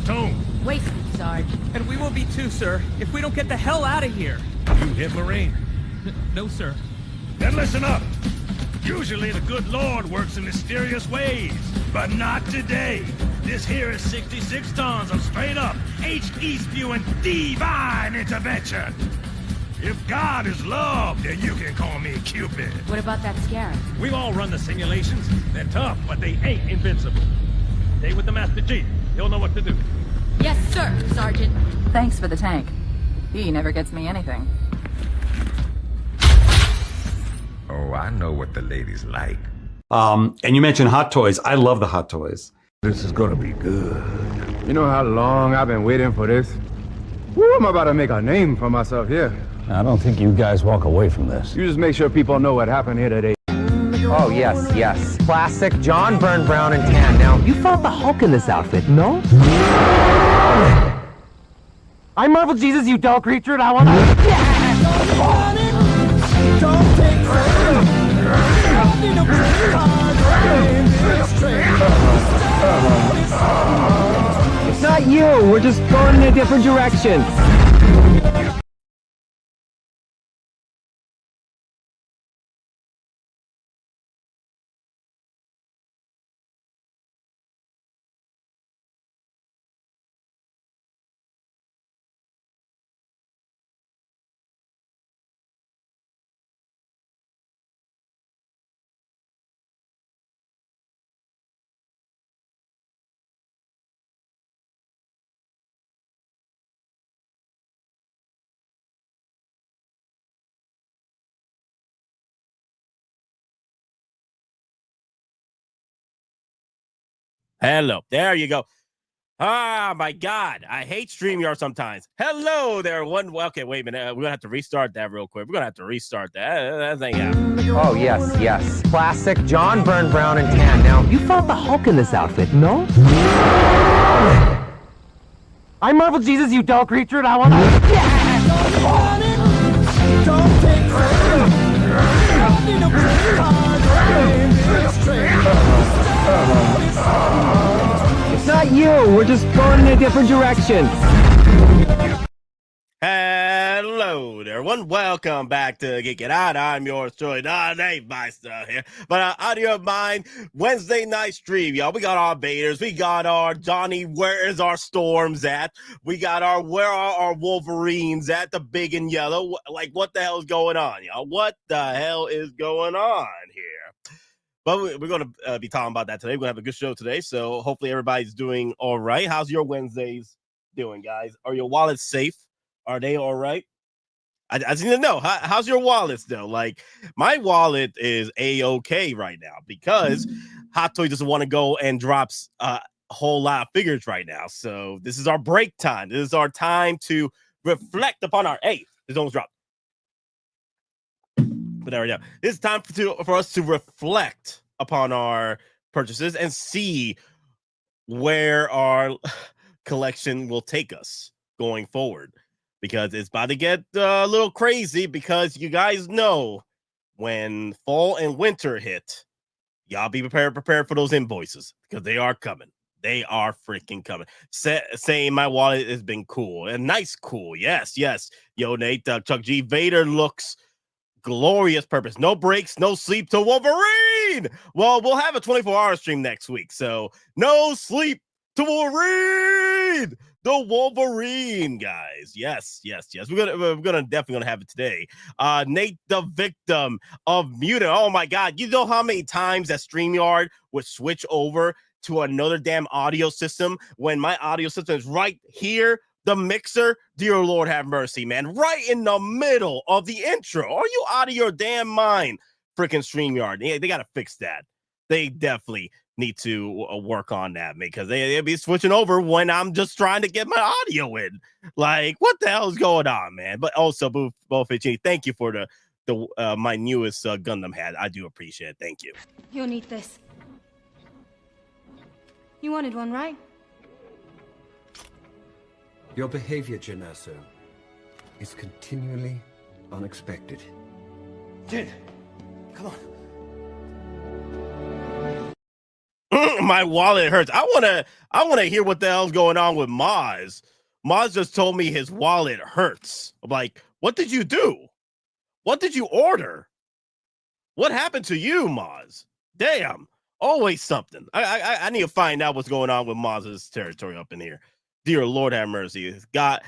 tone. Wasted, Sarge. And we will be too, sir, if we don't get the hell out of here. You hit Marine? No, sir. Then listen up. Usually the good Lord works in mysterious ways, but not today. This here is 66 tons of straight up, H-E spewing divine intervention. If God is love, then you can call me Cupid. What about that scarab? We've all run the simulations. They're tough, but they ain't invincible. Stay with the Master Chief. He'll know what to do. Yes, sir, Sergeant. Thanks for the tank. He never gets me anything. Oh, I know what the ladies like. And you mentioned Hot Toys. I love the Hot Toys. This is gonna be good. You know how long I've been waiting for this? Woo, I'm about to make a name for myself here. I don't think you guys walk away from this. You just make sure people know what happened here today. Oh, yes, yes. Classic John Byrne brown and tan. Now, you fought the Hulk in this outfit, no? I marvel Jesus, you dull creature, and I want to... It's not you. We're just going in a different direction. Hello. There you go. Ah, my God. I hate StreamYard sometimes. Hello there. Okay, wait a minute. We're going to have to restart that real quick. We're going to have to restart that. That thing out. Oh, yes, yes. Classic John Byrne brown and tan. Now, you fought the Hulk in this outfit, no? I marvel Jesus, you dull creature, and I want to... It's not you. We're just going in a different direction. Hello there, everyone. Welcome back to Geekin Out. I'm yours truly, Dave Myster here. But out of your mind, Wednesday night stream, y'all. We got our Vaders. We got our Johnny, where is our Storms at? We got our, where are our Wolverines at? The big and yellow. Like, what the hell is going on, y'all? What the hell is going on here? But we're going to be talking about that today. We're going to have a good show today, so hopefully everybody's doing all right. How's your Wednesdays doing, guys? Are your wallets safe? Are they all right? I just need to know. How's your wallets, though? Like, my wallet is A-okay right now because Hot Toys doesn't want to go and drops a whole lot of figures right now. So this is our break time. This is our time to reflect upon our... Hey, this almost dropped. But there we go. It's time for us to reflect upon our purchases and see where our collection will take us going forward. Because it's about to get a little crazy because you guys know when fall and winter hit, y'all be prepared for those invoices because they are coming. They are freaking coming. Saying my wallet has been cool. And nice cool. Yes, yes. Yo, Nate, Chuck G. Vader looks glorious purpose. No breaks, no sleep to Wolverine. Well, we'll have a 24-hour stream next week. So no sleep to Wolverine. The Wolverine, guys. Yes, yes, yes. We're definitely gonna have it today. Nate, the victim of Mutant. Oh my God! You know how many times that StreamYard would switch over to another damn audio system when my audio system is right here, the mixer? Dear Lord, have mercy, man! Right in the middle of the intro. Are you out of your damn mind? Freaking StreamYard. They gotta fix that. They definitely need to work on that because they'll be switching over when I'm just trying to get my audio in. Like, what the hell is going on, man? But also, Bo15, thank you for the my newest Gundam hat. I do appreciate it. Thank you. You'll need this. You wanted one, right? Your behavior, Geneso, is continually unexpected. Jin, come on. My wallet hurts. I wanna hear what the hell's going on with Maz. Maz just told me his wallet hurts. I'm like, what did you do? What did you order? What happened to you, Maz? Damn, always something. I need to find out what's going on with Maz's territory up in here. Dear Lord, have mercy. God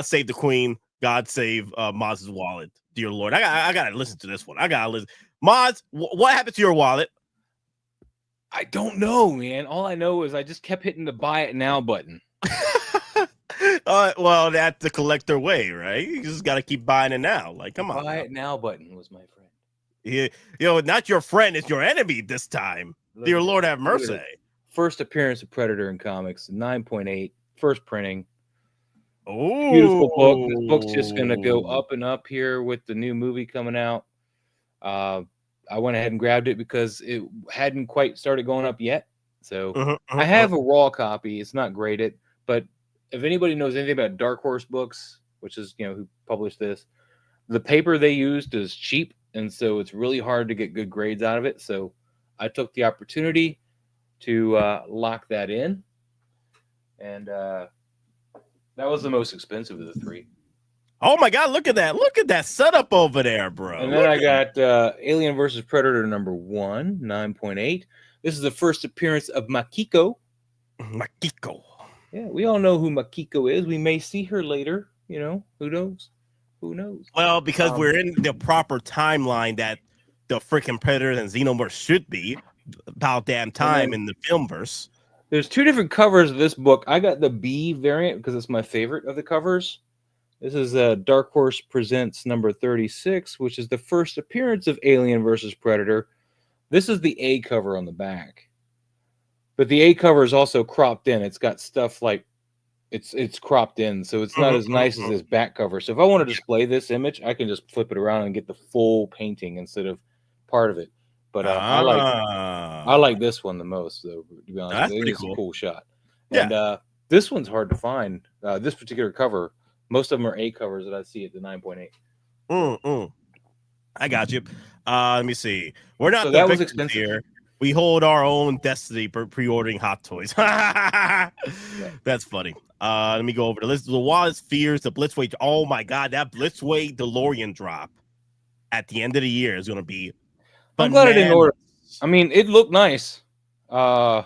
save the Queen. God save Maz's wallet. Dear Lord, I gotta listen to this one. I gotta listen. Maz, what happened to your wallet? I don't know, man. All I know is I just kept hitting the buy it now button. Well, that's the collector way, right? You just got to keep buying it now. Like, come on. Buy it now button was my friend. Yeah, not your friend, it's your enemy this time. Dear Lord, have mercy. First appearance of Predator in comics, 9.8, first printing. Oh, beautiful book. This book's just going to go up and up here with the new movie coming out. I went ahead and grabbed it because it hadn't quite started going up yet. So I have a raw copy. It's not graded, but if anybody knows anything about Dark Horse Books, which is, who published this, the paper they used is cheap, and so it's really hard to get good grades out of it. So I took the opportunity to lock that in, and that was the most expensive of the three. Oh my God, look at that. Look at that setup over there, bro. And then I got Alien vs. Predator #1, 9.8. This is the first appearance of Makiko. Makiko. Yeah, we all know who Makiko is. We may see her later. Who knows? Who knows? Well, because we're in the proper timeline that the freaking Predator and Xenomorph should be. About damn time in the filmverse. There's two different covers of this book. I got the B variant because it's my favorite of the covers. This is Dark Horse Presents number 36, which is the first appearance of Alien vs. Predator. This is the A cover on the back. But the A cover is also cropped in. It's got stuff like it's cropped in, so it's not as nice as this back cover. So if I want to display this image, I can just flip it around and get the full painting instead of part of it. But I like this one the most, though, to be honest. It's a cool shot. Yeah. And this one's hard to find. This particular cover, most of them are A covers that I see at the 9.8. I got you. Let me see. We're not so the that was expensive here. We hold our own destiny for pre-ordering Hot Toys. That's funny. Let me go over the list. The Wallace fears the Blitzway. Oh my God, that Blitzway DeLorean drop at the end of the year is going to be. I'm glad I didn't order. I mean, it looked nice. Yeah,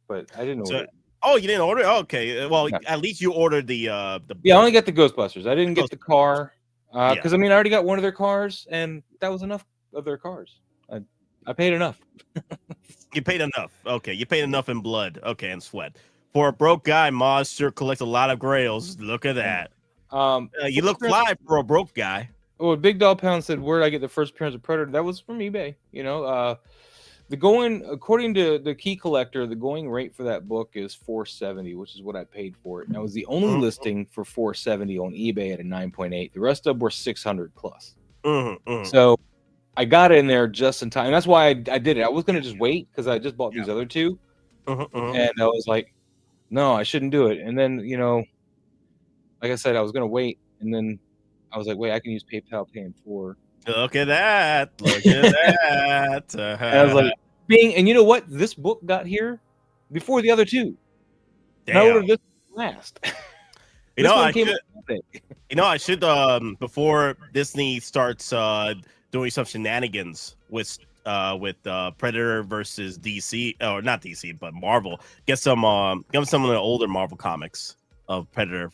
but I didn't order. Oh, you didn't order? Okay. Well, at least you ordered the. Yeah, I only got the Ghostbusters. I didn't get the car because I already got one of their cars, and that was enough of their cars. I paid enough. You paid enough. Okay, you paid enough in blood. Okay, and sweat. For a broke guy, Moz sure collects a lot of grails. Look at that. You look fly for a broke guy. Well, Big Dog Pound said, "Where did I get the first appearance of Predator?" That was from eBay. According to the Key Collector, the going rate for that book is $470, which is what I paid for it. And that was the only listing for $470 on eBay at a 9.8. The rest of them were $600 plus. So I got in there just in time. And that's why I did it. I was going to just wait because I just bought these other two. And I was like, no, I shouldn't do it. And then, like I said, I was going to wait. And then I was like, wait, I can use PayPal Pay in 4. Look at that. Look at that. And I was like, and you know what? This book got here before the other two. Damn. I ordered this last. I should before Disney starts doing some shenanigans with Predator versus DC, or not DC, but Marvel. Get some of the older Marvel comics of Predator.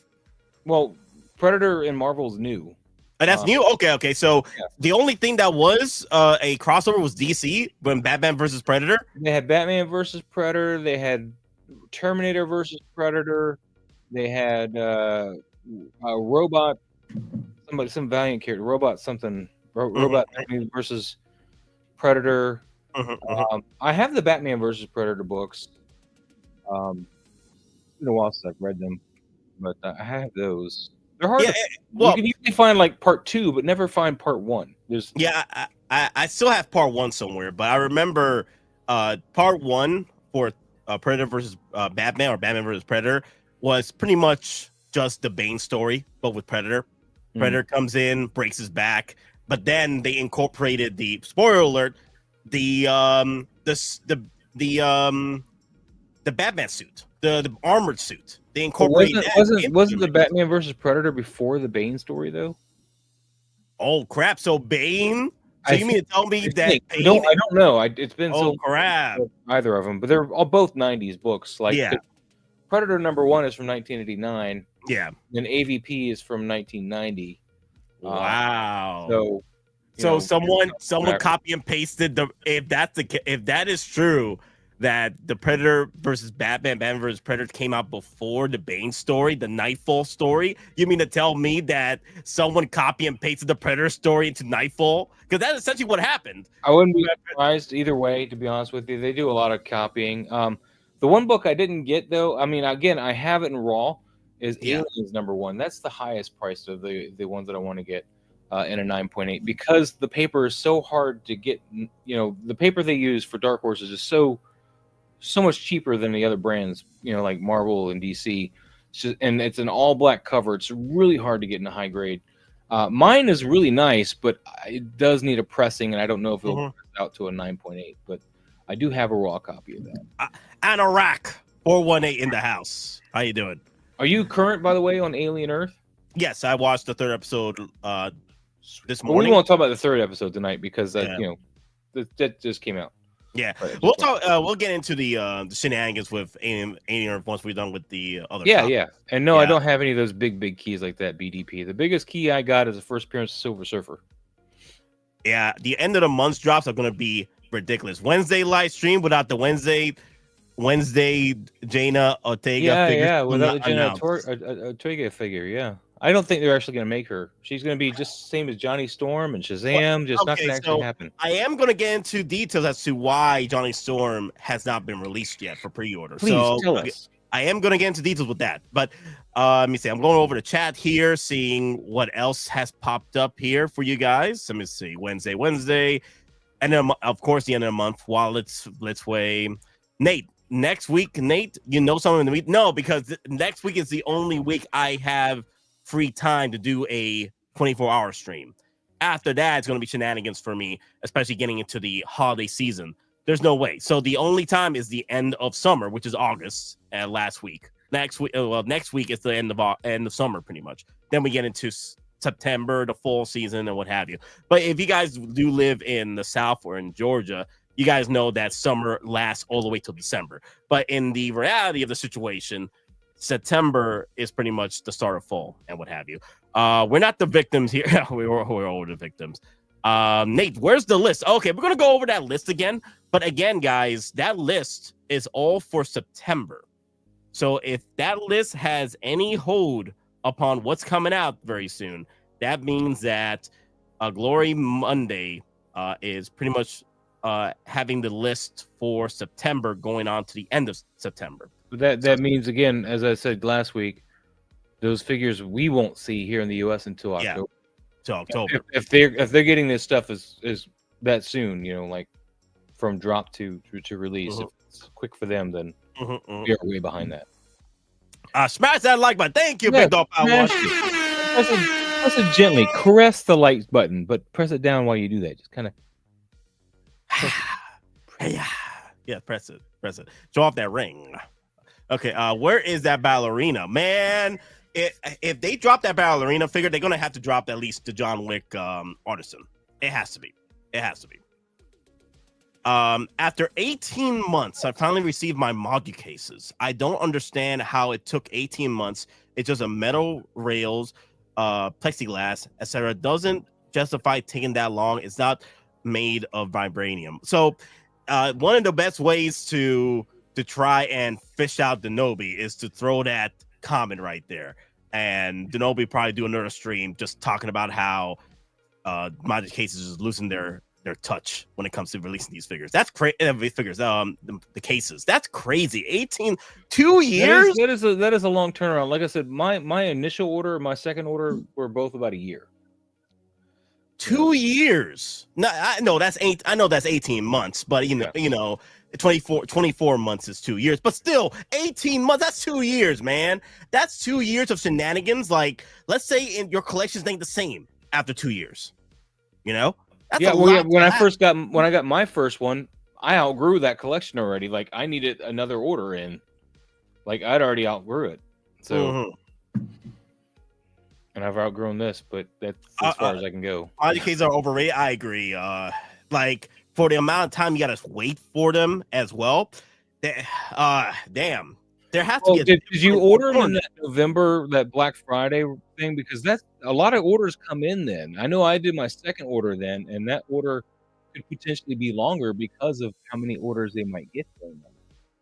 Well, Predator in Marvel's new. That's new. Okay. So the only thing that was a crossover was DC when Batman versus Predator. They had Batman versus Predator. They had Terminator versus Predator. They had a robot, some Valiant character, robot versus Predator. I have the Batman versus Predator books. It's been a while since I've read them, but I have those. They're hard. You can usually find like part 2, but never find part 1. I still have part 1 somewhere, but I remember part 1 for Predator versus Batman, or Batman versus Predator, was pretty much just the Bane story, but with Predator. Predator comes in, breaks his back, but then they incorporated the spoiler alert, the the Batman suit, the armored suit. They incorporated wasn't the Batman versus Predator before the Bane story though? Oh crap! So Bane. So you mean to tell me that? I don't know. It's been so crap. Either of them, but they're all both '90s books. Like Predator #1 is from 1989. Yeah. And AVP is from 1990. Wow. So someone copy and pasted if that is true, that the Predator versus Batman versus Predator came out before the Bane story, the Nightfall story. You mean to tell me that someone copy and pasted the Predator story into Nightfall? Because that's essentially what happened. I wouldn't be surprised either way, to be honest with you. They do a lot of copying. The one book I didn't get though, I mean, again, I have it in Raw, is Aliens #1. That's the highest price of the ones that I want to get in a 9.8, because the paper is so hard to get. The paper they use for Dark Horse is just so much cheaper than the other brands, like Marvel and DC. And it's an all black cover. It's really hard to get in a high grade. Mine is really nice, but it does need a pressing, and I don't know if it'll press out to a 9.8. But I do have a raw copy of that. Anorak 418 in the house. How you doing? Are you current, by the way, on Alien Earth? Yes, I watched the 3rd episode this morning. We won't talk about the 3rd episode tonight because that just came out. Yeah, we'll talk. We'll get into the shenanigans with Alien Earth once we're done with the other. Yeah. And no, I don't have any of those big keys like that. BDP. The biggest key I got is the first appearance of Silver Surfer. Yeah, the end of the month's drops are going to be ridiculous. Wednesday live stream without the Wednesday Jaina Ortega figure. Yeah, without the Jaina Ortega figure. Yeah. I don't think they're actually going to make her. She's going to be just the same as Johnny Storm and Shazam. Not going to actually happen. I am going to get into details as to why Johnny Storm has not been released yet for pre-order. Please tell us. I am going to get into details with that. But let me see. I'm going over the chat here, seeing what else has popped up here for you guys. Let me see. Wednesday. And then, of course, the end of the month. Let's weigh. Nate, next week, you know something in the week? No, because next week is the only week I have free time to do a 24-hour stream. After that, it's going to be shenanigans for me, especially getting into the holiday season. There's no way. So the only time is the end of summer, which is August, last week. Next week is the end of summer, pretty much. Then we get into September, the fall season, and what have you. But if you guys do live in the South or in Georgia, you guys know that summer lasts all the way till December. But in the reality of the situation, September is pretty much the start of fall and what have you. We're not the victims here. we're all the victims. Nate, where's the list? Okay, we're going to go over that list again. But again, guys, that list is all for September. So if that list has any hold upon what's coming out very soon, that means that Glory Monday is pretty much having the list for September going on to the end of September. But that means, again, as I said last week, those figures we won't see here in the U.S. until October. Till October. If they're getting this stuff is that soon, like from drop to release. If it's quick for them, then we are way behind that. Smash that like button. Thank you, Big Dog Power. Press it gently. Caress the like button, but press it down while you do that. Just kind of. Yeah, press it. Show off that ring. Okay, where is that ballerina? Man, if they drop that ballerina figure, they're going to have to drop at least the John Wick artisan. It has to be. After 18 months, I finally received my Mogu cases. I don't understand how it took 18 months. It's just a metal rails, plexiglass, etc. Doesn't justify taking that long. It's not made of vibranium. So one of the best ways to try and fish out Denobi is to throw that comment right there. And Denobi probably do another stream just talking about how Mogu cases is losing their touch when it comes to releasing these figures. That's crazy. These figures, the cases. That's crazy. 2 years. That is a long turnaround. Like I said, my initial order, my second order were both about a year. 2 years. No, I know that's 18 months, but 24 months is 2 years, but still 18 months. That's 2 years, man. That's 2 years of shenanigans. Like, let's say your collections ain't the same after 2 years. That's when I got my first one, I outgrew that collection already. Like I needed another order in. Like I'd already outgrew it. So and I've outgrown this, but that's as far as I can go. Arcades are overrated. I agree. Like for the amount of time you gotta wait for them as well. Damn. There has to be. Did you order them in that November, that Black Friday thing? Because that's a lot of orders come in then. I know I did my second order then, and that order could potentially be longer because of how many orders they might get from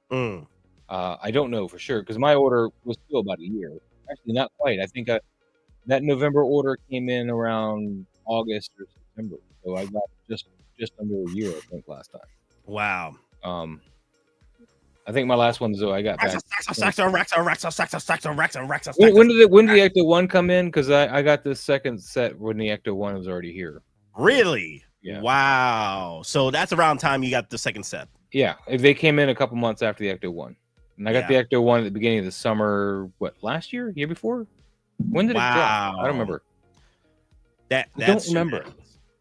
them. I don't know for sure because my order was still about a year. Actually, not quite. I think that November order came in around August or September, so I got just under a year, I think, last time. Wow. I think my last one though I got back. When did the Ecto 1 come in? Because I got this second set when the Ecto 1 was already here. Really? Yeah. Wow. So that's around time you got the second set. Yeah, they came in a couple months after the Ecto 1, and I got the Ecto 1 at the beginning of the summer. What, last year? Year before? When did it drop? I don't remember. I don't remember.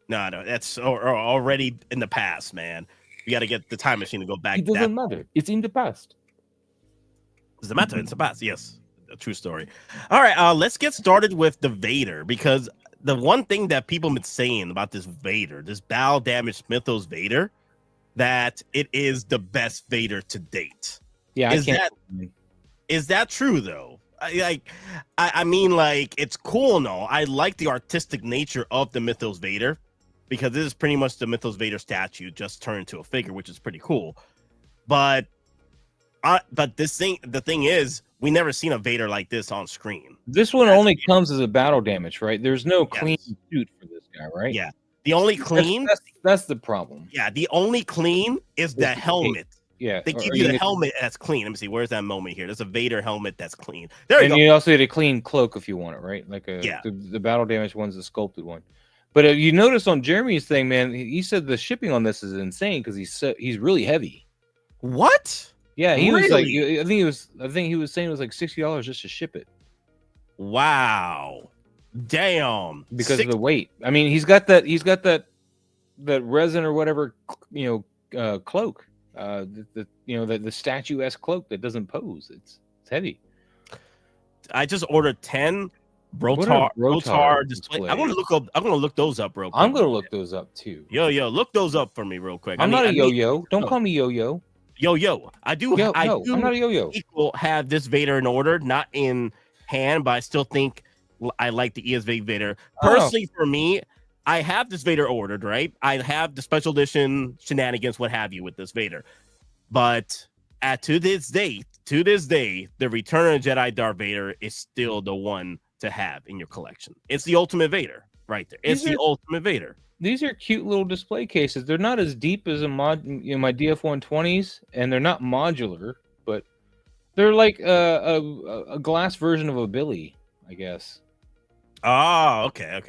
No, that's already in the past, man. You got to get the time machine to go back. It doesn't matter. It's in the past. Does it matter? It's the past. Yes, a true story. All right, let's get started with the Vader, because the one thing that people have been saying about this Vader, this battle damaged Mythos Vader, that it is the best Vader to date. Yeah, is that true though? I mean, like, it's cool and all. I like the artistic nature of the Mythos Vader, because this is pretty much the Mythos Vader statue just turned into a figure, which is pretty cool. But the thing is, we never seen a Vader like this on screen. This one only comes as a battle damage, right? There's no clean suit for this guy, right? Yeah. The only clean that's the problem. Yeah, the only clean is the helmet. Yeah, they give you the helmet that's clean. Let me see. Where's that moment here? There's a Vader helmet that's clean. There you go. And you also get a clean cloak if you want it, right? Like the battle damage one's the sculpted one. But you notice on Jeremy's thing, man, he said the shipping on this is insane because he's really heavy. What? Yeah, he was like, I think he was saying it was like $60 just to ship it. Wow, damn! Because of the weight. I mean, he's got that resin or whatever, cloak. The statuesque cloak that doesn't pose. It's heavy. I just ordered 10 Rotar display. I'm gonna look those up real quick. I'm gonna look those up too. Yo, look those up for me real quick. I'm not a yo-yo. Don't call me yo-yo. Yo. I'm not a yo-yo. Have this Vader in order, not in hand, but I still think I like the ESV Vader. Personally, for me, I have this Vader ordered, right? I have the special edition shenanigans, what have you, with this Vader. But to this day, the Return of the Jedi Darth Vader is still the one to have in your collection. It's the ultimate Vader right there. It's the ultimate Vader. These are cute little display cases. They're not as deep as my DF-120s, and they're not modular, but they're like a glass version of a Billy, I guess. Oh, okay.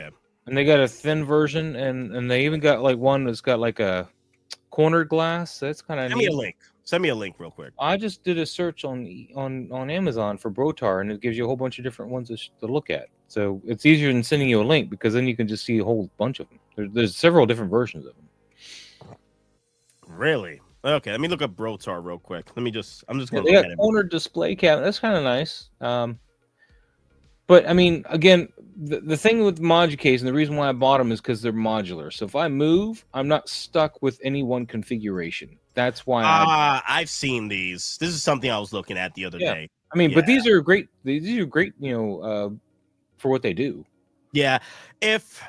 And they got a thin version, and they even got like one that's got like a cornered glass. That's kind of neat. Send me a link real quick. I just did a search on Amazon for Brotar, and it gives you a whole bunch of different ones to look at. So it's easier than sending you a link, because then you can just see a whole bunch of them. There's several different versions of them. Really? Okay, let me look up Brotar real quick. I'm just gonna they look got at it. cornered display cabinet. That's kind of nice. But I mean, again, the thing with Moducase, and the reason why I bought them is because they're modular. So if I move, I'm not stuck with any one configuration. That's why I've seen these. This is something I was looking at the other day. I mean, but these are great. These are great, for what they do. Yeah. If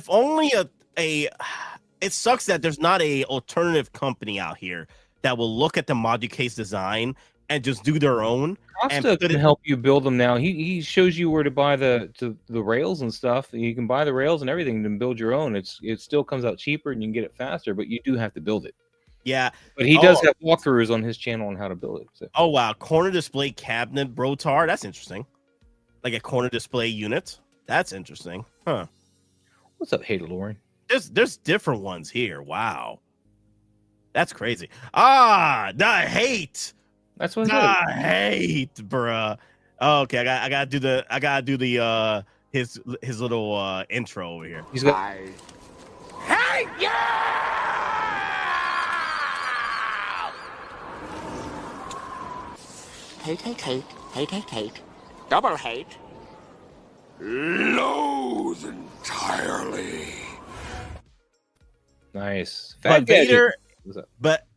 only it sucks that there's not a alternative company out here that will look at the Moducase design and just do their own. Costa can help you build them now. He shows you where to buy the rails and stuff. You can buy the rails and everything and build your own. It still comes out cheaper and you can get it faster, but you do have to build it. Yeah, but he does have walkthroughs on his channel on how to build it. So. Oh wow, corner display cabinet Brotar. That's interesting. Like a corner display unit. That's interesting, huh? What's up, Hater Lauren? There's different ones here. Wow, that's crazy. The hate. That's what I hate, bruh. Okay, I gotta do the his little intro over here. He's got. Hate you! hate. Double hate. Loathe entirely. Nice. But Vader. What's up? But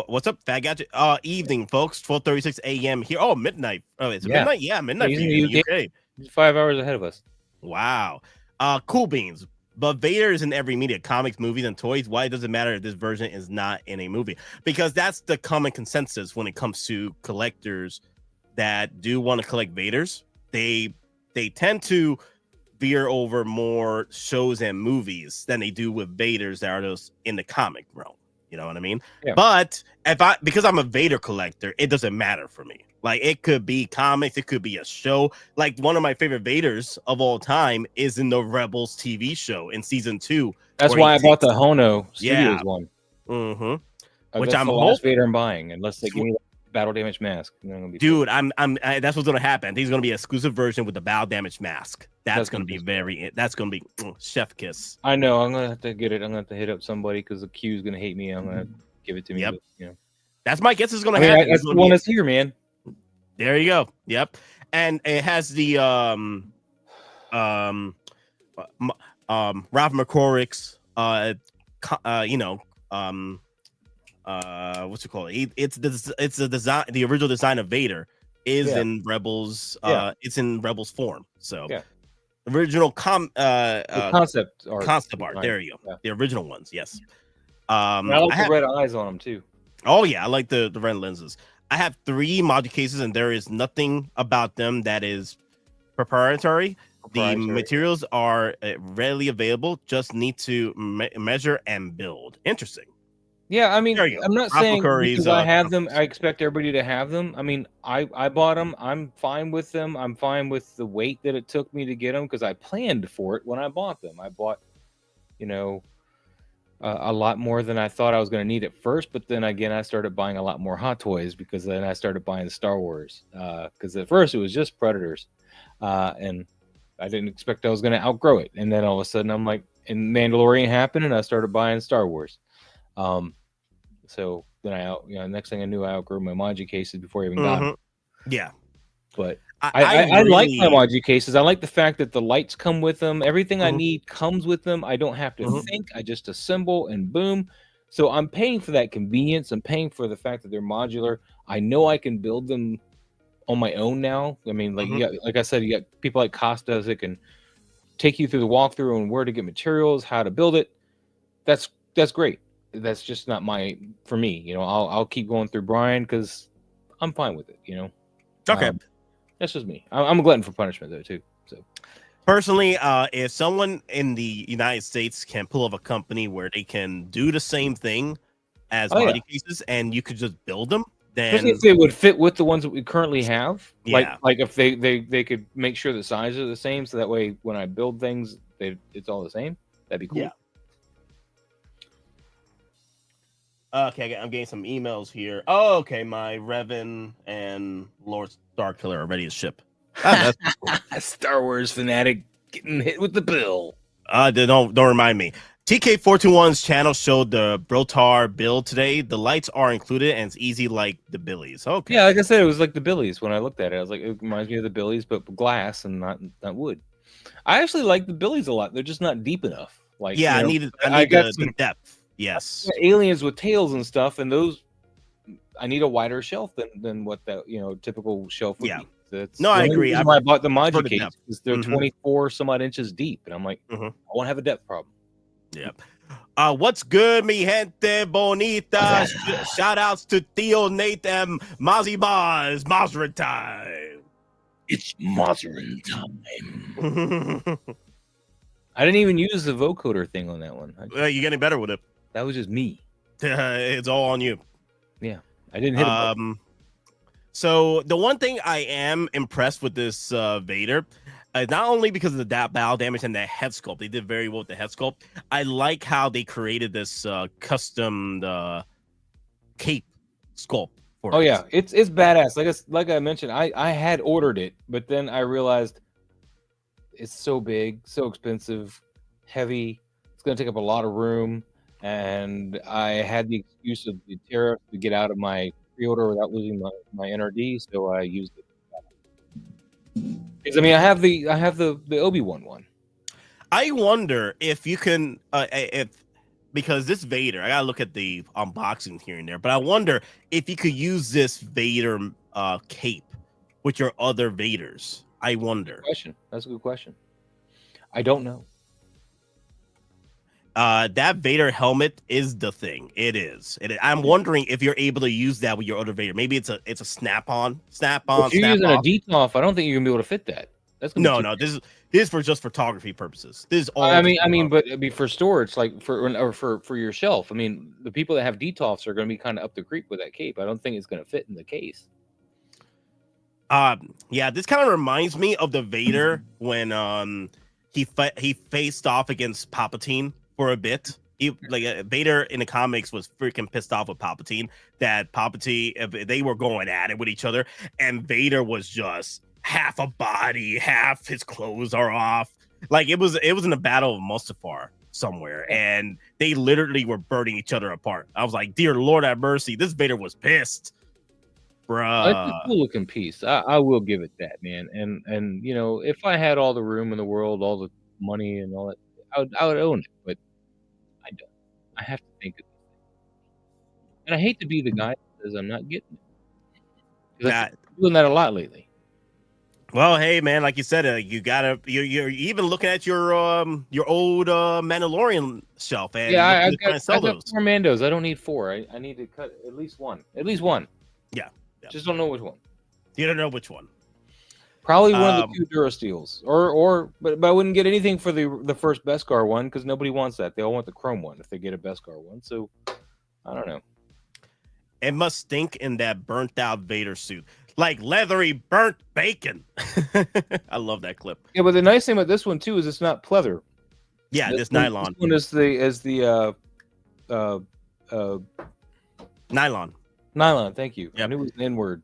what's up, Fat Gadget? Evening, folks. 12:36 a.m. here. Oh, midnight. Oh, is it midnight? Yeah, midnight for you in the UK. He's 5 hours ahead of us. Wow. Cool beans. But Vader is in every media, comics, movies, and toys. Why does it matter if this version is not in a movie? Because that's the common consensus when it comes to collectors that do want to collect Vaders. They tend to veer over more shows and movies than they do with Vaders that are those in the comic realm. You know what I mean? Yeah. But because I'm a Vader collector, it doesn't matter for me. Like, it could be comics, it could be a show. Like, one of my favorite Vaders of all time is in the Rebels TV show in season 2. That's why I bought the Hono Studios one. Mm-hmm. Which that's I'm the last Vader I'm buying, unless they give me the battle damage mask. Dude, that's what's gonna happen. He's gonna be an exclusive version with the battle damage mask. That's gonna be chef kiss. I know. I'm gonna have to get it. I'm gonna have to hit up somebody because the Q's gonna hate me. I'm gonna give it to me. Yep. But, you know. That's my guess is gonna happen. That's the one that's here, man. There you go. Yep. And it has the Ralph McCorrick's what's it called? It's the design, the original design of Vader is in Rebels. It's in Rebels form. So original concept art. There you go. Yeah. The original ones. Yes. I like the red eyes on them too. Oh yeah, I like the red lenses. I have 3 module cases, and there is nothing about them that is proprietary. The materials are readily available. Just need to measure and build. Interesting. Yeah, I mean, I'm not saying because I have them, I expect everybody to have them. I mean, I bought them. I'm fine with them. I'm fine with the weight that it took me to get them because I planned for it when I bought them. I bought, a lot more than I thought I was going to need at first. But then again, I started buying a lot more Hot Toys because then I started buying Star Wars. Because at first it was just Predators. And I didn't expect I was going to outgrow it. And then all of a sudden I'm like, and Mandalorian happened and I started buying Star Wars. So then next thing I knew, I outgrew my Maji cases before I even got them. Yeah. But I like my Maji cases. I like the fact that the lights come with them. Everything I need comes with them. I don't have to think. I just assemble and boom. So I'm paying for that convenience. I'm paying for the fact that they're modular. I know I can build them on my own now. I mean, like like I said, you got people like Costas that can take you through the walkthrough on where to get materials, how to build it. That's great. That's just not for me. I'll keep going through Brian because I'm fine with it. Okay. That's just me. I'm a glutton for punishment though too. So personally, if someone in the United States can pull off a company where they can do the same thing as body cases and you could just build them, then especially if they would fit with the ones that we currently have. Yeah. Like if they could make sure the sizes are the same, so that way when I build things, it's all the same. That'd be cool. Yeah. Okay, I'm getting some emails here. Oh, okay, my Revan and Lord Starkiller are ready to ship. That's cool. Star Wars fanatic getting hit with the bill. Don't remind me. TK421's channel showed the Brotar build today. The lights are included and it's easy like the Billies. Okay. Yeah, like I said, it was like the Billies when I looked at it. I was like, it reminds me of the Billies, but glass and not wood. I actually like the Billies a lot. They're just not deep enough. Like I need the depth. Yes. Aliens with tails and stuff, and those I need a wider shelf than what that typical shelf would be. That's I agree. I bought the Maji case because they're 24 some odd inches deep, and I'm like, I won't have a depth problem. Yep. What's good, mi gente bonita? Shout outs to Theo, Nate, and Mozzie Bars. Mazerin time. It's Mazerin time. I didn't even use the vocoder thing on that one. You're getting better with it. That was just me. It's all on you. Yeah, I didn't hit it. So the one thing I am impressed with this Vader, not only because of the battle damage and the head sculpt, they did very well with the head sculpt. I like how they created this custom cape sculpt. Oh yeah, it's badass. Like I mentioned, I had ordered it, but then I realized it's so big, so expensive, heavy. It's going to take up a lot of room. And I had the excuse of the tariff to get out of my pre-order without losing my NRD, so I used it. Because I mean, I have the Obi-Wan one. I wonder if you can, because this Vader, I gotta look at the unboxing here and there, but I wonder if you could use this Vader cape with your other Vaders. I wonder. That's a good question. I don't know. That Vader helmet is the thing. It is. I'm wondering if you're able to use that with your other Vader. Maybe it's a snap-on. If you're using snap-off. a DTOF, I don't think you're gonna be able to fit that. That's No. This is for just photography purposes. This is all. I mean, but it'd be for storage, like for your shelf. I mean, the people that have DTOFs are going to be kind of up the creek with that cape. I don't think it's going to fit in the case. Yeah, this kind of reminds me of the Vader when he faced off against Palpatine for a bit. Vader in the comics was freaking pissed off with Palpatine. That Palpatine, they were going at it with each other, and Vader was just half a body, half his clothes are off. Like it was in the Battle of Mustafar somewhere, and they literally were burning each other apart. I was like, dear Lord have mercy, this Vader was pissed, bruh. It's a cool looking piece. I will give it that, man. And you know, if I had all the room in the world, all the money and all that, I would own it, but I don't. I have to think of it. And I hate to be the guy that says I'm not getting it. I'm doing that a lot lately. Well, hey man, like you said, you're even looking at your old Mandalorian shelf, and yeah, I got 4 Mandos. I don't need 4. I need to cut at least one. Yeah. Just don't know which one. You don't know which one. Probably one of the 2 Durasteels, but I wouldn't get anything for the first Beskar one because nobody wants that. They all want the chrome one if they get a Beskar one. So I don't know. It must stink in that burnt out Vader suit. Like leathery burnt bacon. I love that clip. Yeah, but the nice thing about this one too is it's not pleather. Yeah, this nylon. This one is the nylon. Nylon. Thank you. Yep. I knew it was an N word.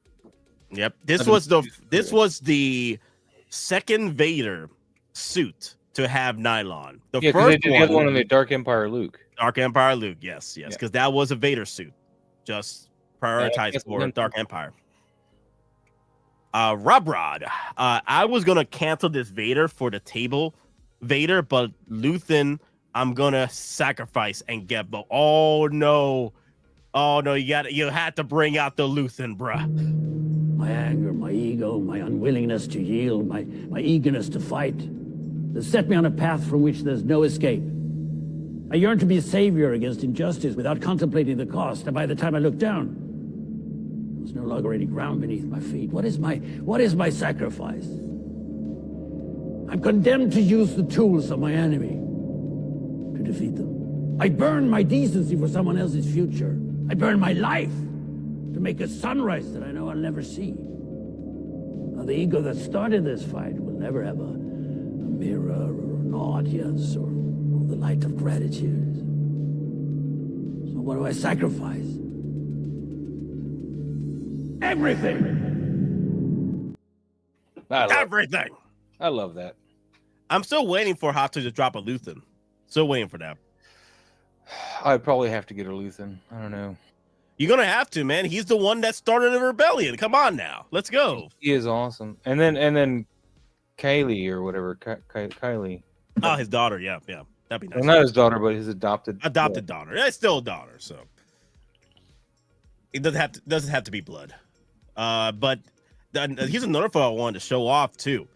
Yep. This was the second Vader suit to have nylon. The first they did the other one in the Dark Empire Luke. Dark Empire Luke. Yes, because that was a Vader suit. Just prioritized for Dark Empire. Rob Rod, I was gonna cancel this Vader for the table Vader, but Luthen, I'm gonna sacrifice and get. But oh no, you had to bring out the Luthen, bruh. My anger, my ego, my unwillingness to yield, my eagerness to fight, has set me on a path from which there's no escape. I yearn to be a savior against injustice without contemplating the cost, and by the time I look down, there's no longer any ground beneath my feet. What is my sacrifice? I'm condemned to use the tools of my enemy to defeat them. I burn my decency for someone else's future. I burn my life to make a sunrise that I know I'll never see. Now, the ego that started this fight will never have a mirror or an audience or the light of gratitude. So what do I sacrifice? Everything! Everything! I love that. I'm still waiting for Hotto to drop a Luthen. Still waiting for that. I'd probably have to get a Luthen. I don't know. You're gonna have to, man. He's the one that started the rebellion. Come on now, let's go. He is awesome. And then Kylie or whatever, Kylie. Oh, his daughter. Yeah, that'd be nice. Well, not his daughter, but his adopted daughter. Yeah, it's still a daughter, so it doesn't have to be blood. But here's another photo I wanted to show off too,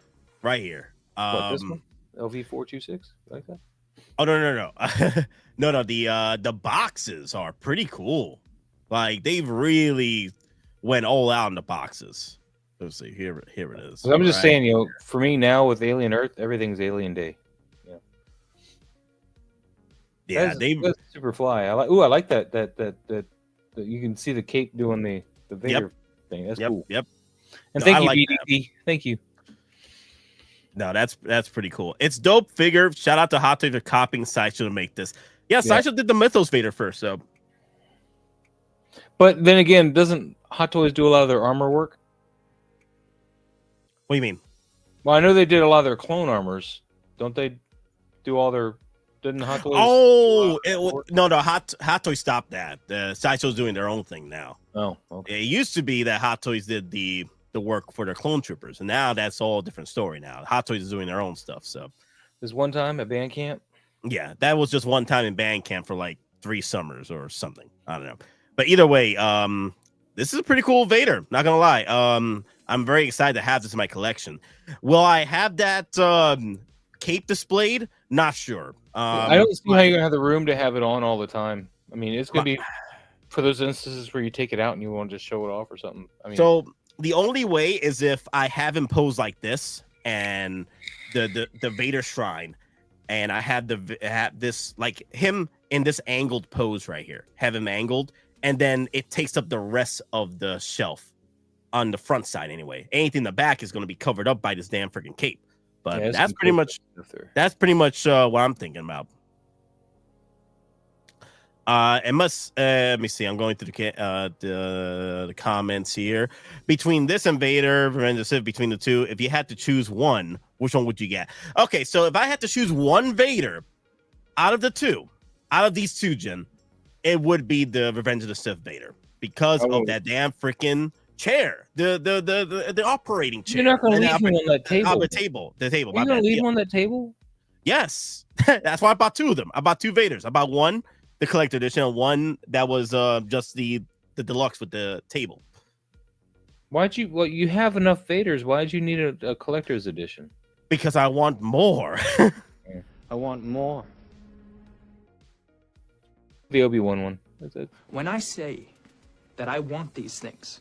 right here. What, this one? LV426, like that? Oh no. No. The boxes are pretty cool. Like they've really went all out in the boxes. Let's see. Here it is. So I'm just saying, for me now with Alien Earth, everything's Alien Day. Yeah, that's super fly. I like that you can see the cape doing the Vader thing. That's cool. Yep. And thank you, BDP. Thank you. No, that's pretty cool. It's dope figure. Shout out to Hot Toys for copying Sideshow to make this. Yeah, Sideshow did the Mythos Vader first, so. But then again, doesn't Hot Toys do a lot of their armor work? What do you mean? Well, I know they did a lot of their clone armors. Don't they do all their Didn't Hot Toys? Oh, no, Hot Toys stopped that. Sideshow's doing their own thing now. Oh, okay. It used to be that Hot Toys did the work for their clone troopers, and now that's all a different story. Now Hot Toys is doing their own stuff. So this one time at band camp. Yeah, that was just one time in band camp for like 3 summers or something. I don't know, but either way, this is a pretty cool Vader. Not gonna lie. I'm very excited to have this in my collection. Will I have that cape displayed? Not sure. I don't see how you're gonna have the room to have it on all the time. I mean, it's gonna be for those instances where you take it out and you want to just show it off or something. I mean, so the only way is if I have him posed like this and the Vader shrine, and I have this like him in this angled pose right here. Have him angled, and then it takes up the rest of the shelf on the front side anyway. Anything in the back is going to be covered up by this damn freaking cape. But yeah, that's pretty much what I'm thinking about. It must let me see. I'm going through the comments here. Between this and Vader, Revenge of the Sith, between the two, if you had to choose one, which one would you get? Okay, so if I had to choose one Vader out of these two, Jen, it would be the Revenge of the Sith Vader because of that damn freaking chair, the operating chair. You're not going to leave him on that table. The table. You're going to leave him on that table? Yes, that's why I bought 2 of them. I bought 2 Vaders. I bought one, the collector edition, and one that was just the deluxe with the table. Why'd you? Well, you have enough Vaders. Why'd you need a collector's edition? Because I want more. I want more. The Obi-Wan one. That's it. When I say that I want these things,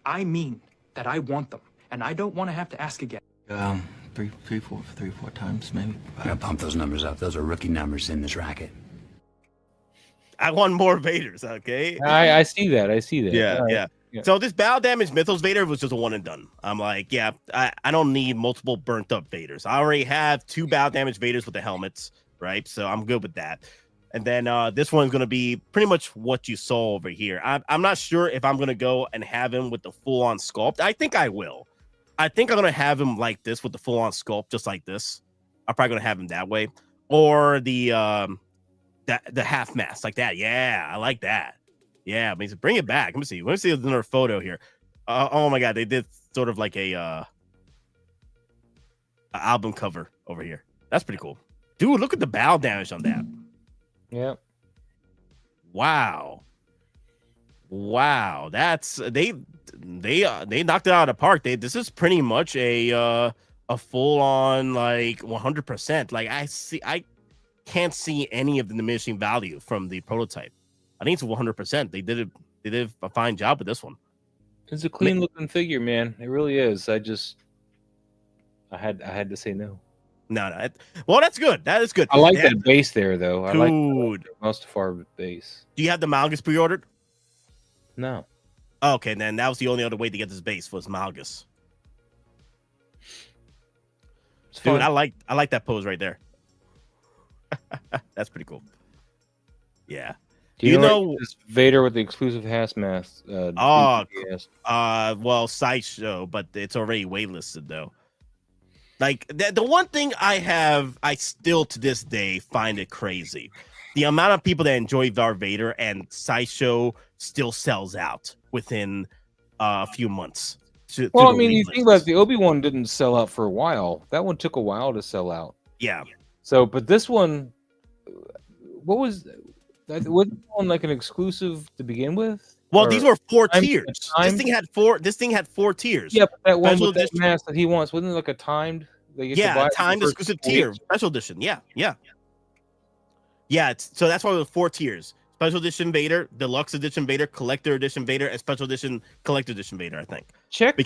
I mean that I want them, and I don't want to have to ask again. Three, four times maybe. I gotta pump those numbers up. Those are rookie numbers in this racket. I want more Vaders. Okay. I see that. Yeah. So this battle damage Mythos Vader was just a one and done. I'm like, yeah, I don't need multiple burnt up Vaders. I already have 2 battle damage Vaders with the helmets, right? So I'm good with that. And then this one's going to be pretty much what you saw over here. I'm not sure if I'm going to go and have him with the full-on sculpt. I think I will. I think I'm going to have him like this with the full-on sculpt, just like this. I'm probably going to have him that way. Or the half mask like that. Yeah, I like that. Yeah, I mean, bring it back. Let me see. Let me see another photo here. Oh, my God. They did sort of like a album cover over here. That's pretty cool. Dude, look at the battle damage on that. Yeah. Wow. That's they knocked it out of the park. This is pretty much a full on like 100%. Like I can't see any of the diminishing value from the prototype. I think it's 100%. They did a fine job with this one. It's a clean looking figure, man. It really is. I had to say no. No. Well, that's good. That is good. I like that base there, though. I like the Mustafar base. Do you have the Malgus pre-ordered? No. Okay, then that was the only other way to get this base was Malgus. Dude, I like that pose right there. That's pretty cool. Yeah. Do you know this Vader with the exclusive HAS mask? Well, Sideshow, but it's already waitlisted though. Like the one thing I still to this day find it crazy. The amount of people that enjoy Darth Vader and Sideshow still sells out within a few months. Well, I mean, you think about it, the Obi-Wan didn't sell out for a while. That one took a while to sell out. Yeah. So, but this one, was one like an exclusive to begin with? Well, these were 4 tiers. This thing had 4 tiers. Yeah, but that one with that mask that he wants wasn't it like a timed? Timed exclusive tier, special edition. Yeah. So that's why it was 4 tiers: special edition Vader, deluxe edition Vader, collector edition Vader, and special edition collector edition Vader. I think. Check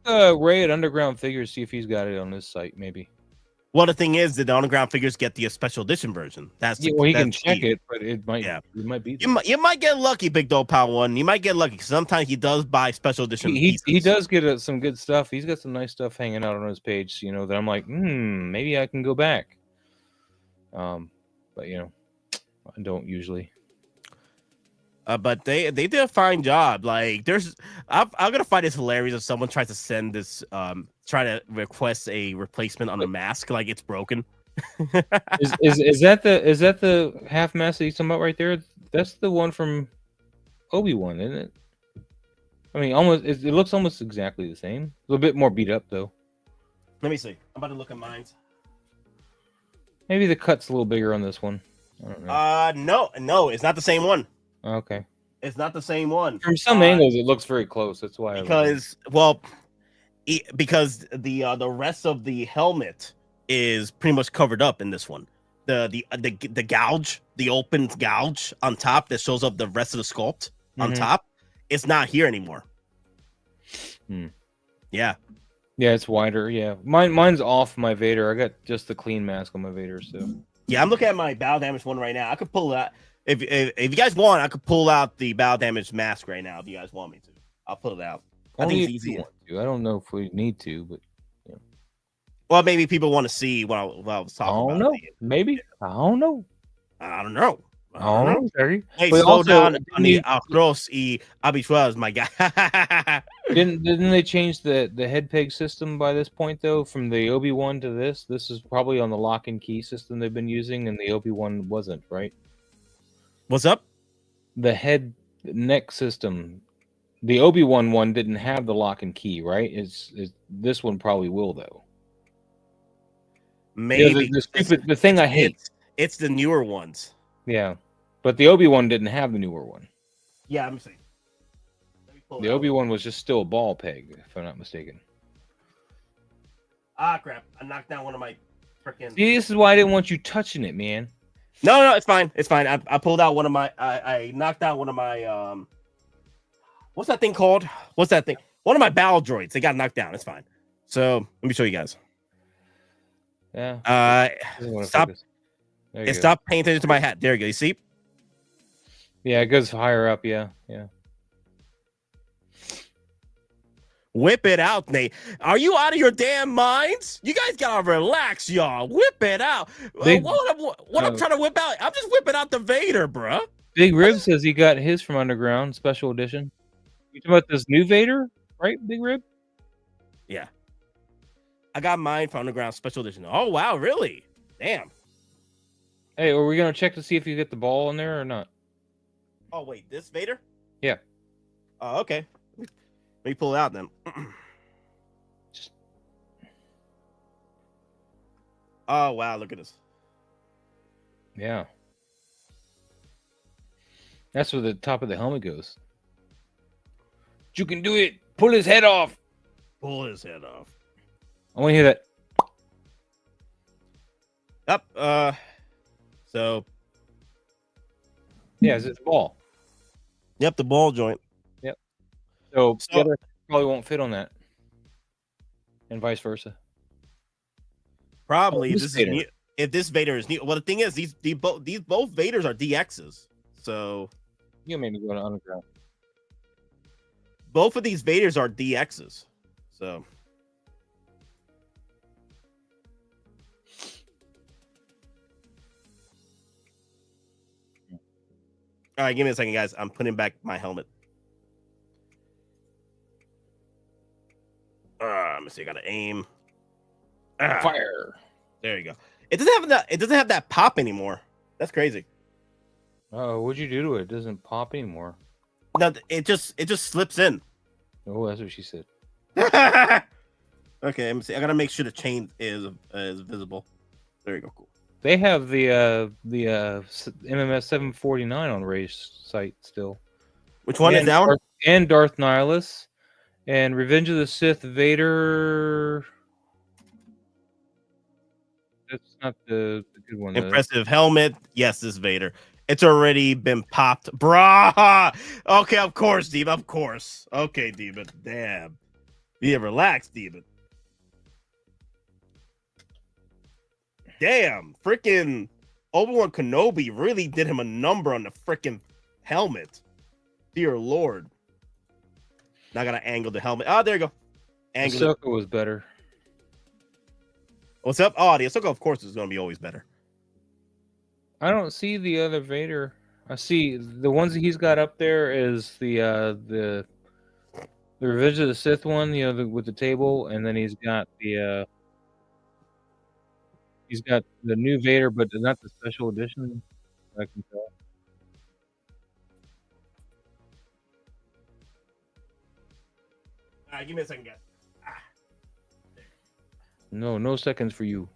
Ray at Underground Figures, see if he's got it on his site, maybe. Well, the thing is that the Underground Figures get the special edition version. He can check it, but it might. Yeah, it might be. You might get lucky, Big Dog Power One. You might get lucky because sometimes he does buy special edition. He does get some good stuff. He's got some nice stuff hanging out on his page. That I'm like, maybe I can go back. But I don't usually. But they did a fine job. Like I'm gonna find this hilarious if someone tries to send this try to request a replacement on the mask like it's broken. Is that the half mask that he's talking about right there? That's the one from Obi-Wan, isn't it? I mean, almost. It looks almost exactly the same. A little bit more beat up though. Let me see. I'm about to look at mine. Maybe the cut's a little bigger on this one. I don't know. No, it's not the same one. Okay. It's not the same one. From some angles, it looks very close. That's why. Because the rest of the helmet is pretty much covered up in this one. The gouge, the open gouge on top that shows up the rest of the sculpt on top, it's not here anymore. Yeah. Yeah, it's wider. Yeah, mine's off my Vader. I got just the clean mask on my Vader. So yeah, I'm looking at my battle damage one right now. I could pull that if you guys want. I could pull out the battle damage mask right now if you guys want me to. I'll pull it out. I think it's easy. I don't know if we need to, but yeah. Well, maybe people want to see what I was talking about. Maybe I don't know. I don't know. Terry. Hey, but slow also, down on the arroz y habichuelas, my guy. Didn't they change the head peg system by this point though? From the Obi-Wan to this is probably on the lock and key system they've been using, and the Obi-Wan wasn't, right? What's up? The head neck system. The Obi-Wan one didn't have the lock and key, right? Is this one probably will though? Maybe the thing I hate. It's the newer ones. Yeah, but the Obi-Wan didn't have the newer one. Yeah, I'm saying. The Obi-Wan was just still a ball peg, if I'm not mistaken. Ah, crap! I knocked down one of my freaking. See, this is why I didn't want you touching it, man. No, it's fine. It's fine. I pulled out one of my. I knocked out one of my. What's that thing called? What's that thing? One of my battle droids. They got knocked down. It's fine. So let me show you guys. Yeah. Stop. Stop paying attention to my hat. There you go. You see? Yeah, it goes higher up. Yeah. Whip it out, Nate. Are you out of your damn minds? You guys gotta relax, y'all. Whip it out. What I'm trying to whip out? I'm just whipping out the Vader, bruh. Big Rib says he got his from Underground Special Edition. You talking about this new Vader, right, Big Rib? Yeah. I got mine from Underground Special Edition. Oh, wow, really? Damn. Hey, are we going to check to see if you get the ball in there or not? Oh, wait, this Vader? Yeah. Oh, okay. Let me pull it out then. Oh, wow, look at this. Yeah. That's where the top of the helmet goes. You can do it. Pull his head off. Pull his head off. I want to hear that. Up. So. Yeah, it's the ball. Yep, the ball joint. Yep. So the other probably won't fit on that, and vice versa. Probably. This is new. If this Vader is new, well, the thing is, these both Vaders are DXs. So. You made me go to Underground. Both of these Vaders are DXs. So. All right, give me a second, guys. I'm putting back my helmet. Let me see. I gotta aim. Fire. There you go. It doesn't have that pop anymore. That's crazy. Oh, what'd you do to it? It doesn't pop anymore. No, it just slips in. Oh, that's what she said. Okay, let me see. I gotta make sure the chain is visible. There you go. Cool. They have the MMS 749 on Ray's site still. Which one is that one? And Darth Nihilus and Revenge of the Sith Vader. That's not the good one. Impressive helmet. Yes, this Vader. It's already been popped. Brah! Okay, of course, Demon. Of course. Okay, Demon. Damn. Yeah, relax, Demon. Damn. Freaking Obi-Wan Kenobi really did him a number on the freaking helmet. Dear Lord. Now I gotta angle the helmet. Oh, there you go. Angle Ahsoka was better. What's up? Oh, the Ahsoka, of course, is gonna be always better. I don't see the other Vader. I see the ones that he's got up there is the Revenge of the Sith one, with the table, and then he's got the He's got the new Vader, but not the special edition. I can tell. All right, give me a second, guys. No seconds for you.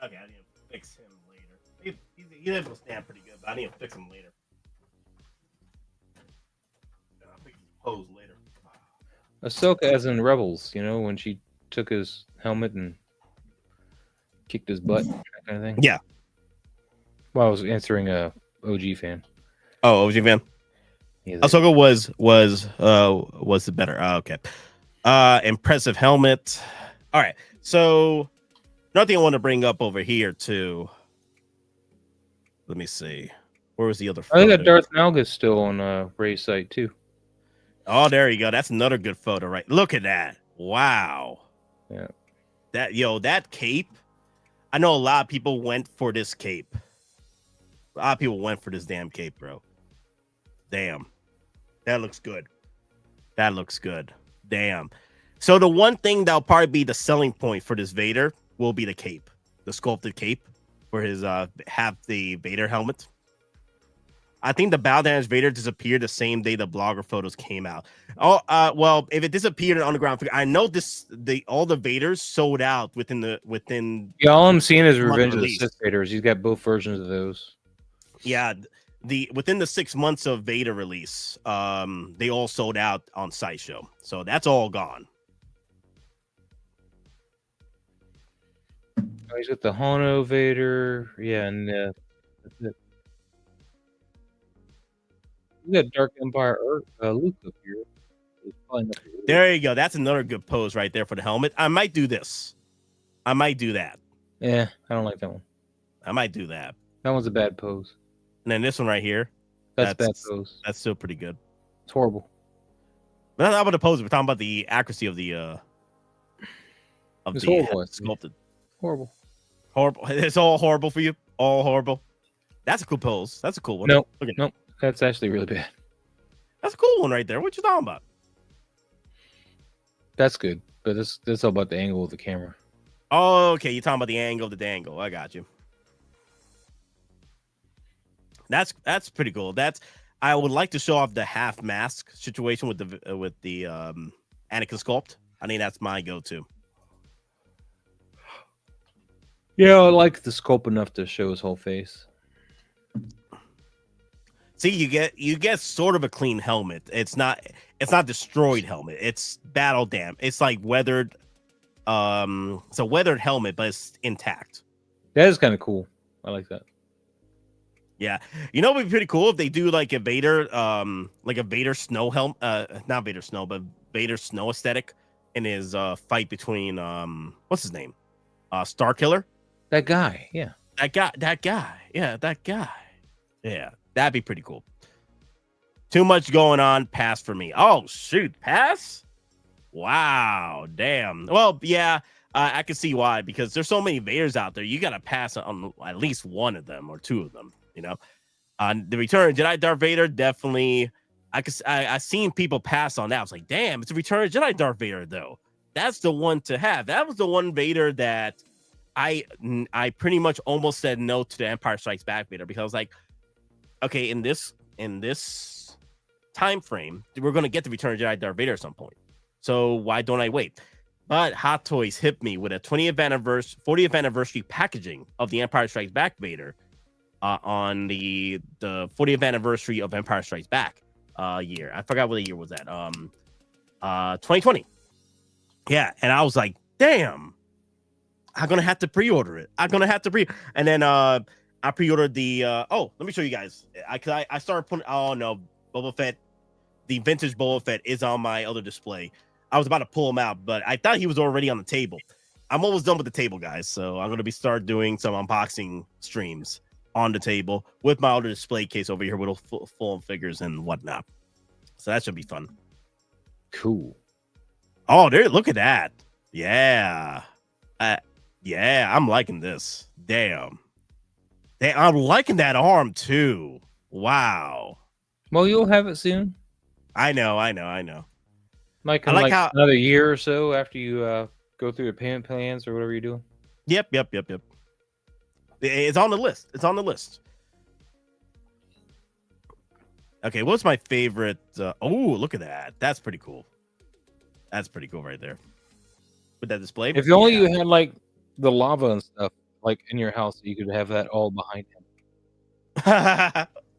Okay, I need to fix him later. He able to stand pretty good, but I need to fix him later. I'll fix his pose later. Ahsoka, as in Rebels, when she took his helmet and kicked his butt, that kind of thing. Yeah. Well, I was answering a OG fan. Oh, OG fan. Yeah, Ahsoka was the better. Okay. Impressive helmet. All right. So, another thing I want to bring up over here too. Let me see. Where was the other? I think that Darth Malgus still on Ray's site too. Oh, there you go. That's another good photo, right? Look at that. Wow. Yeah. That cape. I know a lot of people went for this cape. A lot of people went for this damn cape, bro. Damn. That looks good. That looks good. Damn. So the one thing that'll probably be the selling point for this Vader will be the cape. The sculpted cape for his have the Vader helmet. I think the battle damage Vader disappeared the same day the blogger photos came out. Oh, well, if it disappeared in underground, I know all the Vaders sold out within. Yeah, all I'm seeing is Revenge of the Sith Vaders. He's got both versions of those. Yeah, within the 6 months of Vader release, they all sold out on Sideshow, so that's all gone. Oh, he's got the Hono Vader, yeah, and that's it. We got Dark Empire Luke up here. There you go. That's another good pose right there for the helmet. I might do this. I might do that. Yeah, I don't like that one. I might do that. That one's a bad pose. And then this one right here. That's bad pose. That's still pretty good. It's horrible. But not about the pose. We're talking about the accuracy of the sculpted. Horrible. Horrible. It's all horrible for you. All horrible. That's a cool pose. That's a cool one. Nope. That's actually really bad. That's a cool one right there. What you talking about? That's good, but that's all about the angle of the camera. Oh, okay. You're talking about the angle of the dangle. I got you. That's pretty cool. I would like to show off the half mask situation with the Anakin sculpt. I think that's my go-to. Yeah, I like the sculpt enough to show his whole face. See, you get sort of a clean helmet. It's not destroyed helmet. It's battle damp. It's like weathered. It's a weathered helmet, but it's intact. That is kind of cool. I like that. Yeah, it would be pretty cool if they do like a Vader snow helmet, not Vader snow, but Vader snow aesthetic in his fight between what's his name, Starkiller. That guy, yeah. That guy, yeah. That'd be pretty cool. Too much going on. Pass for me. Oh shoot, pass. Wow, damn. Well, yeah, I can see why, because there's so many Vaders out there. You got to pass on at least one of them or two of them. The Return of Jedi Darth Vader, definitely. I seen people pass on that. I was like, damn, it's a Return of Jedi Darth Vader though. That's the one to have. That was the one Vader that I pretty much almost said no to the Empire Strikes Back Vader, because I was like, okay, in this time frame, we're gonna get the Return of Jedi Darth Vader at some point. So why don't I wait? But Hot Toys hit me with a 40th anniversary packaging of the Empire Strikes Back Vader on the 40th anniversary of Empire Strikes Back year. I forgot what the year was that. 2020. Yeah, and I was like, damn, I'm gonna have to pre-order it. And then I pre-ordered the let me show you guys. I started putting, oh no, Boba Fett, the vintage Boba Fett is on my other display. I was about to pull him out, but I thought he was already on the table. I'm almost done with the table, guys, so I'm gonna start doing some unboxing streams on the table with my other display case over here with full figures and whatnot. So that should be fun. Cool. Oh, there! Look at that. Yeah, yeah, I'm liking this. Damn. I'm liking that arm too. Wow. Well, you'll have it soon. I know. Like another year or so after you go through your payment plans or whatever you're doing. Yep. It's on the list. Okay, what's my favorite? Oh, look at that. That's pretty cool. That's pretty cool right there. With that display. If only you had like the lava and stuff like in your house, you could have that all behind him.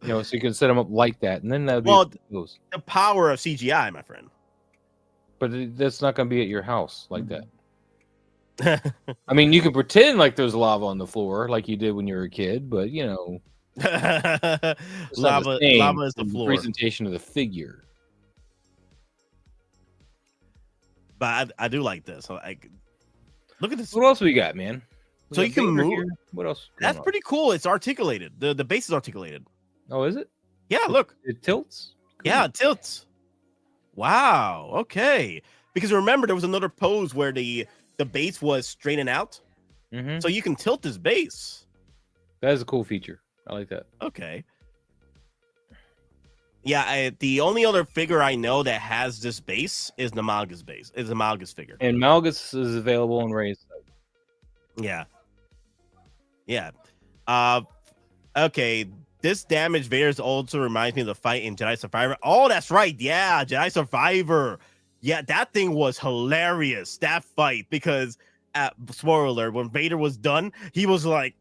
So you can set them up like that, and then that would be the power of CGI, my friend. But that's not going to be at your house like that. I mean, you can pretend like there's lava on the floor, like you did when you were a kid, but lava is the floor. Presentation of the figure. But I do like this. Look at this. What else we got, man? So you can move. Here. What else? That's pretty cool. It's articulated. The base is articulated. Oh, is it? Yeah, look. It tilts? Cool. Yeah, it tilts. Wow. Okay. Because remember, there was another pose where the base was straightening out. Mm-hmm. So you can tilt this base. That is a cool feature. I like that. Okay. Yeah, the only other figure I know that has this base is the Malgus base. Is the Malgus figure. And Malgus is available in Ray's site. Yeah. Okay. This damage Vader's also reminds me of the fight in Jedi Survivor. Oh, that's right. Yeah, Jedi Survivor. Yeah, that thing was hilarious. That fight, because spoiler alert, when Vader was done, he was like,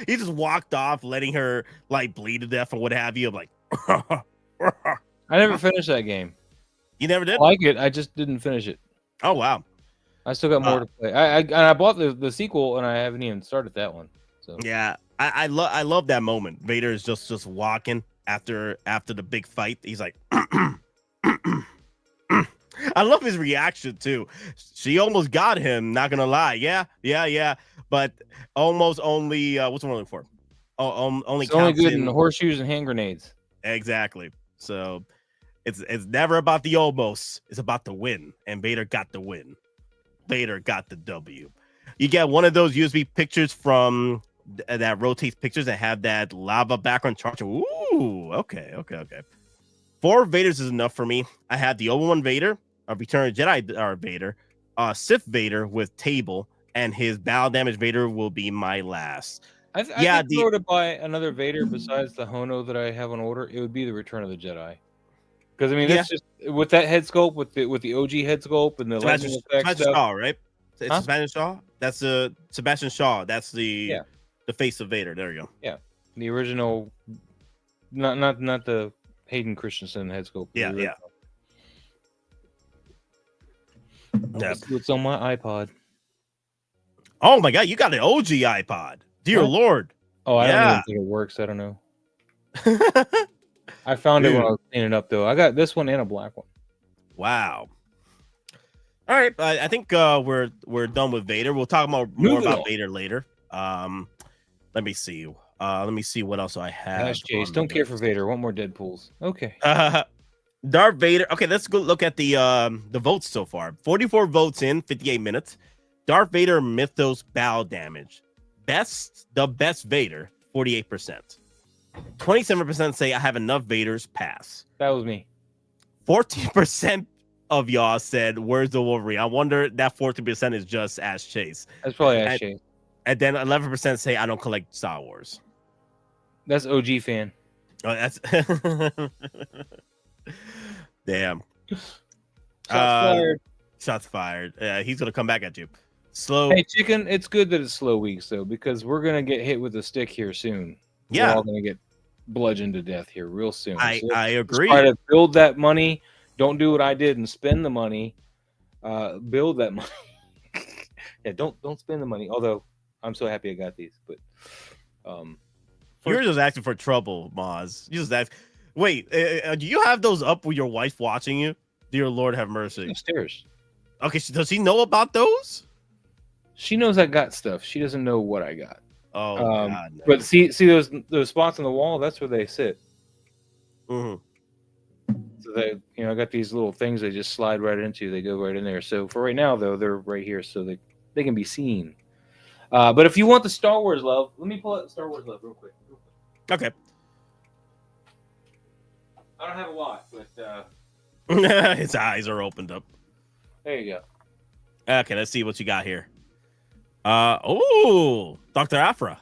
he just walked off, letting her like bleed to death or what have you. I'm like, I never finished that game. You never did? I like it. I just didn't finish it. Oh wow. I still got more to play. I bought the sequel and I haven't even started that one. So yeah, I love that moment. Vader is just walking after the big fight. He's like, I love his reaction too. She almost got him. Not gonna lie. Yeah. But almost only. What's the one looking for? Only. It's only good in horseshoes and hand grenades. Exactly. So it's never about the almost. It's about the win. And Vader got the win. Vader got the W. You get one of those USB pictures from that rotates pictures that have that lava background charger. Ooh, okay. 4 Vaders is enough for me. I have the Obi-Wan Vader, a Return of Jedi Vader, Sith Vader with table, and his battle damage Vader will be my last. I think if I were to buy another Vader besides the Hono that I have on order, it would be the Return of the Jedi. Because I mean, that's just with that head sculpt, with the OG head sculpt and the lightning effect stuff. Shaw, right? It's Sebastian Shaw. That's the Sebastian Shaw. That's the face of Vader. There you go. Yeah, the original, not the Hayden Christensen head sculpt. Yeah. What's on my iPod? Oh my god, you got an OG iPod. Dear Lord. Oh, I don't even think it works. I don't know. I found it when I was cleaning up, though. I got this one and a black one. Wow. All right, I think we're done with Vader. We'll talk more about Vader later. Let me see. Let me see what else I have. Gosh, Chase, don't care for Vader. Want more Deadpools? Okay. Darth Vader. Okay, let's go look at the votes so far. 44 votes in 58 minutes. Darth Vader Mythos battle damage. The best Vader, 48%. 27% say I have enough Vaders, pass. That was me. 14% of y'all said, where's the Wolverine? I wonder that 14% is just Ash Chase. That's probably Ash Chase. And then 11% say I don't collect Star Wars. That's OG fan. Oh, that's damn. Shots fired. Yeah, he's gonna come back at you. Slow. Hey, Chicken, it's good that it's slow weeks though, because we're gonna get hit with a stick here soon. Yeah, we're all gonna get bludgeoned to death here real soon. I agree. Try to build that money. Don't do what I did and spend the money. Build that money. Yeah, don't spend the money. Although I'm so happy I got these, but you're just asking for trouble, Maz. You just ask. Wait, do you have those up with your wife watching you? Dear Lord, have mercy. Upstairs. Okay, does she know about those? She knows I got stuff. She doesn't know what I got. Oh, God, no. But see those spots on the wall. That's where they sit. Mm-hmm. So they, I got these little things they just slide right into. They go right in there. So for right now, though, they're right here, so they can be seen. But if you want the Star Wars love, let me pull out the Star Wars love real quick. Okay. I don't have a lot, but his eyes are opened up. There you go. Okay, let's see what you got here. Dr. Afra.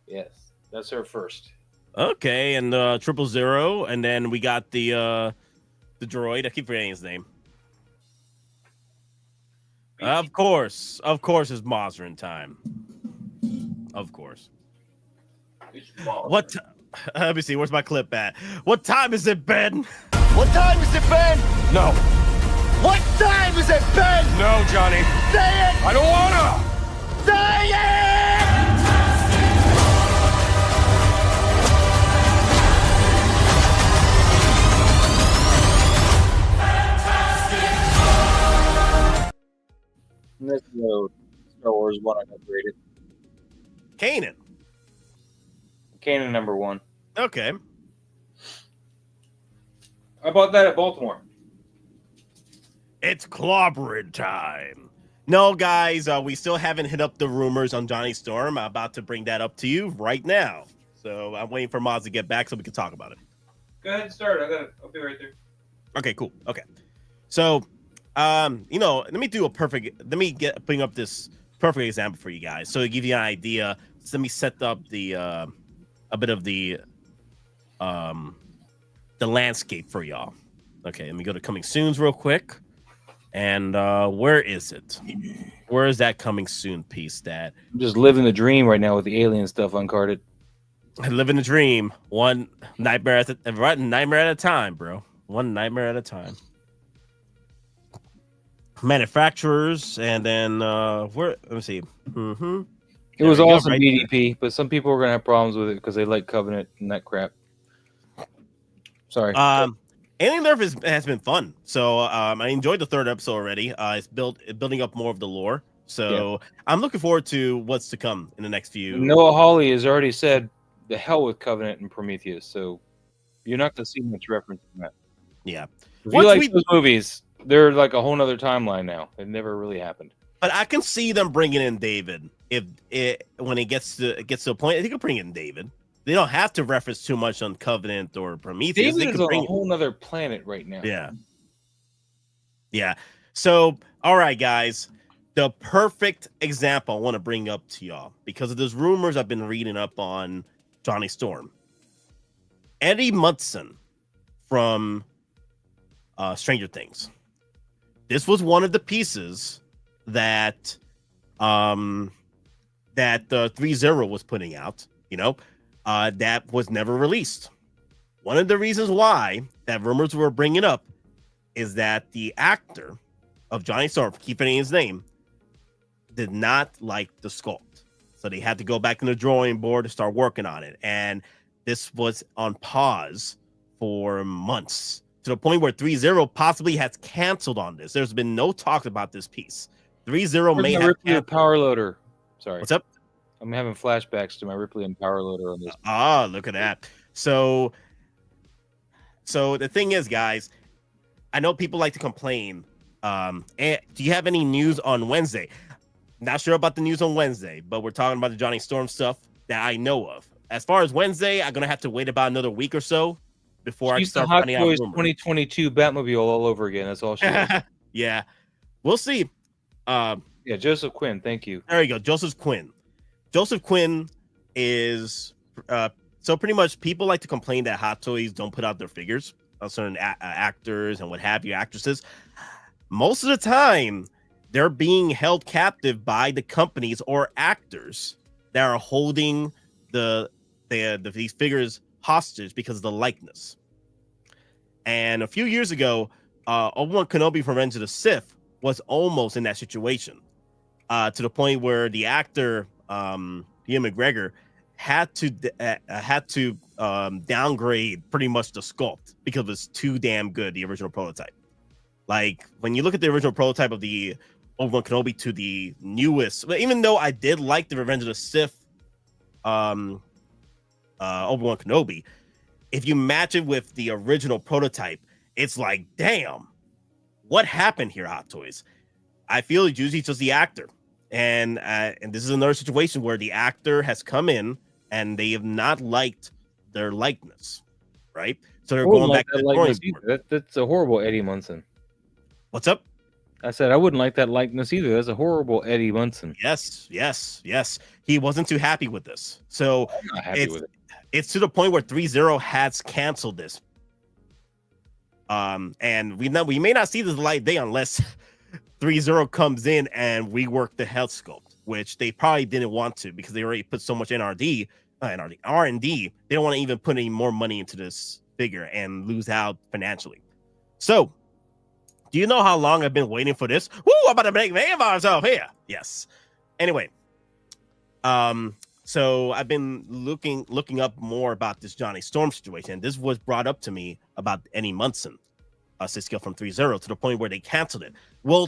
Yes, that's her first. Okay, and 000, and then we got the droid. I keep forgetting his name. Of course, it's Mazrin time. Of course. What? Let me see. Where's my clip at? What time is it, Ben? What time is it, Ben? No. What time is it, Ben? No, Johnny. Say it! I don't wanna! Say it! And that's the Star Wars one I upgraded. Kanan. Kanan number 1. Okay. I bought that at Baltimore. It's clobbering time. No, guys, we still haven't hit up the rumors on Johnny Storm. I'm about to bring that up to you right now. So I'm waiting for Moz to get back so we can talk about it. Go ahead and start. I'll be right there. Okay, cool. Okay. So, let me bring up this perfect example for you guys. So to give you an idea, let me set up a bit of the landscape for y'all. Okay, let me go to coming soons real quick. And where is it? Where is that coming soon piece that? I'm just living the dream right now with the alien stuff uncarded. Living the dream. One nightmare at a time, bro. One nightmare at a time. Manufacturers, and then where? Let me see. It was awesome right BDP, there. But some people are gonna have problems with it because they like Covenant and that crap. Sorry. Alien Nerf has been fun. So I enjoyed the 3rd episode already. It's building up more of the lore. So I'm looking forward to what's to come in the next few. Noah Hawley has already said the hell with Covenant and Prometheus. So you're not going to see much reference in that. Yeah. If you like those movies, they're like a whole nother timeline now. It never really happened. But I can see them bringing in David when it gets to a point. They can bring in David. They don't have to reference too much on Covenant or Prometheus. David is on a whole nother planet right now. Yeah. So, all right, guys. The perfect example I want to bring up to y'all because of those rumors I've been reading up on Johnny Storm. Eddie Munson from Stranger Things. This was one of the pieces that the 3-0 was putting out, that was never released. One of the reasons why that rumors were bringing up is that the actor of Johnny Storm, keeping his name, did not like the sculpt. So they had to go back in the drawing board to start working on it. And this was on pause for months to the point where 3-0 possibly has canceled on this. There's been no talk about this piece. 3-0 may have Ripley Power Loader. Sorry. What's up? I'm having flashbacks to my Ripley and Power Loader on this. Look at that. So the thing is, guys, I know people like to complain. Do you have any news on Wednesday? Not sure about the news on Wednesday, but we're talking about the Johnny Storm stuff that I know of. As far as Wednesday, I'm gonna have to wait about another week or so before I start finding out. Hot Toys 2022 Batmobile all over again. That's all she is. Yeah, we'll see. Joseph Quinn. Thank you. There you go, Joseph Quinn. Joseph Quinn is so pretty much people like to complain that Hot Toys don't put out their figures of certain actors and what have you, actresses. Most of the time, they're being held captive by the companies or actors that are holding these figures hostage because of the likeness. And a few years ago, Obi-Wan Kenobi from Revenge of the Sith was almost in that situation, to the point where the actor Ian McGregor had to downgrade pretty much the sculpt because it was too damn good, the original prototype. Like when you look at the original prototype of the Obi-Wan Kenobi to the newest, but even though I did like the Revenge of the Sith Obi-Wan Kenobi, if you match it with the original prototype, it's like, damn, what happened here, Hot Toys? I feel it's usually just the actor. And this is another situation where the actor has come in and they have not liked their likeness, right? So they're going back to the drawing board. That's a horrible Eddie Munson. What's up? I said I wouldn't like that likeness either. That's a horrible Eddie Munson. Yes. He wasn't too happy with this. So I'm not happy with it. It's to the point where 3-0 has canceled this. And we may not see this light day unless 3-0 comes in and rework the health sculpt, which they probably didn't want to because they already put so much R&D. They don't want to even put any more money into this figure and lose out financially. So, do you know how long I've been waiting for this? Woo! I'm about to make man of myself here. Yes. Anyway, so I've been looking up more about this Johnny Storm situation. This was brought up to me about Eddie Munson, 6-scale from 3-0 to the point where they canceled it. Will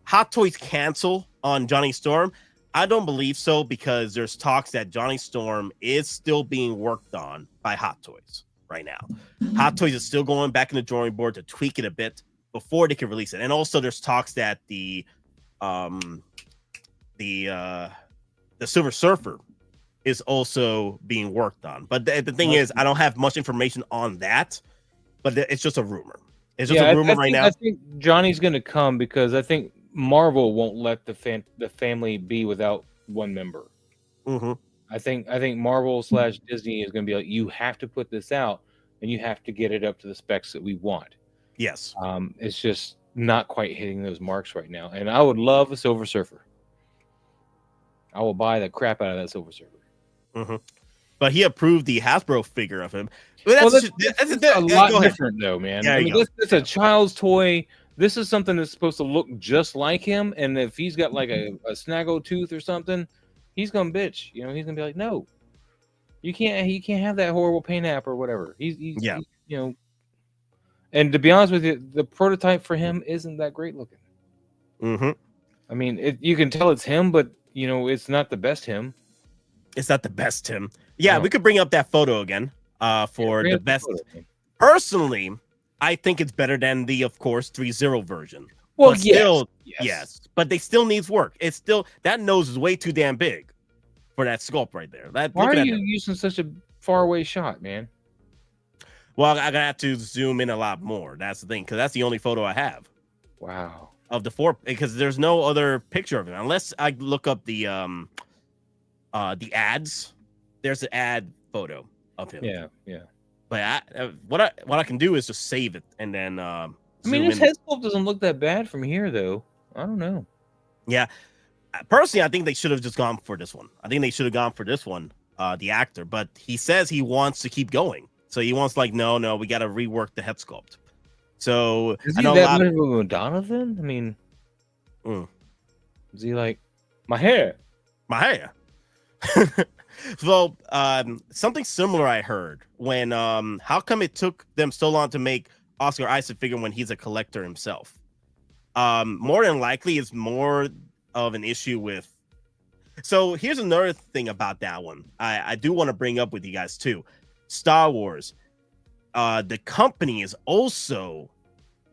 Hot Toys cancel on Johnny Storm? I don't believe so because there's talks that Johnny Storm is still being worked on by Hot Toys right now. Hot Toys is still going back in the drawing board to tweak it a bit before they can release it. And also there's talks that the Silver Surfer is also being worked on. But the thing is, I don't have much information on that, but it's just a rumor. It's just a rumor right now. I think Johnny's going to come because I think Marvel won't let the family be without one member. Mm-hmm. I think Marvel / Disney is going to be like, you have to put this out and you have to get it up to the specs that we want. Yes. It's just not quite hitting those marks right now. And I would love a Silver Surfer. I will buy the crap out of that Silver Surfer. Mm-hmm. But he approved the Hasbro figure of him. That's a lot different, though, man. Yeah, that's a child's toy. This is something that's supposed to look just like him. And if he's got like a snaggle tooth or something, he's gonna bitch. You know, he's gonna be like, "No, you can't. He can't have that horrible paint app or whatever." He's you know. And to be honest with you, the prototype for him isn't that great looking. Mm-hmm. I mean, you can tell it's him, but you know, it's not the best him. It's not the best him. Yeah, we could bring up that photo again for the best. Personally, I think it's better than the, of course, 3-0 version. Well, but still, yes, but they still needs work. It's still, that nose is way too damn big for that sculpt right there. Why are you using such a far away shot, man? Well, I'm gonna have to zoom in a lot more. That's the thing, because that's the only photo I have. Wow. Of the 4, because there's no other picture of him unless I look up the ads. There's an ad photo of him. Yeah. But what I can do is just save it and then. I mean, his head sculpt doesn't look that bad from here, though. I don't know. Yeah, personally, I think they should have just gone for this one. I think they should have gone for this one, the actor. But he says he wants to keep going, so he wants no, we got to rework the head sculpt. So is he that much of a McDonough then? I mean, is he like my hair? Well, something similar I heard when how come it took them so long to make Oscar Isaac figure when he's a collector himself? More than likely it's more of an issue with. So here's another thing about that one. I do want to bring up with you guys too. Star Wars. The company is also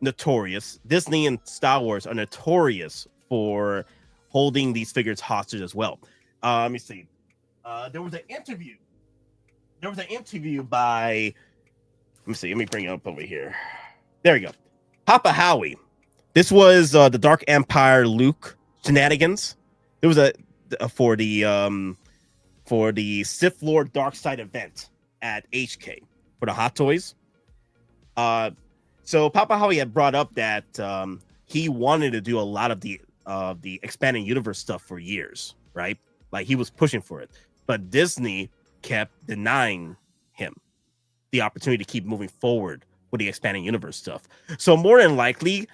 notorious. Disney and Star Wars are notorious for holding these figures hostage as well. Let me see. There was an interview. By. Let me see. Let me bring it up over here. There we go. Papa Howie. This was the Dark Empire Luke shenanigans. It was for the Sith Lord Dark Side event at HK for the Hot Toys. So Papa Howie had brought up that he wanted to do a lot of the expanding universe stuff for years, right? Like he was pushing for it, but Disney kept denying him the opportunity to keep moving forward with the expanding universe stuff. So more than likely,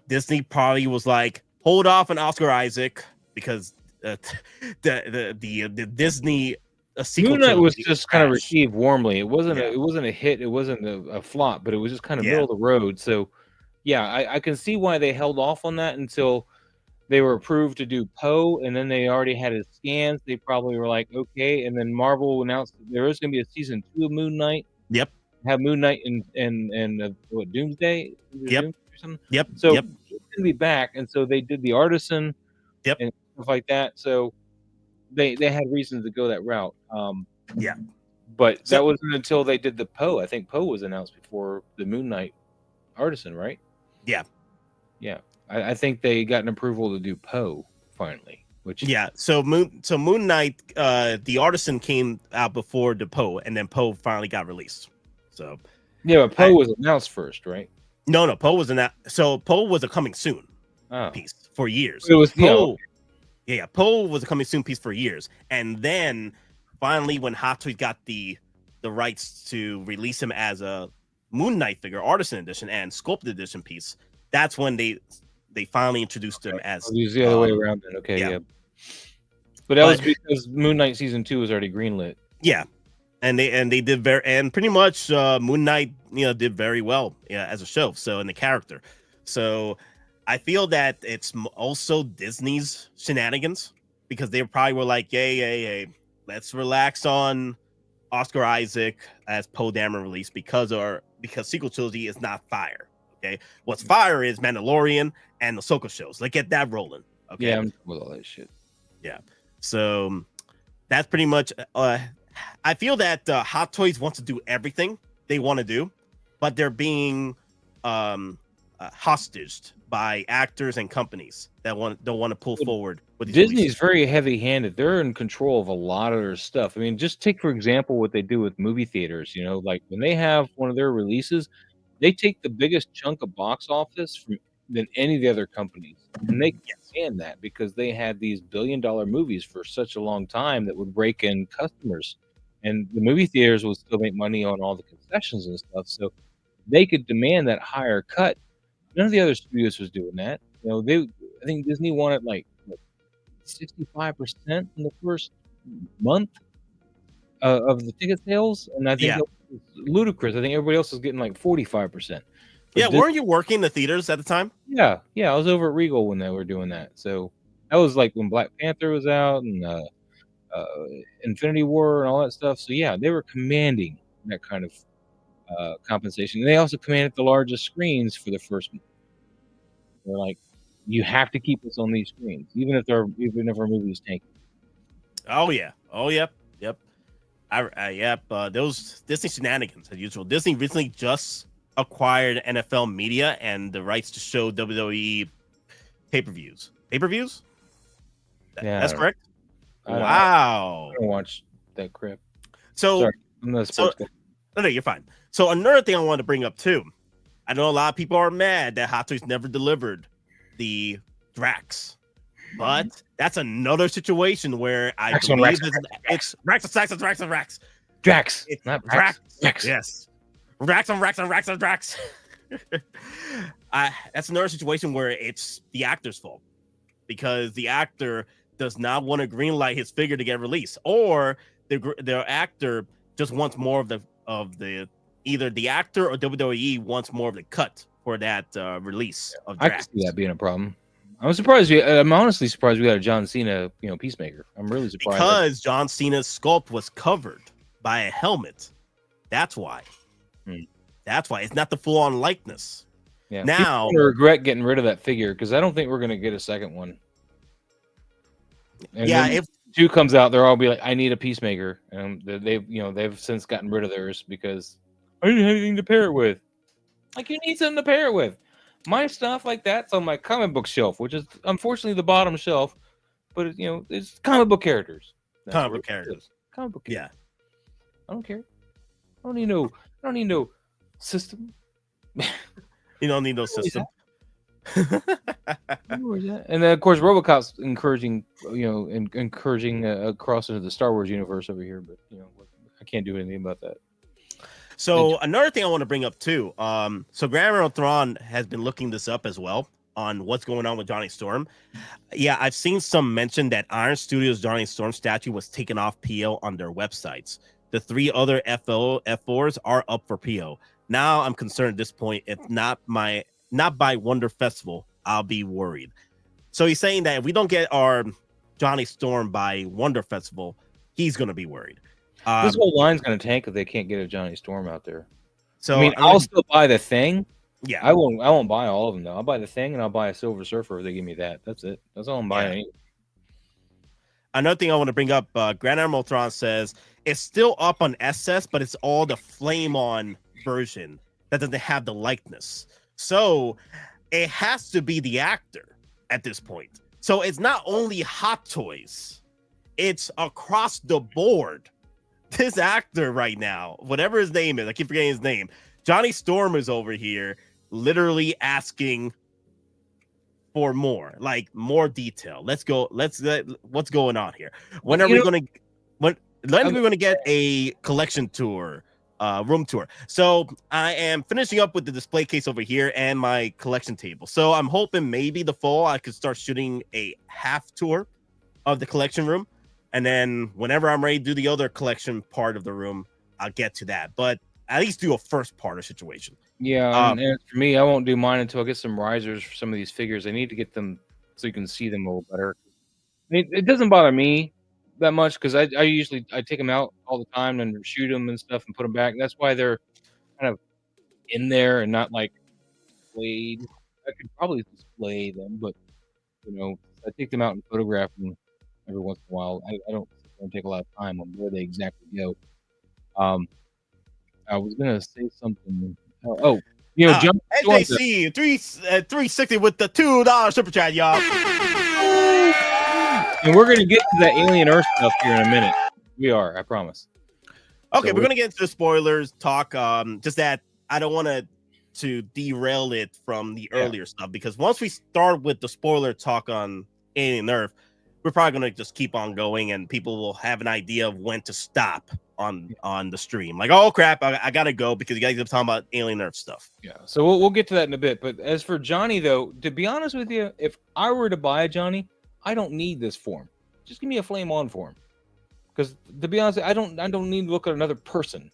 Disney probably was like, hold off on Oscar Isaac because the Disney sequel Moon Knight was just kind of received warmly. It wasn't a hit. It wasn't a flop, but it was just kind of middle of the road. So yeah, I can see why they held off on that until they were approved to do Poe, and then they already had his scans. They probably were like, okay. And then Marvel announced that there is going to be a season 2 of Moon Knight. Yep. Have Moon Knight and what, Doomsday? Yep. Yep. So he's going to be back, and so they did the Artisan. Yep. And stuff like that. So they had reasons to go that route. But that wasn't until they did the Poe. I think Poe was announced before the Moon Knight Artisan, right? Yeah. I think they got an approval to do Poe finally. Which so Moon Knight, the Artisan came out before the Poe, and then Poe finally got released. So yeah, but Poe was announced first, right? No, Poe was so Poe was a coming soon piece for years. It was Poe, Poe was a coming soon piece for years, and then finally when Hot Toys got the rights to release him as a Moon Knight figure, Artisan Edition and Sculpted Edition piece, that's when they finally introduced him as the other way around. Then okay, but that was because Moon Knight season 2 was already greenlit. Yeah. And they did pretty much Moon Knight, did very well as a show. So in the character, so I feel that it's also Disney's shenanigans because they probably were like, hey, let's relax on Oscar Isaac as Poe Dameron release because sequel trilogy is not fire. Okay, what's fire is Mandalorian and the Ahsoka shows. Like get that rolling. Okay, yeah, I'm with all that shit. Yeah, so that's pretty much. I feel that Hot Toys wants to do everything they want to do, but they're being hostage by actors and companies that don't want to pull forward. With these Disney's releases. very heavy-handed. They're in control of a lot of their stuff. I mean, just take for example what they do with movie theaters. Like when they have one of their releases, they take the biggest chunk of box office than any of the other companies, and they can't stand that because they had these billion-dollar movies for such a long time that would break in customers. And the movie theaters would still make money on all the concessions and stuff, so they could demand that higher cut. None of the other studios was doing that. I think Disney wanted like 65% in the first month of the ticket sales, and I think that was ludicrous. I think everybody else was getting like 45%. Yeah, weren't you working the theaters at the time? Yeah, I was over at Regal when they were doing that. So that was like when Black Panther was out and Infinity War and all that stuff. So yeah, they were commanding that kind of compensation. And they also commanded the largest screens for the first month. They're like, you have to keep us on these screens, even if our movie is tanking. Oh yeah. Oh yep. Those Disney shenanigans as usual. Disney recently just acquired NFL Media and the rights to show WWE pay-per-views. Pay-per-views? Yeah, that's correct. Wow. I don't watch that crap. So, sorry, I'm not a sports guy. No, you're fine. So another thing I wanted to bring up too. I know a lot of people are mad that Hot Toys never delivered the Drax, but that's another situation where I believe it's Drax. Drax, not Drax. Yes, Drax. That's another situation where it's the actor's fault because the actor does not want to greenlight his figure to get released, or the actor just wants more of the either the actor or WWE wants more of the cut for that release of Drax. I can see that being a problem. I'm honestly surprised we got a John Cena, Peacemaker. I'm really surprised because John Cena's sculpt was covered by a helmet. That's why. That's why it's not the full-on likeness. Yeah. Now, I regret getting rid of that figure because I don't think we're gonna get a second one. And if 2 comes out, they'll all be like, "I need a Peacemaker," and they've since gotten rid of theirs because I didn't have anything to pair it with. Like, you need something to pair it with. My stuff like that's on my comic book shelf, which is unfortunately the bottom shelf, but it's comic book characters. Comic book characters. Comic book. Yeah. I don't care. I don't need no system. You don't need no system. And then of course RoboCop's encouraging across into the Star Wars universe over here, but I can't do anything about that. So another thing I want to bring up too. So Grandma Thrawn has been looking this up as well on what's going on with Johnny Storm. Yeah, I've seen some mention that Iron Studios Johnny Storm statue was taken off PO on their websites. The 3 other F4s are up for PO. Now I'm concerned at this point, if not by Wonder Festival, I'll be worried. So he's saying that if we don't get our Johnny Storm by Wonder Festival, he's going to be worried. This whole line's going to tank if they can't get a Johnny Storm out there. So I mean, I'll still buy the Thing. Yeah, I won't buy all of them though. I'll buy the Thing and I'll buy a Silver Surfer if they give me that. That's it. That's all I'm buying. Yeah. Another thing I want to bring up, Grand Admiral Thrawn says it's still up on SS, but it's all the Flame On version that doesn't have the likeness. So it has to be the actor at this point. So it's not only Hot Toys, it's across the board. This actor right now, whatever his name is, I keep forgetting his name. Johnny Storm is over here literally asking for more detail. Let's go. What's going on here? When are we going to get a collection tour, room tour? So I am finishing up with the display case over here and my collection table. So I'm hoping maybe the fall I could start shooting a half tour of the collection room. And then whenever I'm ready to do the other collection part of the room, I'll get to that. But at least do a first part of situation. Yeah, and for me, I won't do mine until I get some risers for some of these figures. I need to get them so you can see them a little better. I mean, it doesn't bother me that much because I usually take them out all the time and shoot them and stuff and put them back. That's why they're kind of in there and not like displayed. I could probably display them, but I take them out and photograph them every once in a while. I don't take a lot of time on where they exactly go. I was gonna say something. Jump NJC 360 with the $2 super chat, y'all. And we're gonna get to that Alien Earth stuff here in a minute. We are, I promise. Okay, we're gonna get into the spoilers talk. Just that I don't want to derail it from the earlier stuff, because once we start with the spoiler talk on Alien Earth, we're probably gonna just keep on going, and people will have an idea of when to stop on the stream. Like, oh crap, I gotta go because you guys are talking about Alien Earth stuff. Yeah, so we'll get to that in a bit. But as for Johnny, though, to be honest with you, if I were to buy a Johnny, I don't need this form. Just give me a flame on form. Because to be honest, I don't need to look at another person.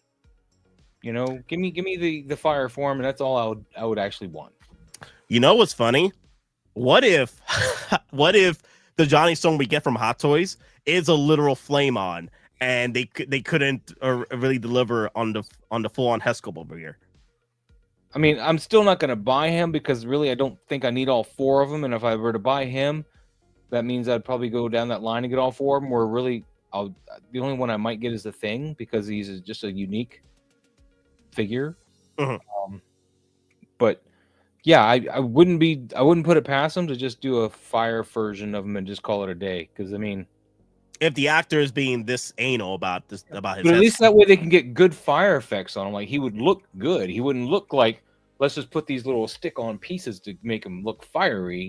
Give me the fire form, and that's all I would actually want. You know what's funny? What if the Johnny Storm we get from Hot Toys is a literal flame on, and they couldn't really deliver on the full on Hescope over here? I mean, I'm still not going to buy him because really I don't think I need all four of them. And if I were to buy him, that means I'd probably go down that line and get all four of them. Where really, the only one I might get is the Thing because he's just a unique figure. But yeah, I wouldn't put it past him to just do a fire version of him and just call it a day. Because I mean, if the actor is being this anal about his, but at least that way they can get good fire effects on him. Like he would look good. He wouldn't look like let's just put these little stick-on pieces to make him look fiery.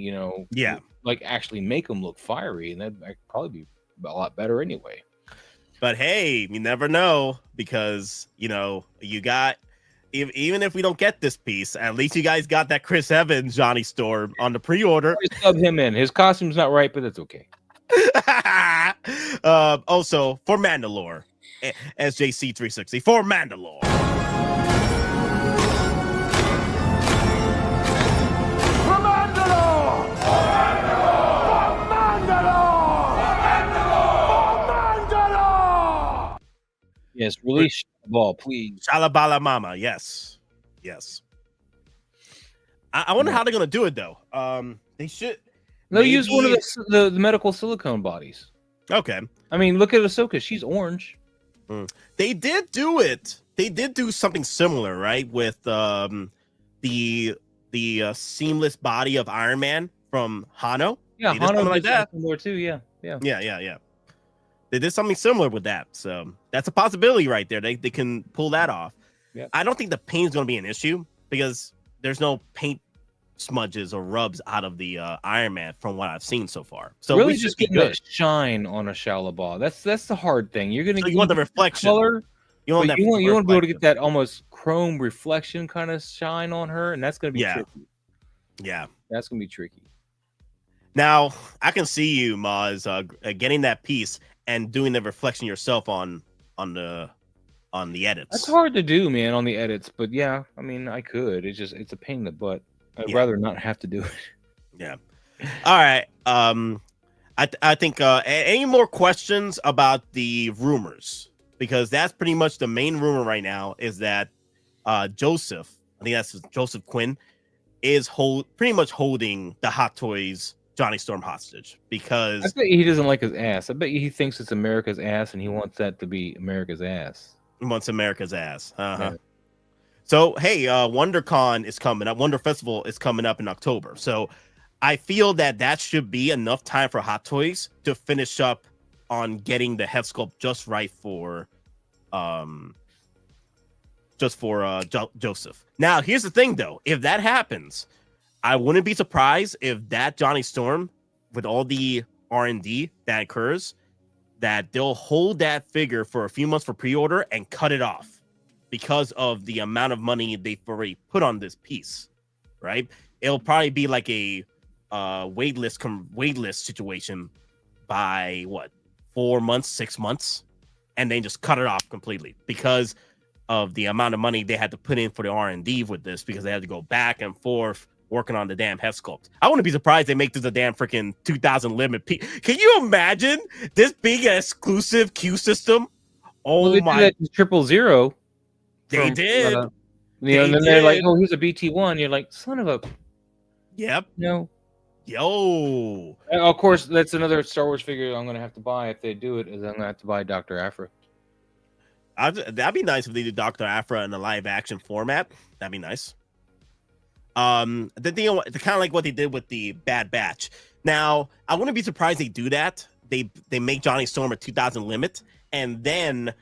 Yeah, like actually make him look fiery, and that'd probably be a lot better anyway. But hey, you never know because you got. Even if we don't get this piece, at least you guys got that Chris Evans Johnny Storm on the pre-order. Sub him in. His costume's not right, but it's okay. Also for Mandalore, SJC 360 for Mandalore. Yes, release the ball, please. Shalabala Mama, yes. I wonder how they're gonna do it though. They should. They'll use one of the medical silicone bodies. Okay. I mean, look at Ahsoka. She's orange. They did do it. They did do something similar, right? With the seamless body of Iron Man from Hano. Yeah, Hano like that. Similar too. Yeah. They did something similar with that, so that's a possibility right there. They can pull that off. Yep. I don't think the paint's going to be an issue because there's no paint smudges or rubs out of the Iron Man from what I've seen so far. So really, just getting that shine on a Shalabah. That's the hard thing. You're gonna you want the reflection. Color. You want to be able to get that almost chrome reflection kind of shine on her, and that's gonna be tricky. Yeah, that's gonna be tricky. Now I can see you, Maz, getting that piece and doing the reflection yourself on the edits. That's hard to do, man, on the edits. But yeah, I mean, I could. It's a pain in the butt. I'd rather not have to do it. Yeah. All right. I think any more questions about the rumors, because that's pretty much the main rumor right now is that Joseph, I think that's Joseph Quinn, is pretty much holding the Hot Toys Johnny Storm hostage because I bet he doesn't like his ass. I bet he thinks it's America's ass and he wants that to be America's ass. He wants America's ass. Yeah. So hey, WonderCon is coming up. Wonder Festival is coming up in October. So I feel that should be enough time for Hot Toys to finish up on getting the head sculpt just right for Joseph. Now, here's the thing though. If that happens, I wouldn't be surprised if that Johnny Storm, with all the R&D that occurs, that they'll hold that figure for a few months for pre-order and cut it off because of the amount of money they've already put on this piece, right? It'll probably be like a waitlist situation by 4 months, 6 months, and then just cut it off completely because of the amount of money they had to put in for the R&D with this, because they had to go back and forth working on the damn head sculpt. I wouldn't be surprised they make this a damn freaking 2000 limit piece. Can you imagine this being an exclusive Q system? Oh well, my! 000. They did. And then they're like, "Oh, here's a BT1." You're like, "Son of a." Yep. No. Yo. Of course, that's another Star Wars figure I'm gonna have to buy if they do it. Is I'm gonna have to buy Dr. Aphra. That'd be nice if they did Dr. Aphra in a live action format. That'd be nice. The thing, kind of like what they did with the Bad Batch. Now, I wouldn't be surprised they do that. They make Johnny Storm a 2000 limit, and then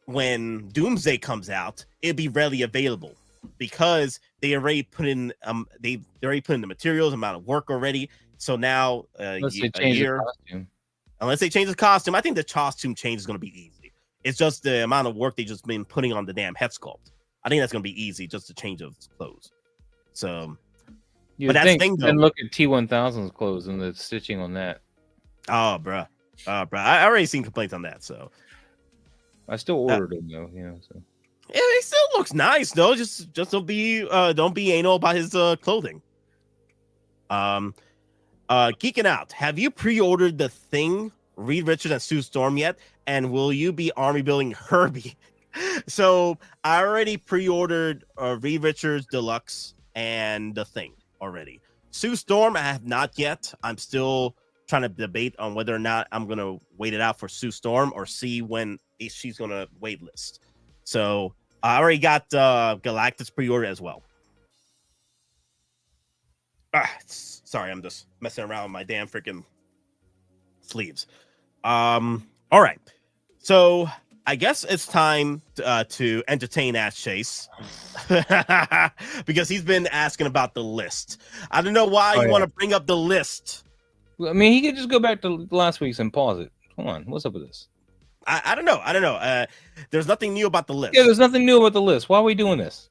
when Doomsday comes out, it'll be readily available because they already put in they already put in the materials, amount of work already. So now Unless they change the costume. Unless they change the costume, I think the costume change is going to be easy. It's just the amount of work they just been putting on the damn head sculpt. I think that's going to be easy, just to change of clothes. So, but that's the thing, though. And look at T1000's clothes and the stitching on that. Oh, bruh. I already seen complaints on that, so I still ordered them though. So yeah, it still looks nice though. Just don't be anal about his clothing. Geeking Out. Have you pre-ordered the Thing, Reed Richards, and Sue Storm yet? And will you be army building Herbie? So I already pre-ordered Reed Richards Deluxe and the Thing already. Sue Storm, I have not yet. I'm still trying to debate on whether or not I'm gonna wait it out for Sue Storm or see when she's gonna wait list. So I already got Galactus pre-order as well. Sorry, I'm just messing around with my damn freaking sleeves. All right, so I guess it's time to entertain Ash Chase because he's been asking about the list. I don't know why you want to bring up the list. I mean, he could just go back to last week's and pause it. Come on, what's up with this? I don't know. There's nothing new about the list. Yeah, there's nothing new about the list. Why are we doing this?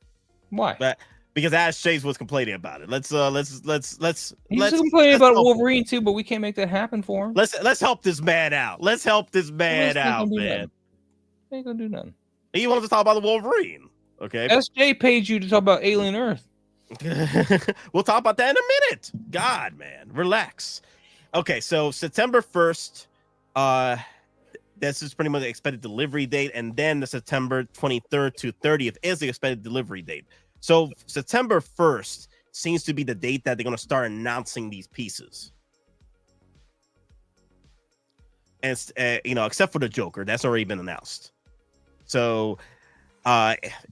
Why? Because Ash Chase was complaining about it. Let's He's complaining about Wolverine too, but we can't make that happen for him. Let's help this man out. Let's help this man out, man. They ain't gonna do nothing. He wants to talk about the Wolverine. Okay. SJ paid you to talk about Alien Earth. We'll talk about that in a minute. God, man, relax. Okay, so September 1st, this is pretty much the expected delivery date, and then the September 23rd to 30th is the expected delivery date. So September 1st seems to be the date that they're going to start announcing these pieces. And except for the Joker, that's already been announced. So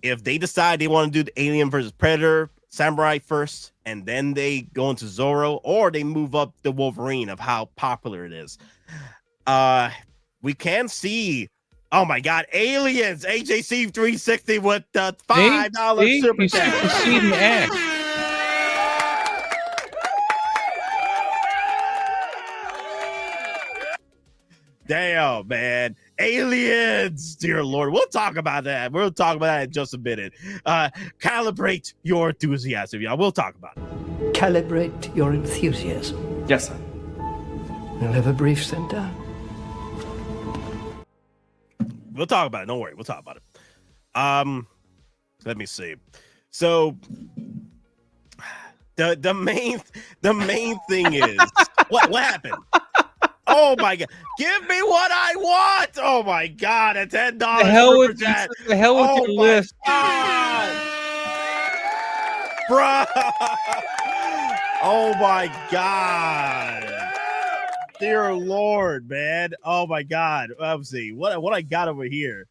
if they decide they want to do the Alien versus Predator Samurai first, and then they go into Zorro, or they move up the Wolverine of how popular it is, we can see, oh my God, Aliens AJC 360 with the $5 super chat. Damn, man. Aliens, dear Lord. We'll talk about that. We'll talk about that in just a minute. Calibrate your enthusiasm, y'all. We'll talk about it. Calibrate your enthusiasm. Yes, sir. We'll have a brief sent down. We'll talk about it. Don't worry. We'll talk about it. Let me see. So the main thing is what happened? Oh my God! Give me what I want! Oh my God! A $10 the hell with chat. The hell with your list, bro! Oh my God! Dear Lord, man! Oh my God! Let's see what I got over here.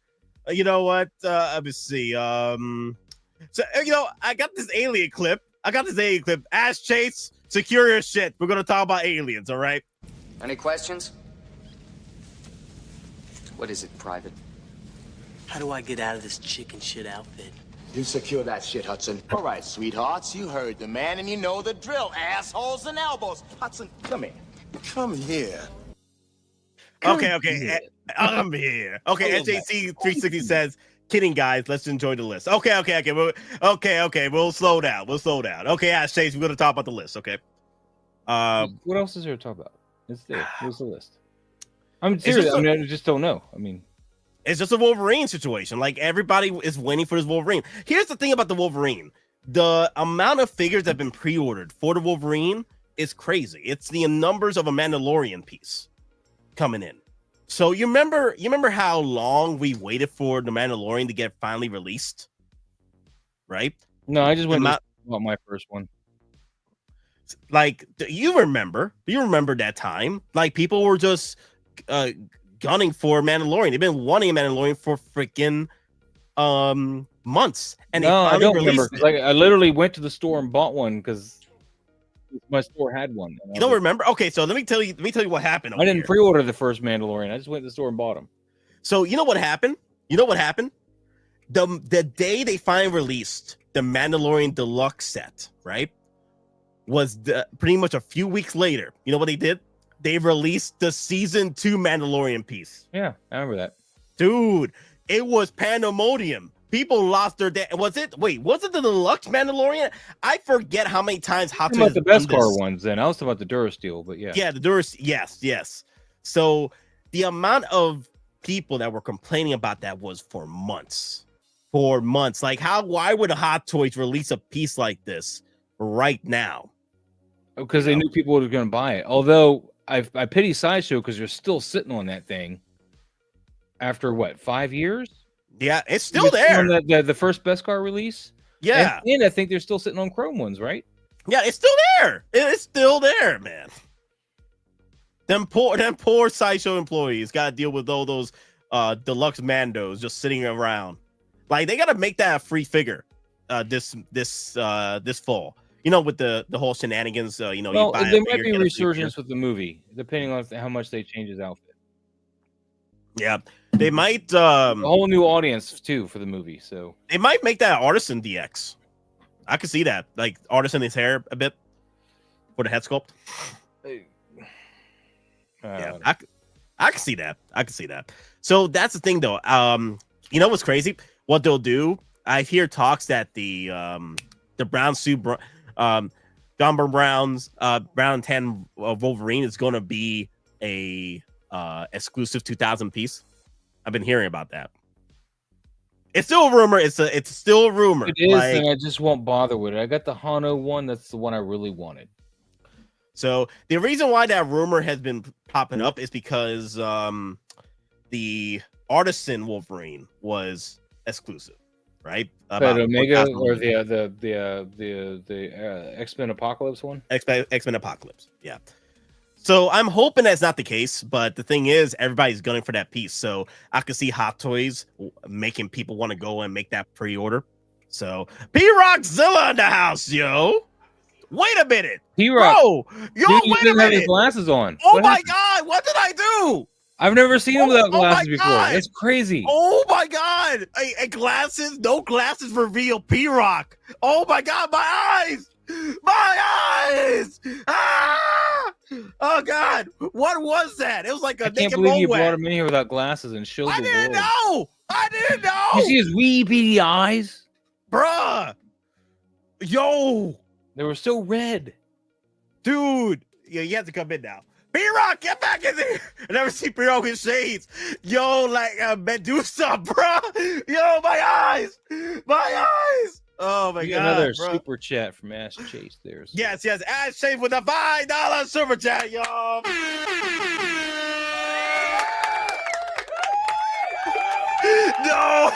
You know what? Let me see. So I got this alien clip. Ash Chase, secure your shit. We're gonna talk about aliens, all right? Any questions? What is it, Private? How do I get out of this chicken shit outfit? You secure that shit, Hudson. All right, sweethearts, you heard the man and you know the drill. Assholes and elbows. Hudson, come here. Come here. Okay. I'm here. Okay, SJC 360 says, kidding, guys. Let's enjoy the list. Okay. We'll slow down. Okay, Ash Chase, we're going to talk about the list, okay? What else is there to talk about? It's there. Where's the list? I'm serious. I just don't know. It's just a Wolverine situation. Like, everybody is waiting for this Wolverine. Here's the thing about the Wolverine. The amount of figures that have been pre-ordered for the Wolverine is crazy. It's the numbers of a Mandalorian piece coming in. So you remember how long we waited for the Mandalorian to get finally released? Right? No, I just went to my first one. Like, do you remember that time? Like, people were just gunning for Mandalorian. They've been wanting a Mandalorian for freaking months. And no, I don't remember. Like, I literally went to the store and bought one because my store had one. You don't remember? Okay, so let me tell you what happened. I didn't pre-order the first Mandalorian. I just went to the store and bought them. So you know what happened? The day they finally released the Mandalorian Deluxe set, right, was pretty much a few weeks later. You know what they did? They released the season 2 Mandalorian piece. Yeah, I remember that. Dude, it was pandemonium. People lost their day. Was it the Deluxe Mandalorian? I forget how many times Hot Toys about the best car ones then. I was talking about the Durasteel, but yeah. Yeah, the Durasteel. Yes. So the amount of people that were complaining about that was for months. Like, why would Hot Toys release a piece like this right now? Because they knew people were going to buy it. Although I pity Sideshow because they're still sitting on that thing after what, 5 years? Yeah, it's still there. The first best car release. Yeah, and I think they're still sitting on chrome ones, right? Yeah, it's still there. It's still there, man. Them poor Sideshow employees got to deal with all those deluxe Mandos just sitting around. Like, they got to make that a free figure this fall. With the whole shenanigans. Well, there might be a resurgence with the movie, depending on how much they change his outfit. Yeah, they might a whole new audience too for the movie. So they might make that Artisan DX. I could see that, like Artisan his hair a bit for the head sculpt. Yeah, I could see that. So that's the thing, though. What's crazy? What they'll do? I hear talks that the brown suit, John Brown's brown 10 Wolverine is going to be a exclusive 2000 piece. I've been hearing about that. It's still a rumor. It's still a rumor. It is, and I just won't bother with it. I got the Hano one. That's the one I really wanted. So the reason why that rumor has been popping up is because the Artisan Wolverine was exclusive, right? Omega or the X-Men Apocalypse one? X-Men Apocalypse, yeah. So I'm hoping that's not the case, but the thing is, everybody's gunning for that piece. So I could see Hot Toys making people want to go and make that pre-order. So P-Rockzilla in the house, yo. Wait a minute. P-Rock. Wait a minute. Have his glasses on. Oh my God, what did I do? I've never seen him without glasses before. That's crazy. Oh my God. Glasses, no glasses reveal P-Rock. Oh my God, my eyes. Ah! Oh God, what was that? It was like a I can't believe you brought him in here without glasses and showed I the didn't world. know. You see his wee beady eyes? Bruh. Yo. They were so red. Dude. Yeah, you have to come in now. P-Rock, get back in there. I never see P-Rock with shades. Yo, like Medusa, bruh. Yo, my eyes. Oh my God! Another bro. super chat from Ash Chase there. So. Yes. Ash Chase with a $5 super chat, y'all. No!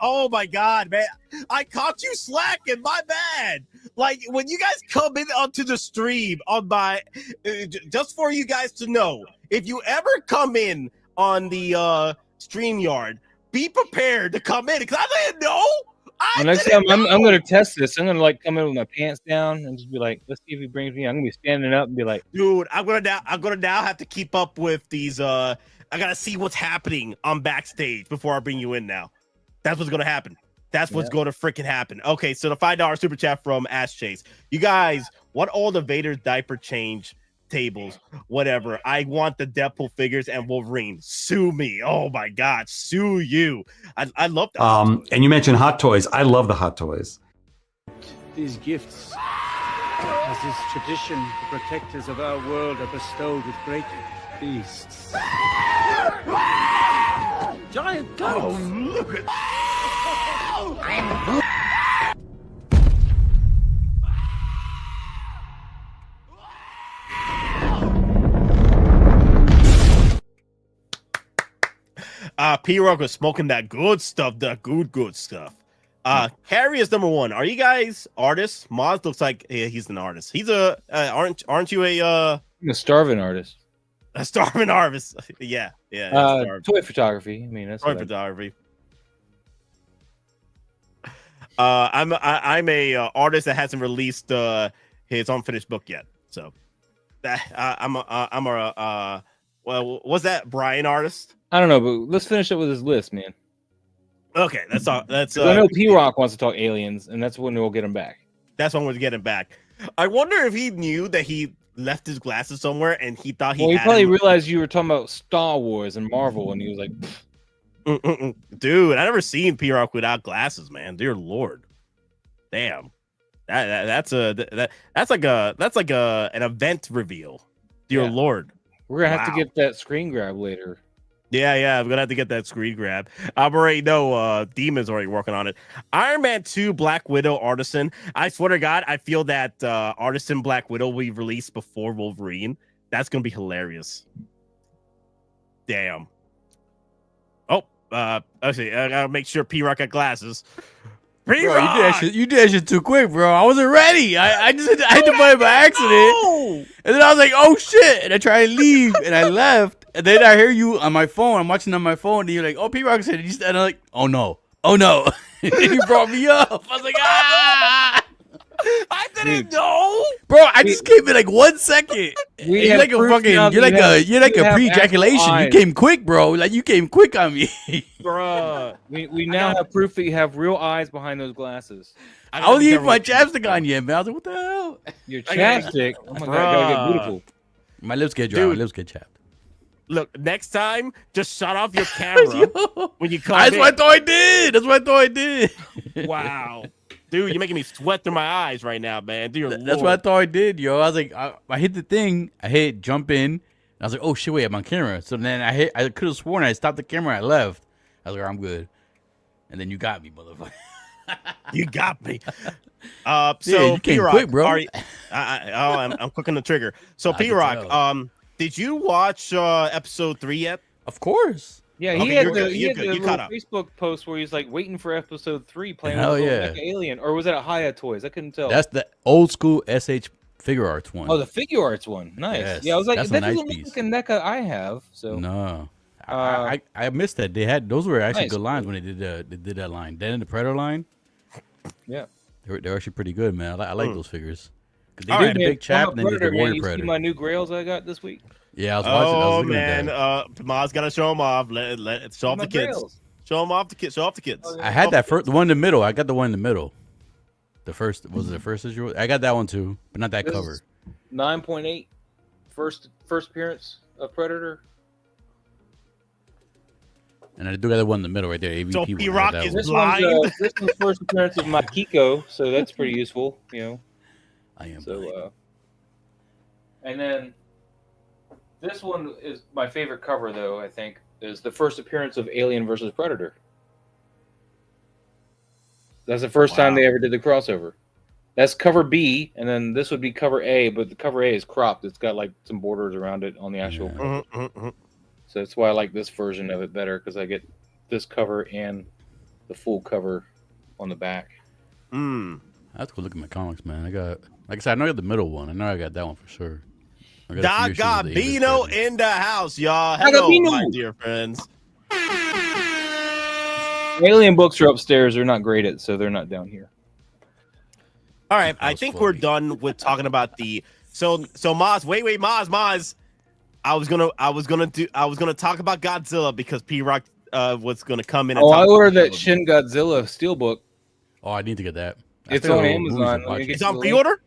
Oh my God, man. I caught you slacking, my bad. Like, when you guys come in onto the stream on my, just for you guys to know, if you ever come in on the StreamYard, be prepared to come in because I didn't know. Next time I'm gonna test this. I'm gonna like come in with my pants down and just be like, let's see if he brings me. I'm gonna be standing up and be like, dude, I'm gonna now have to keep up with these. I gotta see what's happening on backstage before I bring you in. Now, that's what's gonna happen. That's what's going to freaking happen. Okay, so the $5 super chat from Ash Chase. You guys want all the Vader diaper change tables, whatever. I want the Deadpool figures and Wolverine. Sue me. Oh my God, sue you. I love that. And you mentioned Hot Toys. I love the Hot Toys. These gifts, as is tradition, the protectors of our world are bestowed with great feasts. Giant goats! Oh, look at P-Rock was smoking that good stuff, the good stuff. Harry is number one. Are you guys artists? Moz looks like he's an artist. He's a aren't you I'm a starving artist? A starving artist. Yeah. Toy photography. I mean, that's toy photography. I'm a artist that hasn't released his unfinished book yet. So well, was that Brian artist? I don't know, but let's finish up with his list, man. Okay, that's all. That's I know P-Rock wants to talk aliens, and that's when we'll get him back. That's when we'll get him back. I wonder if he knew that he left his glasses somewhere, and he thought he probably realized you were talking about Star Wars and Marvel, and he was like, "Dude, I never seen P-Rock without glasses, man. Dear Lord, damn, that's like an event reveal. Dear Lord, we're gonna have to get that screen grab later." Yeah, I'm gonna have to get that screen grab. I'm already know Demon's already working on it. Iron Man 2 Black Widow Artisan. I swear to God, I feel that Artisan Black Widow will be released before Wolverine. That's gonna be hilarious. Damn. Oh, actually, I gotta make sure P-Rock got glasses. Bro, you did that shit too quick, bro. I wasn't ready. I just had to buy it by accident. And then I was like, oh shit. And I tried to leave and I left. And then I hear you on my phone. I'm watching on my phone. And you're like, oh, P-Rock said it. And I'm like, oh no. Oh no. And you brought me up. I was like, ah. I didn't know. Bro, I just came in like 1 second. You're like a fucking, you're like a pre-ejaculation. You came quick, bro. Like you came quick on me. Bruh. We now have proof that you have real eyes behind those glasses. I wasn't even my chapstick on yet, man. I was like, what the hell? Your chapstick? Oh my God, gotta get beautiful. My lips get dry. My lips get chapped. Look, next time, just shut off your camera when you come That's what I thought I did. Wow. Dude, you're making me sweat through my eyes right now, man. That's what I thought I did, yo. I was like, I hit the thing. I hit jump in. And I was like, oh, shit, wait, I'm on camera. So then I could have sworn I stopped the camera. I left. I was like, I'm good. And then you got me, motherfucker. You got me. So yeah, you came quick, bro. I'm clicking the trigger. So P-Rock, did you watch episode 3 yet? Of course. Yeah, he had the Facebook post where he's like waiting for episode 3 playing with like alien, or was that a Hiya Toys? I couldn't tell. That's the old school SH Figure Arts one. Oh, the Figure Arts one. Nice. Yes, yeah, I was like, that's that a nice doesn't look like a NECA I have. So no, I missed that. They had those were actually good lines when they did that line. Then the Predator line. Yeah, they're actually pretty good, man. I like those figures. They did the big chap, and then did the Warrior Predator. You see my new grails I got this week? Yeah, I was watching. Oh man, Ma's gotta show them off. Let show off the kids. Grails. Show them off the kids. Show off the kids. I had that first, the one in the middle. I got the one in the middle. The first was it the first issue? I got that one too, but not that cover. 9.8, first appearance of Predator. And I do got the one in the middle right there. AVP so P-Rock is blind. This one's first appearance of my Kiko, so that's pretty useful, you know. I am. So, and then this one is my favorite cover, though. I think is the first appearance of Alien versus Predator. That's the first time they ever did the crossover. That's cover B, and then this would be cover A, but the cover A is cropped. It's got like some borders around it on the actual. So that's why I like this version of it better, because I get this cover and the full cover on the back. I have to go look at my comics, man. I got, like I said, I know I got the middle one. I know I got that one for sure. Dagabino in the house, y'all. Hello, my dear friends. Alien books are upstairs. They're not graded, so they're not down here. All right, I think we're done with talking about the. So Maz, wait, Maz. I was gonna talk about Godzilla because P-Rock was gonna come in. And I ordered that Shin Godzilla Steelbook. Oh, I need to get that. It's on Amazon. It's on pre-order.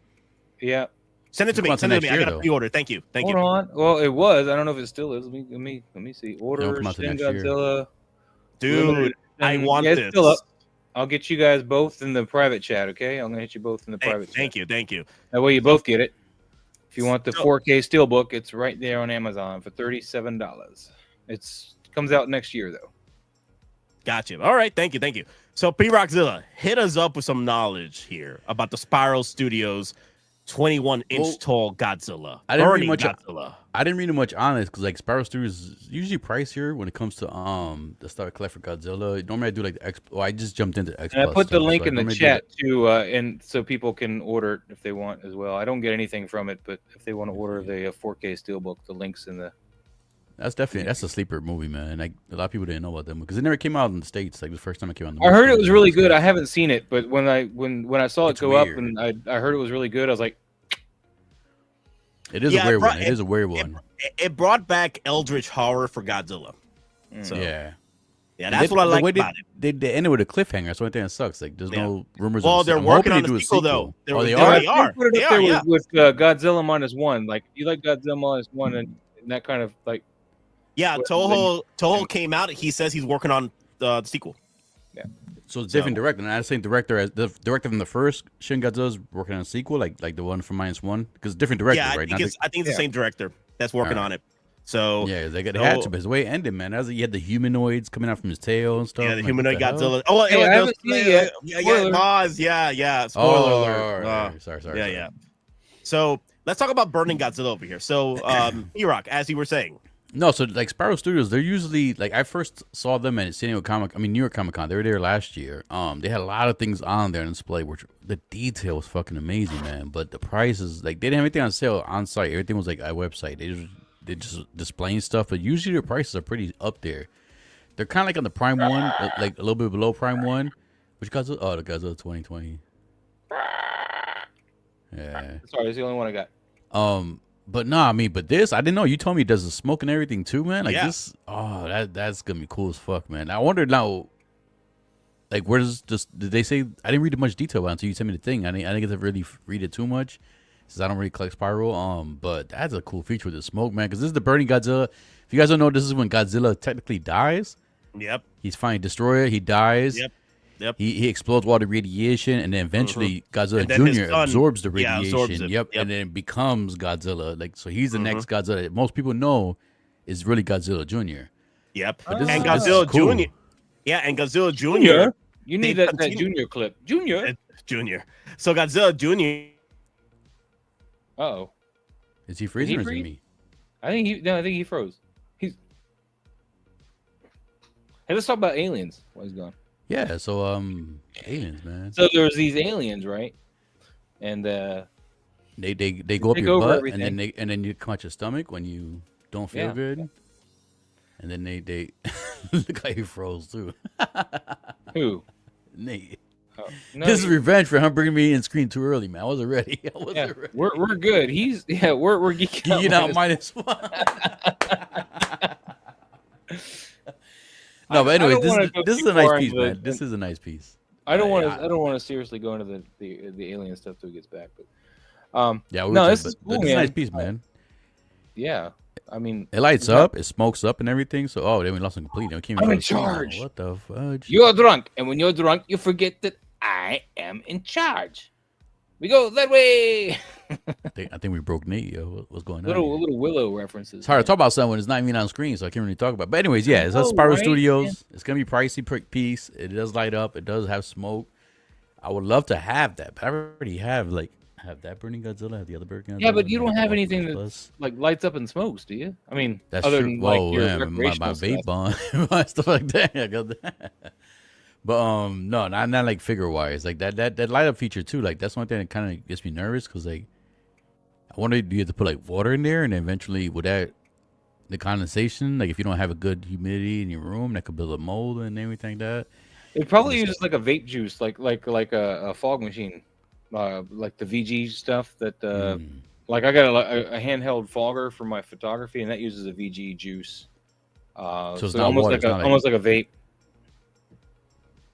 Yeah. Send it to me. I got a pre-order. Thank you. Hold on. Well, it was. I don't know if it still is. Let me see. Order Shin Godzilla. Dude, I want this. Still up. I'll get you guys both in the private chat, okay? I'm gonna hit you both in the private chat. Thank you. That way you both get it. If you want the 4K Steelbook, it's right there on Amazon for $37. It comes out next year though. Gotcha. All right, thank you. So P-Rockzilla, hit us up with some knowledge here about the Spiral Studios 21-inch tall Godzilla. I didn't read much on this because like Spiral Studios is usually pricier when it comes to the stuff I collect for Godzilla. Normally I do like the X. Oh, I just jumped into X. And I put the link in the chat too, and so people can order it if they want as well. I don't get anything from it, but if they want to order the 4K Steelbook, the links in the. That's a sleeper movie, man. Like a lot of people didn't know about them because it never came out in the States. Like the first time it came out. I heard it was really good. I haven't seen it, but when I saw it go up and I heard it was really good, I was like. It is a weird one. It is a weird one. It brought back Eldritch horror for Godzilla. So, yeah, that's what I like about it. They ended with a cliffhanger. That's the only thing that sucks. Like, there's no rumors. Well, they're working on a sequel, though. They are. They are. Put it up there with Godzilla -1. Like, you like Godzilla -1 and that kind of like. Yeah, Toho came out. He says he's working on the sequel. Yeah. So it's different director. And I think director as the director from the first Shin Godzilla is working on a sequel, like the one from -1, because different director, yeah, right? I think it's the same director that's working on it. So yeah, they had to, but his way it ended, man. As he had the humanoids coming out from his tail and stuff. Yeah, the like, humanoid Godzilla. Oh, I haven't seen it yet. Yeah, Maz. Yeah. Spoiler alert. Right. Sorry. Yeah. So let's talk about Burning Godzilla over here. So, E-Rock, as you were saying. No, so like Spiral Studios, they're usually like I first saw them at New York Comic Con. They were there last year. They had a lot of things on there on display, which the detail was fucking amazing, man. But the prices, like they didn't have anything on sale on site. Everything was like a website. They just displaying stuff, but usually their prices are pretty up there. They're kind of like on the Prime one, like a little bit below Prime one. Which Godzilla? Oh, the Godzilla 2020. Yeah. Sorry, it's the only one I got. But no, but this I didn't know. You told me it does the smoke and everything too, man. Like this, that's gonna be cool as fuck, man. I wonder now, like, where does this? Did they say? I didn't read much detail about it until you sent me the thing. I didn't get to really read it too much, since I don't really collect Spiral. But that's a cool feature with the smoke, man. Because this is the Burning Godzilla. If you guys don't know, this is when Godzilla technically dies. Yep. He's finally destroyed. He dies. Yep. He explodes all the radiation, and then eventually Godzilla Jr. absorbs the radiation. Yep. And then becomes Godzilla. Like, so he's the next Godzilla that most people know is really Godzilla Jr. Yep. And Godzilla Jr. Yeah, and Godzilla Jr. You need that Junior clip. Junior. So Godzilla Jr. Uh-oh. Is he freezing or is it me? I think he froze. Hey, let's talk about aliens while he's gone. Yeah, so aliens, man. So there's these aliens, right? And they go up your butt, everything. and then you come out your stomach when you don't feel good, and then they look like he froze too. Who? Nate. Oh, no, this is revenge for him bringing me in screen too early, man. I wasn't ready. Ready. We're good. We're geeking out -1. No, but anyways, this is a nice piece, man. This is a nice piece. I don't want to seriously go into the alien stuff till he gets back, but this is cool, a nice piece, man. Yeah, I mean, it lights up, it smokes up, and everything. So, then we lost him completely. I'm in charge. What the fudge? You're drunk, and when you're drunk, you forget that I am in charge. We go that way. I think we broke Nate. Yo, what's going on? Little Willow references. It's hard to talk about something when it's not even on screen, so I can't really talk about it. But anyways, yeah, it's a Spiral Studios. Yeah. It's gonna be pricey piece. It does light up. It does have smoke. I would love to have that, but I already have that Burning Godzilla, have the other Burning Godzilla. Yeah, but you don't have anything that like lights up and smokes, do you? I mean, that's other true. than Whoa, like your my vape bomb, stuff like that. I got that. But no, not like figure wise. Like that light up feature too. Like that's one thing that kind of gets me nervous because like I wonder, do you have to put like water in there and then eventually would that the condensation, like if you don't have a good humidity in your room, that could build a mold and everything like that. It probably uses like a vape juice, like a fog machine, like the VG stuff that. Like I got a handheld fogger for my photography, and that uses a VG juice. So it's so not almost water. like almost like a vape.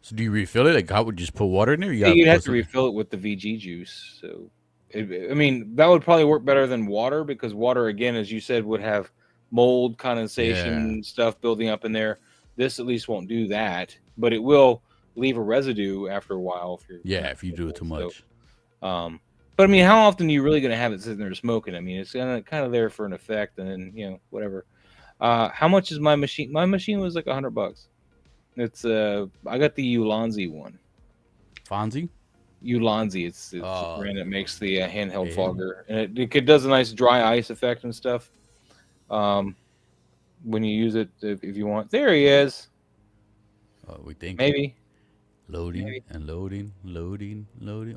So do you refill it? Like how would you just put water in there? You'd have to refill it with the VG juice. So, I mean, that would probably work better than water because water, again, as you said, would have mold, condensation, stuff building up in there. This at least won't do that, but it will leave a residue after a while. If you do it too much. But I mean, how often are you really going to have it sitting there smoking? I mean, it's kind of there for an effect, and then whatever. How much is my machine? My machine was like $100. It's I got the Ulanzi one. Fonzie? Ulanzi. It's the brand that makes the handheld fogger, and it does a nice dry ice effect and stuff. When you use it, if you want. There he is. We think maybe. Loading and loading.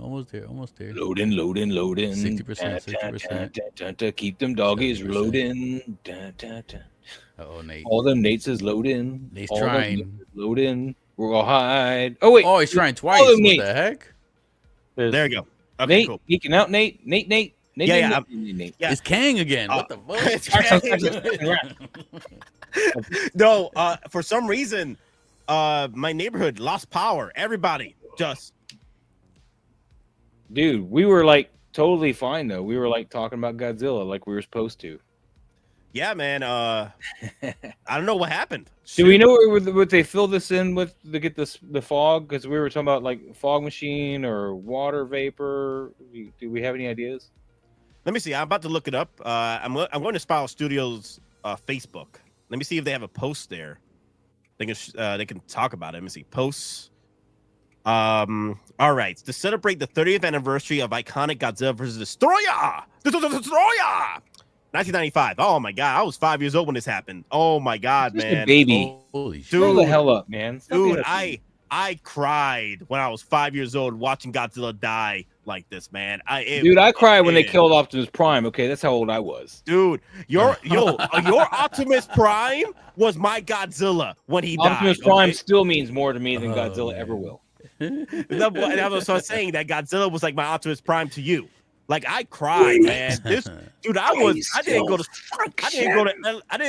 Almost there. Loading. 60%. 60%. Keep them doggies 70%. loading. Oh, Nate. All them Nates is loading. Nate's all trying. Loading. We're all hide. Oh wait. Oh, he's trying twice. What the heck? There you go. Okay, Nate, cool. Geeking Out. Nate. Nate. Yeah. It's Kang again. What the fuck? No, for some reason, my neighborhood lost power. Everybody just. Dude, we were like totally fine though. We were like talking about Godzilla like we were supposed to. Yeah, man. I don't know what happened. Do we know what they fill this in with to get the fog? Because we were talking about like fog machine or water vapor. Do we have any ideas? Let me see. I'm about to look it up. I'm going to Spiral Studios Facebook. Let me see if they have a post there. They can talk about it. Let me see posts. All right. To celebrate the 30th anniversary of iconic Godzilla vs. Destroyer. 1995. Oh my god, I was 5 years old when this happened. Oh my god, Just man. a baby. Holy shit. Grow the hell up, man. Dude, I cried when I was 5 years old watching Godzilla die like this, man. I cried when they killed Optimus Prime. Okay, that's how old I was. Dude, your Optimus Prime was my Godzilla when he died. Optimus Prime still means more to me than Godzilla ever will. That's what I was saying, that Godzilla was like my Optimus Prime to you. Like I cried, man. I didn't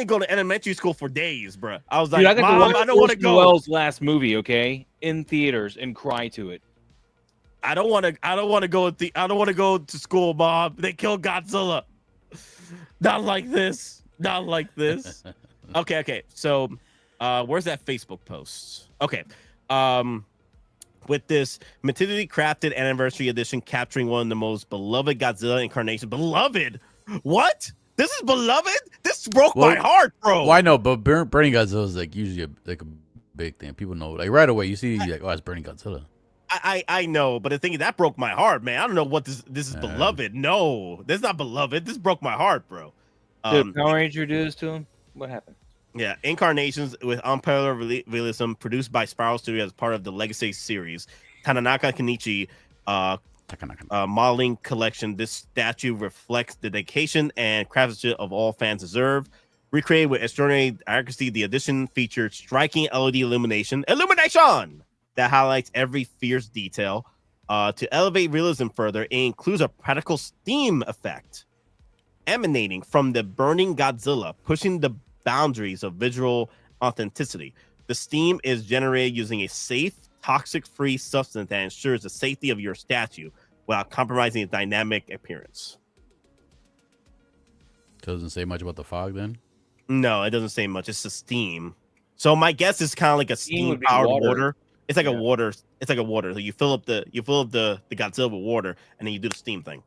go to elementary school for days, bro. I was like, Dude, I got Mom, to I don't want to go. Noel's last movie, okay, in theaters and cry to it. I don't want to go to school, Mom. They killed Godzilla. Not like this. Okay. So, where's that Facebook post? Okay. With this meticulously crafted anniversary edition capturing one of the most beloved Godzilla incarnations. Beloved? What? This is beloved? This broke my heart, bro. Well, I know, but Burning Godzilla is like usually a big thing. People know, like right away, you see, like, oh, it's Burning Godzilla. I know, but the thing is, that broke my heart, man. I don't know what this is beloved. No, this is not beloved. This broke my heart, bro. Did Power Ranger do this to him? What happened? Yeah, incarnations with unparalleled realism produced by Spiral Studios as part of the Legacy series. Tanaka Kenichi modeling collection. This statue reflects the dedication and craftsmanship of all fans deserve. Recreated with extraordinary accuracy, the edition featured striking LED illumination that highlights every fierce detail. To elevate realism further, it includes a practical steam effect emanating from the burning Godzilla, pushing the boundaries of visual authenticity. The steam is generated using a safe, toxic-free substance that ensures the safety of your statue without compromising its dynamic appearance. Doesn't say much about the fog, then. No, it doesn't say much. It's the steam. So my guess is kind of like a steam-powered water. It's like a water. It's like a water. So you fill up the Godzilla with water, and then you do the steam thing.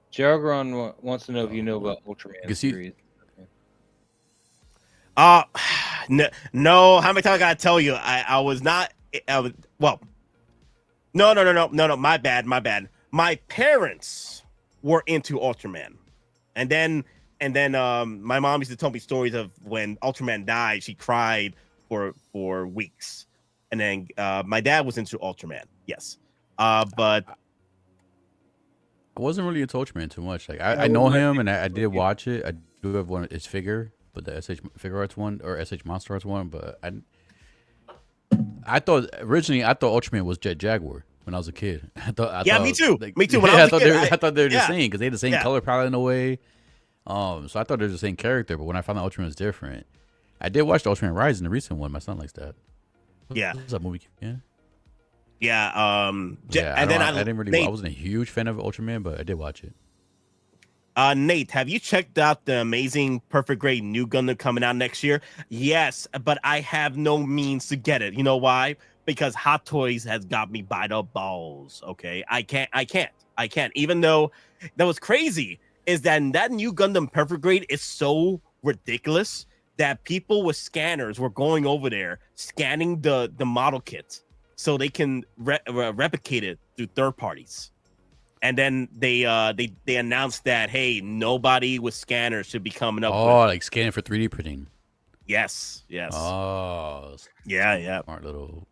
Jargon wants to know if you know about Ultraman series. No. How many times I gotta tell you? I was not. No. My bad. My parents were into Ultraman, and then my mom used to tell me stories of when Ultraman died. She cried for weeks, and then my dad was into Ultraman. Yes, but I wasn't really into Ultraman too much. Like I know him, and I did watch it. I do have one his figure. But the SH Figure Arts one or SH Monster Arts one, but I thought Ultraman was Jet Jaguar when I was a kid. I thought me too. Like, Me too. When I was a kid, I thought they were the yeah. same because they had the same Yeah. color palette in a way. So I thought they were the same character, but when I found out Ultraman was different, I did watch the Ultraman Rising, the recent one. My son likes that. Yeah. What's that movie? Yeah. Yeah. Yeah. And then I didn't really. Nate, I wasn't a huge fan of Ultraman, but I did watch it. Nate, have you checked out the amazing Perfect Grade New Gundam coming out next year? Yes, but I have no means to get it. You know why? Because Hot Toys has got me by the balls. Okay, I can't. Even though that was crazy, is that new Gundam Perfect Grade is so ridiculous that people with scanners were going over there scanning the model kit so they can replicate it through third parties. And then they announced that, hey, nobody with scanners should be coming up. Oh, like scanning for 3D printing. Yes. Oh, yeah. Smart little.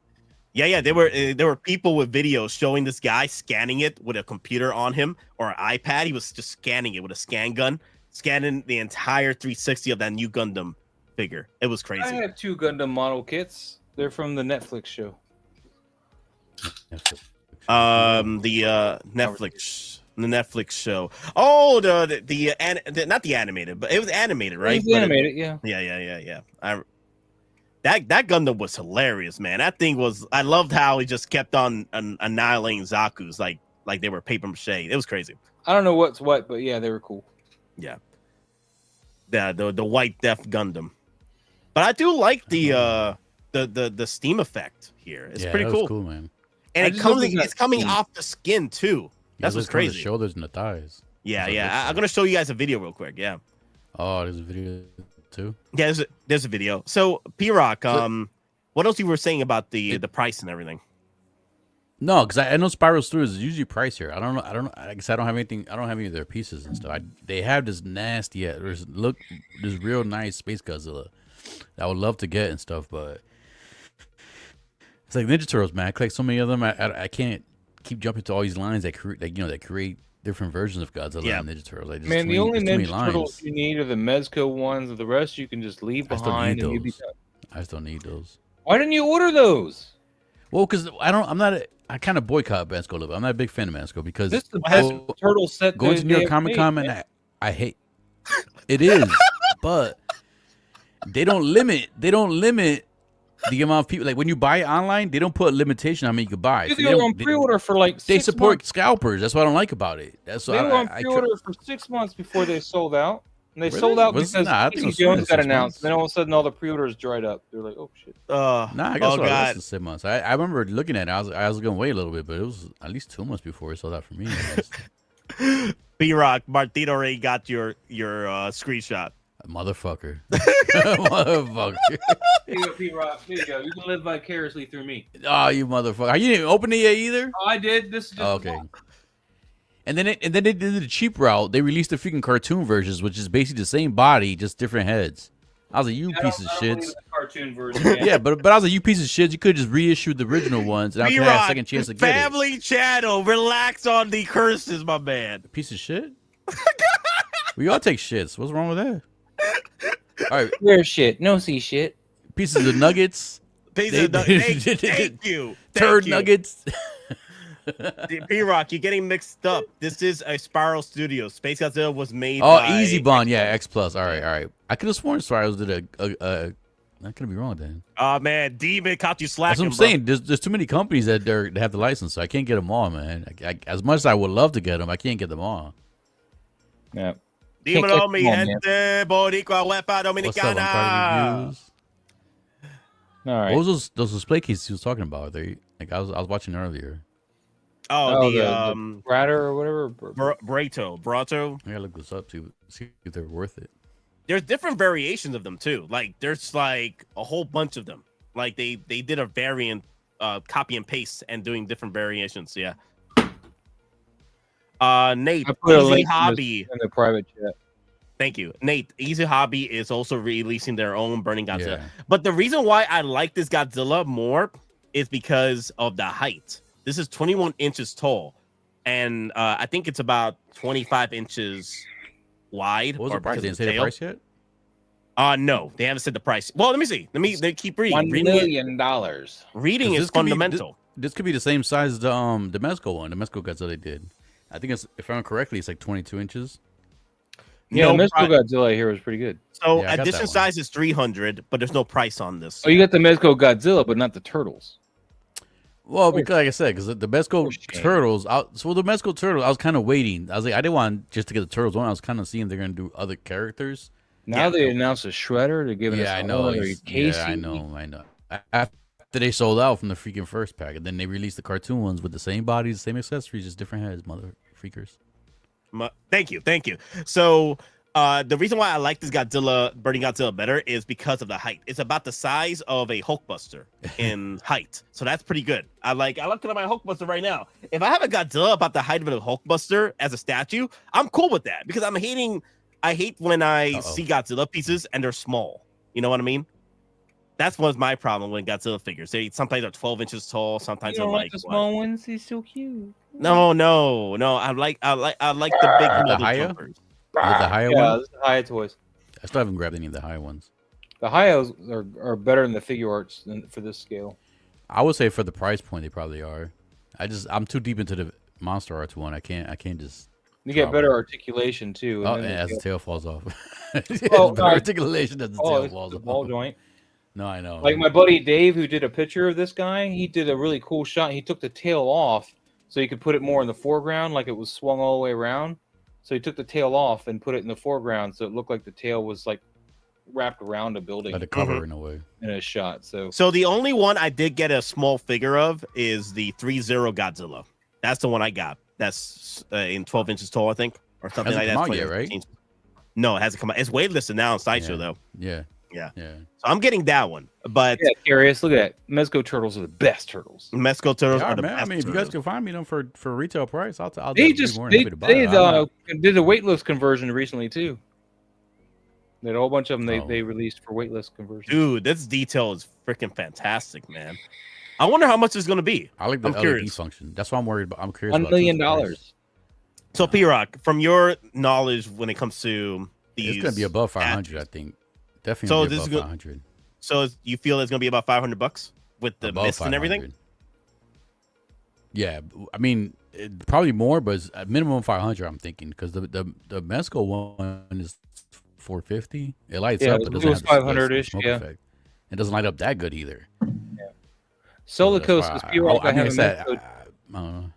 Yeah. There were people with videos showing this guy scanning it with a computer on him or an iPad. He was just scanning it with a scan gun, scanning the entire 360 of that new Gundam figure. It was crazy. I have 2 Gundam model kits. They're from the Netflix show. The Netflix show. Oh, the not the animated, but it was animated, right? It was animated, yeah. Yeah. That Gundam was hilarious, man. That thing was. I loved how he just kept on annihilating Zaku's like they were paper mache. It was crazy. I don't know what's what, but yeah, they were cool. Yeah. The White Death Gundam, but I do like the steam effect here. It's pretty cool. Cool, man. And it's coming off the skin too. That's what's crazy. The shoulders and the thighs. Yeah. I'm gonna show you guys a video real quick. Yeah. Oh, there's a video too. Yeah, there's a video. So P-Rock, what else you were saying about the price and everything? No, because I know Spirals through is usually pricier. I don't know. I guess I don't have anything. I don't have any of their pieces and stuff. They have this nasty. This real nice Space Godzilla that I would love to get and stuff, but. It's like Ninja Turtles, man. I collect so many of them. I can't keep jumping to all these lines that create different versions of Godzilla and Ninja Turtles. Man, the only Ninja Turtles you need are the Mezco ones. The rest you can just leave behind. I still need those. Why didn't you order those? Well, because I kind of boycott Mezco a little bit. I'm not a big fan of Mezco because this is the best turtle set. Going to New York Comic Con, and I hate it is, but they don't limit the amount of people. Like when you buy it online, they don't put a limitation on how many you can buy. So they were on pre-order for like 6 they support months. Scalpers. That's what I don't like about it. That's they were on pre-order for 6 months before they sold out. And they sold out because Casey Jones got announced. Then all of a sudden, all the pre-orders dried up. They're like, "Oh shit!" I guess less than 6 months. I remember looking at it. I was gonna wait a little bit, but it was at least 2 months before it sold out for me. B-Rock, Martino already got your screenshot. Motherfucker. Motherfucker. Here you go, P-Rock. Here you go. You can live vicariously through me. Oh, you motherfucker. You didn't even open it yet either? Oh, I did. This is just okay. And then they did the cheap route. They released the freaking cartoon versions, which is basically the same body, just different heads. I was like, you piece of shit. Cartoon version. Yeah, but I was like, you piece of shit. You could just reissue the original ones, and I could have a second chance to get it. Family channel. Relax on the curses, my man. Piece of shit? We all take shits. What's wrong with that? All right. Where's shit? No see shit. Pieces of nuggets. Pieces of nuggets. Thank you. Turd nuggets. P-Rock, you're getting mixed up. This is a Spiral Studio. Space Godzilla was made by Easy Bond. Yeah, X Plus. All right. I could have sworn Spirals did a I could be wrong then. Oh man, Demon caught you slacking. That's what I'm saying. There's too many companies that have the license, so I can't get them all, man. As much as I would love to get them, I can't get them all. Yeah. Dímelo, mi gente, Boricua, Huepa, Dominicana. All right. What was those display cases he was talking about? I was watching earlier. Oh, the Bratter or whatever. Brato. I gotta look this up to see if they're worth it. There's different variations of them too. Like there's like a whole bunch of them. Like they did a variant, copy and paste, and doing different variations. Yeah. Nate, I put a Easy link Hobby in the private chat. Thank you, Nate. Easy Hobby is also releasing their own Burning Godzilla. Yeah. But the reason why I like this Godzilla more is because of the height. This is 21 inches tall, and I think it's about 25 inches wide. What was the price? Didn't say the price yet? No, they haven't said the price. Well, let me see. Let keep reading. $1 million. Reading is fundamental. This could be the same size as the Mezco one. The Mezco Godzilla they did. I think it's, if I remember correctly, it's like 22 inches. Yeah, the Mezco Godzilla here was pretty good. So edition size is 300, but there's no price on this. Oh, you got the Mezco Godzilla, but not the turtles. Well, because like I said, because the Mezco turtles, so the Mezco turtles, I was kind of waiting. I was like, I didn't want just to get the turtles one. I was kind of seeing if they're gonna do other characters. Now they announced a Shredder. They're giving us I know. Yeah, I know. After they sold out from the freaking first pack, and then they released the cartoon ones with the same bodies, same accessories, just different heads, mother freakers. Thank you. So the reason why I like this Burning Godzilla better is because of the height. It's about the size of a Hulkbuster in height, so that's pretty good. I looked at my Hulkbuster right now. If I have a Godzilla about the height of a Hulkbuster as a statue, I'm cool with that because I hate when I see Godzilla pieces and they're small. You know what I mean? That's what's my problem with Godzilla figures. They sometimes are 12 inches tall, sometimes they're like the small ones. He's so cute. No. I like the big the higher. jumpers. The higher one. Yeah, this is the Haya toys. I still haven't grabbed any of the high ones. The Hayas are better than the figure arts than for this scale. I would say for the price point, they probably are. I'm too deep into the monster arts one. I can't just. You get better articulation too. And as the tail falls off. Better articulation as the tail falls off. Ball joint. No, I know. Like my buddy Dave, who did a picture of this guy, he did a really cool shot. He took the tail off so he could put it more in the foreground, like it was swung all the way around. So he took the tail off and put it in the foreground, so it looked like the tail was like wrapped around a building, like a cover in a way, in a shot. So the only one I did get a small figure of is the 3-0 Godzilla. That's the one I got. That's in 12 inches tall, I think, or something like that. Come out yet, right? No, it hasn't come out. It's waitlisted now on Sideshow though. Yeah. So I'm getting that one, but curious. Look at that. Mezco turtles are the best turtles. Mezco turtles are the best. I mean, if you guys can find me them for retail price, I'll they be more than happy to buy them. Did a waitlist conversion recently too. They had a whole bunch of them they released for waitlist conversion. Dude, this detail is freaking fantastic, man. I wonder how much it's going to be. I like the LED function. That's what I'm worried about. I'm curious. $1 million. So P-Rock, from your knowledge when it comes to these, it's going to be above 500, I think. Definitely above 500. So you feel it's going to be about $500 with the mist and everything? Yeah, I mean, probably more, but it's a minimum 500. I'm thinking because the Mezco one is 450. It lights up, but it doesn't have 500-ish. Effect. It doesn't light up that good either. Yeah. Solicos is P-Rock. I have a Mezco. I don't know.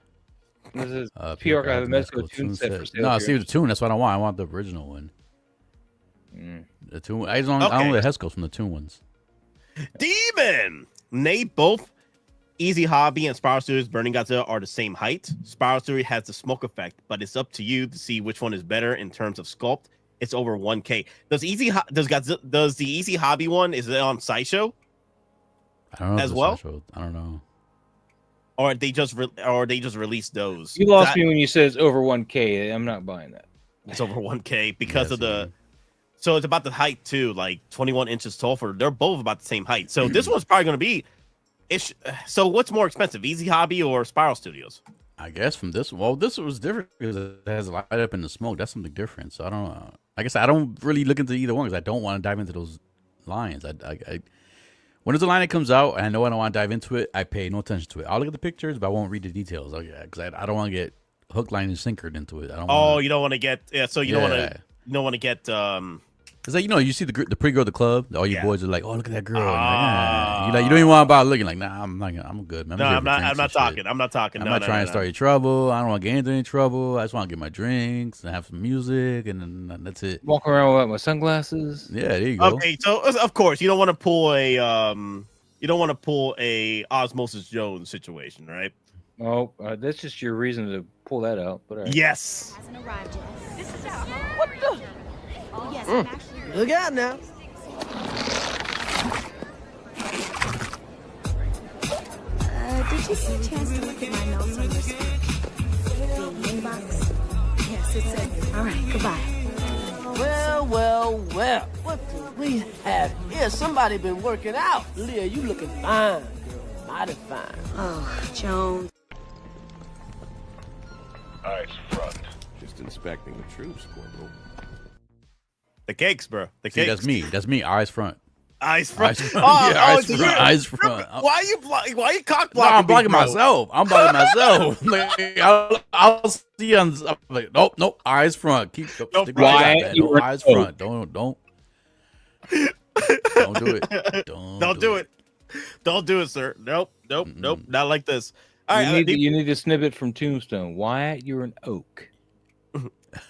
This is P-Rock. I have a Mezco tune set for sale. No, see the tune. That's what I want. I want the original one. The tune. I don't know the Hescos from the tune ones. Demon. Nate, both Easy Hobby and Spiral Studios Burning Godzilla are the same height. Spiral Studios has the smoke effect, but it's up to you to see which one is better in terms of sculpt. It's over 1K. Does the Easy Hobby one, is it on Sideshow? I don't know. As well? I don't know. Or they just released those. You lost me when you said it's over 1K. I'm not buying that. It's over 1K because of the. So it's about the height too, like 21 inches tall. They're both about the same height. So this one's probably going to be. So what's more expensive, Easy Hobby or Spiral Studios? I guess from this. Well, this was different because it has a light up in the smoke. That's something different. So I don't know. Like I said, I don't really look into either one because I don't want to dive into those lines. I when there's a line that comes out and I know I don't want to dive into it, I pay no attention to it. I'll look at the pictures, but I won't read the details. Because I don't want to get hook, line, and sinkered into it. I don't. You don't want to get. So you don't want to. You don't want to get. It's like, you see the pretty girl at the club. All you boys are like, oh, look at that girl. You don't even want to bother looking. Like, nah, I'm good, man. I'm not talking. I'm not talking. I'm not trying to start any trouble. I don't want to get into any trouble. I just want to get my drinks and have some music, and then that's it. Walk around with my sunglasses. Yeah, there you go. Okay, so of course you don't want to pull a Osmosis Jones situation, right? Oh, that's just your reason to pull that out. But right. Yes. What the? Look out now. Did you get a chance to look at my notes on your script? The inbox? Yes, it's it. All right, goodbye. Well. What do we have here? Somebody been working out. Leah, you looking fine, girl. Mighty fine. Oh, Jones. Eyes front. Just inspecting the troops, Corporal. The cakes, bro. The See, cakes. that's me. That's me. Eyes front. Eyes front. Eyes front. Yeah, eyes front. Eyes front. Why you cock No, blocking? I'm blocking me, bro? myself. I'm blocking myself. Like, I'll see on. I'm like, nope. Eyes front. Keep stick with Wyatt, that, man. you No, were eyes dope. front. Don't do it. Don't do it. Don't do it, sir. Nope. Not like this. All right. You need to snippet from Tombstone. Wyatt, you're an oak.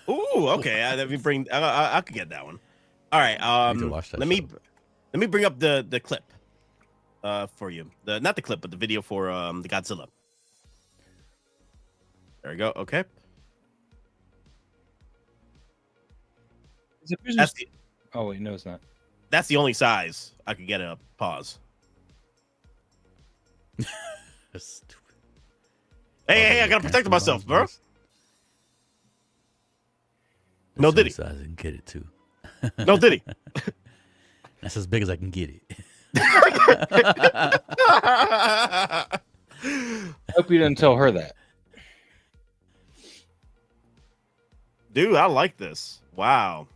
Ooh, okay. Let me bring. I could get that one. All right. Let me bring up the clip for you. Not the clip, but the video for the Godzilla. There we go. Okay. Oh wait, no, it's not. That's the only size I could get a pause. Hey, I gotta protect myself, bro. No, did he? Size I can get it too. No, did he? That's as big as I can get it. I hope you didn't tell her that. Dude, I like this. Wow.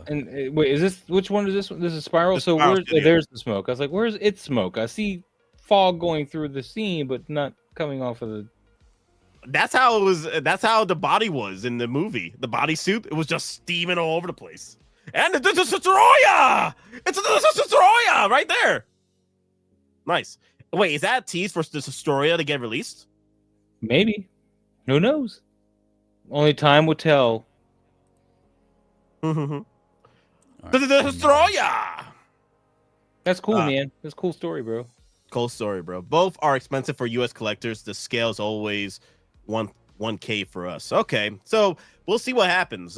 And wait, is this which one is this one? This is Spiral. So Spiral where's Studio. there's the smoke? I was like, where's its smoke? I see fog going through the scene, but not coming off of the. That's how it was. That's how the body was in the movie. The bodysuit, it was just steaming all over the place. And it's a destroyer. It's a destroyer right there. Nice. Wait, is that a tease for the destroyer to get released? Maybe. Who knows? Only time will tell. The destroyer. That's cool, man. That's a cool story, bro. Cool story, bro. Both are expensive for U.S. collectors. The scale is always 1K for us. Okay, so we'll see what happens.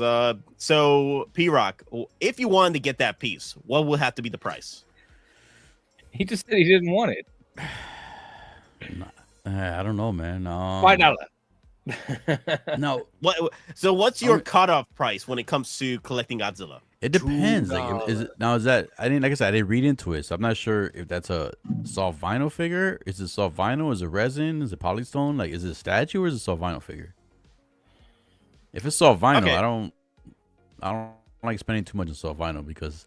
So P-Rock, if you wanted to get that piece, what would have to be the price? He just said he didn't want it. I don't know, man. $5. No. So what's your cutoff price when it comes to collecting Godzilla? It depends. Like, is that? I didn't. Like I said, I didn't read into it, so I'm not sure if that's a soft vinyl figure. Is it soft vinyl? Is it resin? Is it polystone? Like, is it a statue or is it a soft vinyl figure? If it's soft vinyl, Okay. I don't like spending too much on soft vinyl because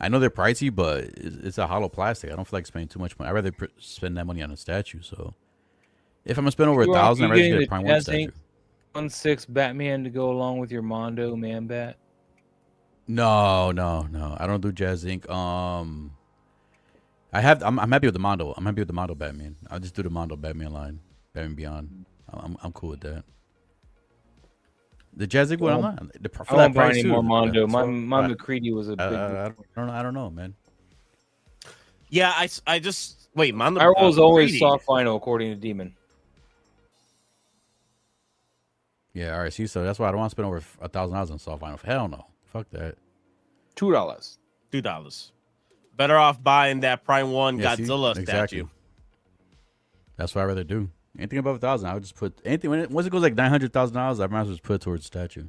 I know they're pricey, but it's a hollow plastic. I don't feel like spending too much money. I'd rather spend that money on a statue. So if I'm gonna spend over $1,000, I'd rather get a Prime 1 statue. 1/6 Batman to go along with your Mondo Man Bat. No. I don't do Jazz Inc. I'm happy with the Mondo. I'm happy with the Mondo Batman. I'll just do the Mondo Batman line. Batman Beyond. I'm cool with that. The Jazz Inc. one, I'm not. I won't buy any more Mondo. My McCready was a big. I don't know, man. Yeah, I just wait. Mondo. I was always soft vinyl according to Demon. Yeah, all right. See, so that's why I don't want to spend over $1,000 on soft vinyl. Hell no. Fuck that. $2. $2. Better off buying that Prime 1 Yeah, see? Godzilla Exactly. statue. That's what I'd rather do. Anything above $1,000, I would just put anything. Once it goes like $900,000, I might as well just put it towards the statue.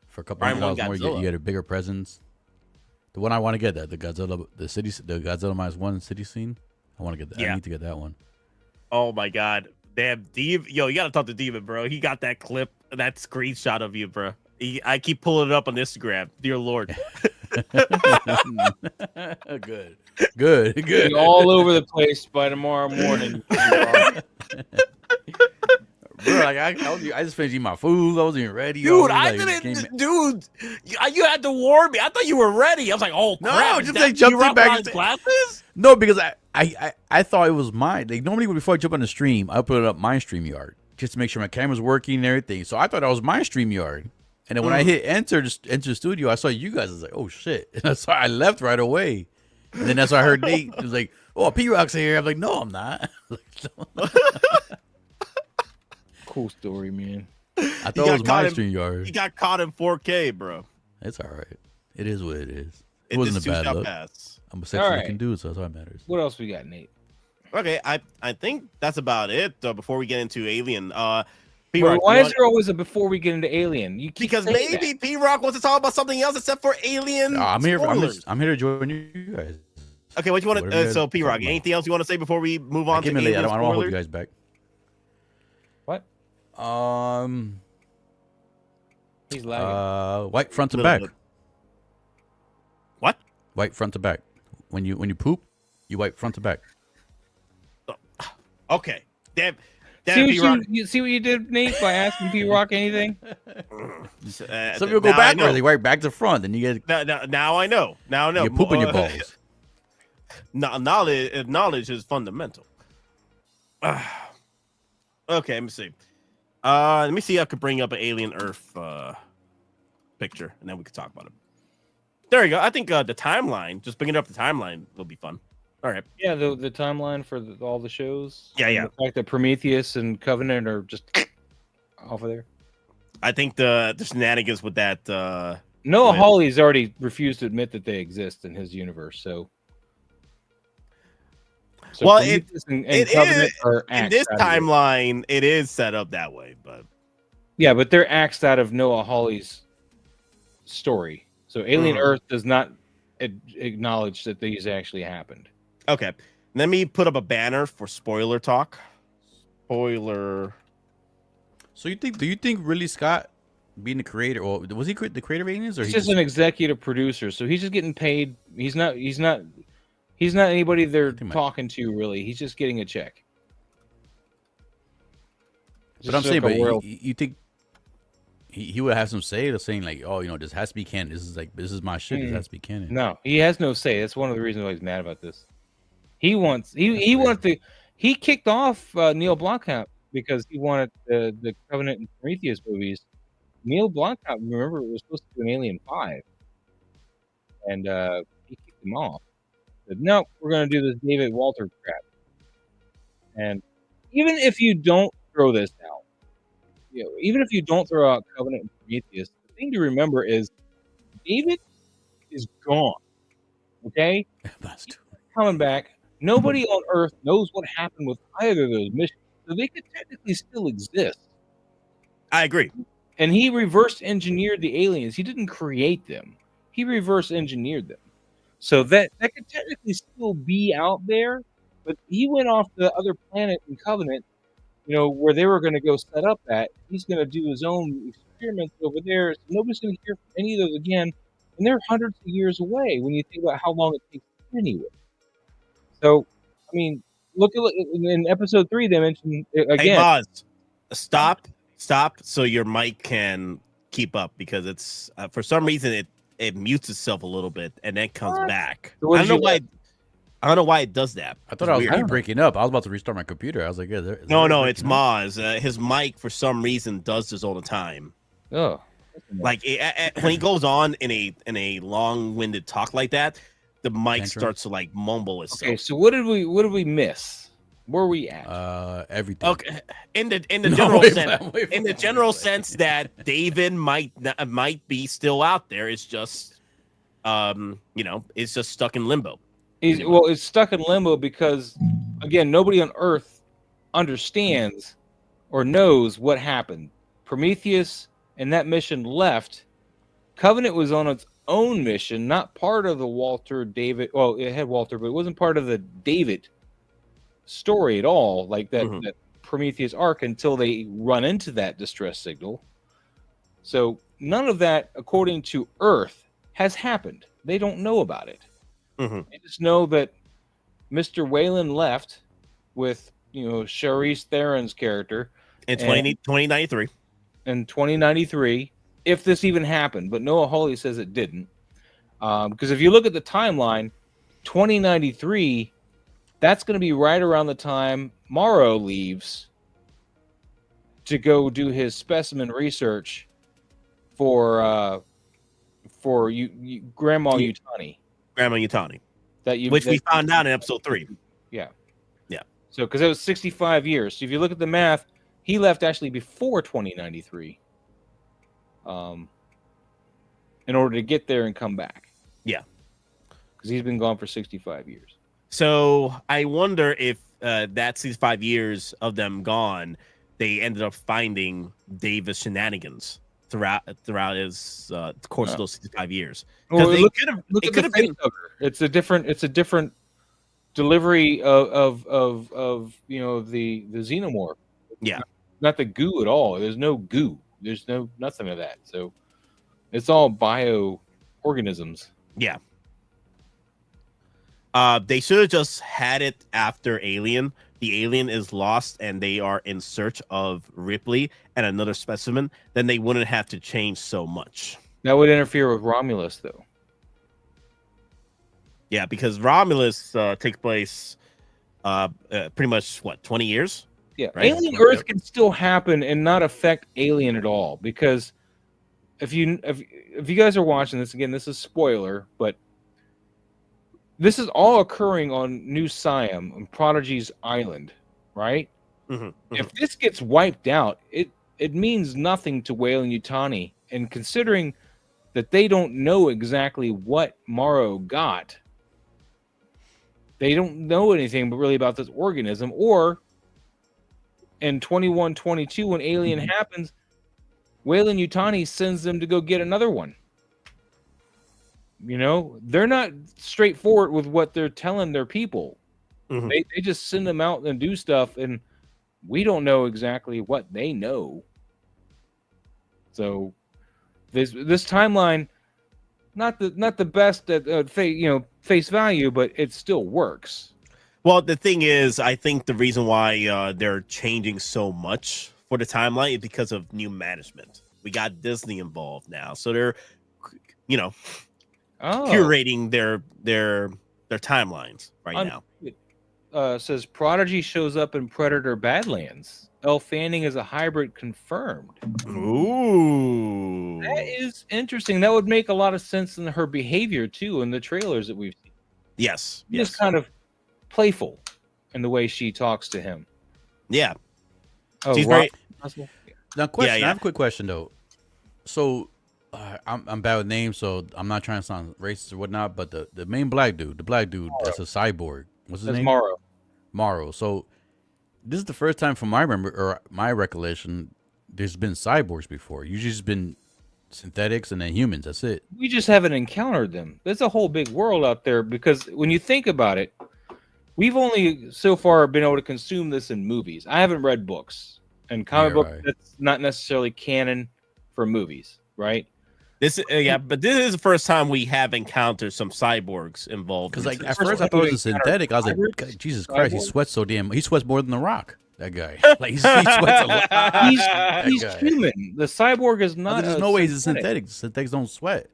For a couple Prime $100 more, 1 you get a bigger presence. The one I want to get, the Godzilla, the Godzilla -1 city scene. I want to get that. Yeah. I need to get that one. Oh my god. Damn, Dave. Yo, you gotta talk to Demon, bro. He got that clip, that screenshot of you, bro. I keep pulling it up on Instagram. Dear Lord. Good. All over the place by tomorrow morning. Bro, like I told you, I just finished eating my food. I wasn't even ready. Dude, Dude, you had to warn me. I thought you were ready. I was like, oh crap. No, just like jumped in back. Glasses? No, because I thought it was mine. Like normally before I jump on the stream, I put it up my StreamYard just to make sure my camera's working and everything. So I thought that was my StreamYard. And then when I hit enter the studio, I saw you guys. I was like, oh shit. And that's why I left right away. And then that's why I heard Nate. It was like, oh, P-Rock's here. I'm like, no, I'm not. Cool story, man. I thought it was my StreamYard. He got caught in 4K, bro. It's all right. It is what it is. It It wasn't a just bad shall look. pass. I'm a sexy All looking right. dude, so that's what matters. What else we got, Nate? Okay, I think that's about it. Before we get into Alien, Why P-Rock, is there always a before we get into Alien? You keep because saying maybe that. P-Rock wants to talk about something else except for Alien. I'm here. spoilers. I'm here to join you guys. Okay, what you want Whatever you to? guys So P-Rock, talking about. anything else you want to say before we move on to Give me late. Alien I don't want to hold you spoilers? guys back. What? He's lagging. White front and Little back. bit. Wipe front to back. When you poop, you wipe front to back. Okay. Damn. See what you did, Nate, by asking P-Rock anything? Some people go backwards. They wipe back to front, and you get. Now I know. Now I know. You poop in your balls. Knowledge is fundamental. Okay, let me see. Let me see if I could bring up an Alien Earth picture, and then we could talk about it. There you go. I think the timeline, just bringing up the timeline, will be fun. All right. Yeah, the timeline for all the shows. Yeah. The fact that Prometheus and Covenant are just off of there. I think the shenanigans with that. Noah Hawley's already refused to admit that they exist in his universe. So well, Prometheus and it Covenant is are in this timeline. It is set up that way, but yeah, but they're axed out of Noah Hawley's story. So Alien Earth does not acknowledge that these actually happened. Okay, let me put up a banner for spoiler talk. Spoiler. So do you think Ridley Scott, being the creator, or was he the creator of Aliens, or he's just an executive producer? So he's just getting paid. He's not anybody they're talking to, really. He's just getting a check. But I'm saying, but you think he would have some say to saying like, oh, this has to be canon. This is my shit. This has to be canon. No, he has no say. That's one of the reasons why he's mad about this. He kicked off Neil Blomkamp because he wanted the Covenant and Prometheus movies. Neil Blomkamp, remember, it was supposed to be an Alien 5, and he kicked him off. Said, no, we're going to do this David Walter crap. And even if you don't throw this out, even if you don't throw out Covenant and Prometheus, the thing to remember is David is gone. Okay? That's true. Coming back. Nobody on Earth knows what happened with either of those missions, so they could technically still exist. I agree. And he reverse engineered the aliens. He didn't create them. He reverse engineered them. So that could technically still be out there, but he went off to the other planet in Covenant, where they were going to go set up that. He's going to do his own experiments over there. So nobody's going to hear from any of those again. And they're hundreds of years away when you think about how long it takes anyway. So, I mean, look in episode 3, they mentioned again. Hey, Boz, stop, so your mic can keep up, because it's for some reason it mutes itself a little bit and then comes back. So I don't know why it does that. I thought I was breaking up. I was about to restart my computer. I was like, yeah. No, it's Moz. His mic for some reason does this all the time. Oh, like when he goes on in a long-winded talk like that, the mic starts to like mumble itself. Okay, so what did we miss? Where are we at? Everything. Okay, in the general sense, in the general sense that David might be still out there. It's just, it's just stuck in limbo. It's stuck in limbo because, again, nobody on Earth understands or knows what happened. Prometheus and that mission left. Covenant was on its own mission, not part of the Walter David. Well, it had Walter, but it wasn't part of the David story at all, like that Prometheus arc, until they run into that distress signal. So none of that, according to Earth, has happened. They don't know about it. They just know that Mr. Whalen left with, Charlize Theron's character in 2093. In 2093, if this even happened, but Noah Hawley says it didn't. Because if you look at the timeline, 2093, that's going to be right around the time Morrow leaves to go do his specimen research for Grandma Yutani. Grandma Yutani. Which we found out in episode 3. Yeah. Yeah. So, because it was 65 years. So, if you look at the math, he left actually before 2093 in order to get there and come back. Yeah. Because he's been gone for 65 years. So, I wonder if that 65 years of them gone, they ended up finding Davis shenanigans throughout his course of those 65 years. Well, look at the face hugger. It's a different delivery of the xenomorph. Yeah, not the goo at all. There's no goo. There's nothing of that. So it's all bioorganisms. Yeah. They should have just had it after Alien. The alien is lost and they are in search of Ripley and another specimen. Then they wouldn't have to change so much. That would interfere with Romulus, though. Yeah, because Romulus takes place pretty much, 20 years? Yeah, right? Alien Earth can still happen and not affect Alien at all, because if you guys are watching this, again, this is spoiler, but this is all occurring on New Siam, on Prodigy's island, right? If this gets wiped out, it means nothing to Whale and Yutani, and considering that they don't know exactly what Morrow got, they don't know anything but really about this organism, or in 2122 when Alien happens, Whale and Yutani sends them to go get another one. You know, they're not straightforward with what they're telling their people. They just send them out and do stuff, and we don't know exactly what they know. So this timeline, not the best at face value, but it still works. Well, the thing is, I think the reason why they're changing so much for the timeline is because of new management. We got Disney involved now, so they're, curating their timelines now. Says Prodigy shows up in Predator Badlands. Elle Fanning is a hybrid confirmed. Ooh, that is interesting. That would make a lot of sense in her behavior too in the trailers that we've seen. Yes, Just kind of playful in the way she talks to him. Yeah. Oh, She's very. Now, question. Yeah. I have a quick question though. So, I'm bad with names, so I'm not trying to sound racist or whatnot. But the main black dude, that's a cyborg. What's his name? Morrow. Morrow. So, this is the first time from my recollection, there's been cyborgs before. Usually, it's been synthetics and then humans. That's it. We just haven't encountered them. There's a whole big world out there, because when you think about it, we've only so far been able to consume this in movies. I haven't read books, and comic book that's not necessarily canon for movies, right? This but this is the first time we have encountered some cyborgs involved. Because at first I thought it was a synthetic. I was like, God, Jesus Christ, he sweats so damn. He sweats more than The Rock. That guy, like he sweats a lot. He's human. The cyborg is not. There's no way he's a synthetic. Synthetics don't sweat.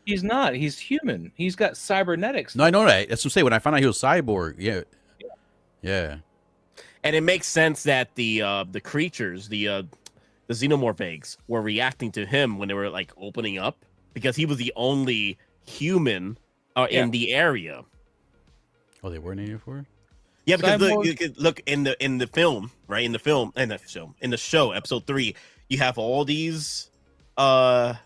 He's not. He's human. He's got cybernetics. No, I know that. That's what I'm saying. When I found out he was cyborg, yeah. And it makes sense that the creatures, the xenomorph eggs, were reacting to him when they were like opening up, because he was the only human in the area. Oh, they weren't in here for it? Yeah, because look in the film, right? In the show, episode 3, you have all these the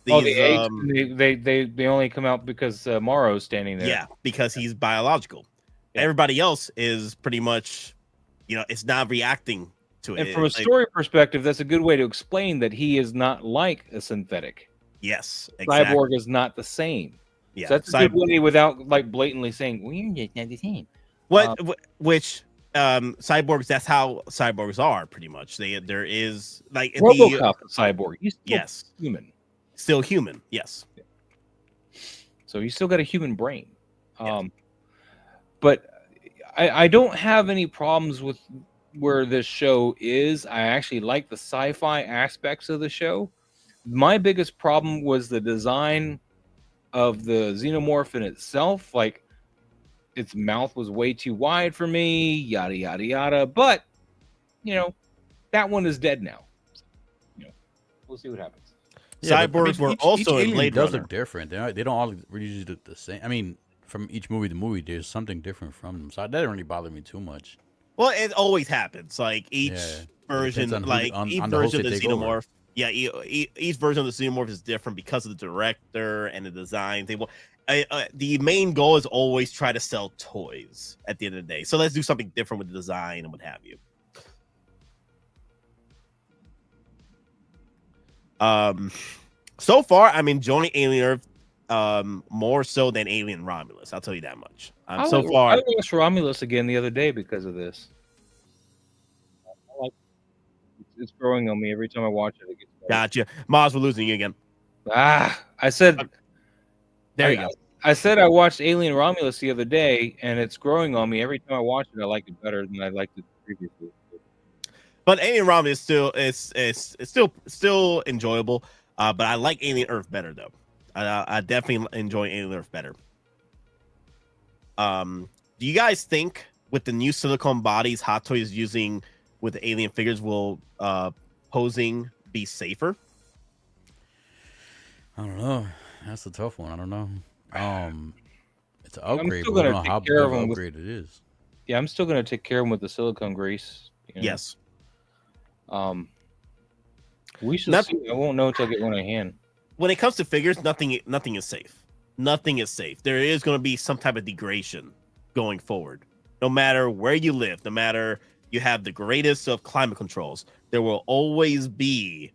eggs, they only come out because Morrow's standing there. Yeah, because he's biological. Everybody else is pretty much, it's not reacting to it. And from a story perspective, that's a good way to explain that he is not like a synthetic. Yes, exactly. Cyborg is not the same. Yeah, so that's a good way without like blatantly saying, well, you're just not the same. Which cyborgs, that's how cyborgs are pretty much. There is like RoboCop cyborg. He's still human. Still human, yes. So you still got a human brain. But I don't have any problems with where this show is. I actually like the sci-fi aspects of the show. My biggest problem was the design of the xenomorph in itself. Like, its mouth was way too wide for me, yada yada yada. But that one is dead now. So, we'll see what happens. Cyborgs were also in Blade Runner. Does look different. They don't all usually look the same. I mean, from each movie to movie, there's something different from them. So that didn't really bother me too much. Well, it always happens. Like each version, each version of the xenomorph. Yeah, each version of the xenomorph is different because of the director and the design. The main goal is always try to sell toys at the end of the day. So let's do something different with the design and what have you. So far, I'm enjoying Alien Earth more so than Alien Romulus. I'll tell you that much. I watched Romulus again the other day because of this. It's growing on me every time I watch it. It gets better. Gotcha. Maz, we're losing you again. I said. There you go. I said I watched Alien Romulus the other day, and it's growing on me. Every time I watch it, I like it better than I liked it previously. But Alien Romulus is still enjoyable. But I like Alien Earth better though. I definitely enjoy Alien Earth better. Do you guys think with the new silicone bodies Hot Toys using with the alien figures will posing be safer? I don't know. That's a tough one. I don't know. It's an upgrade, still but I gonna don't know how take big care of of an 'em with- upgrade it is. Yeah, I'm still gonna take care of them with the silicone grease. You know? Yes. We should see. I won't know until I get one in hand. When it comes to figures, nothing is safe. Nothing is safe. There is going to be some type of degradation going forward. No matter where you live, no matter you have the greatest of climate controls, there will always be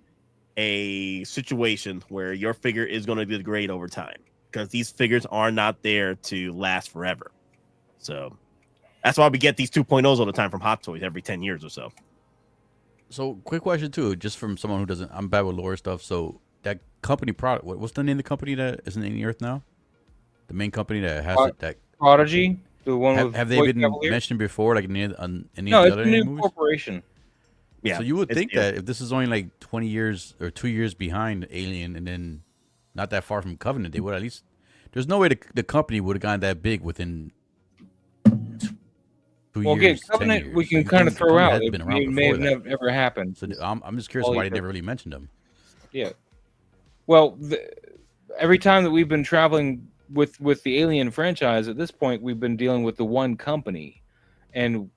a situation where your figure is going to degrade over time because these figures are not there to last forever. So that's why we get these 2.0s all the time from Hot Toys every 10 years or so. So, quick question too, just from someone who doesn't. I'm bad with lore stuff. So that company product. What's the name of the company that is in the Earth now? The main company that has it. That Prodigy, the one have they been mentioned before, like in any no, of it's the a other new movies? corporation. Yeah. So you would think that if this is only like 20 years or 2 years behind Alien, and then not that far from Covenant, they would at least. There's no way the company would have gotten that big within 2 Well, years. again, Covenant 10 years. we So can you kind of think the throw company out. has been around It may before have that. never happened. So I'm just curious why they never really mentioned them. Yeah. Well, every time that we've been traveling with the Alien franchise, at this point, we've been dealing with the one company, and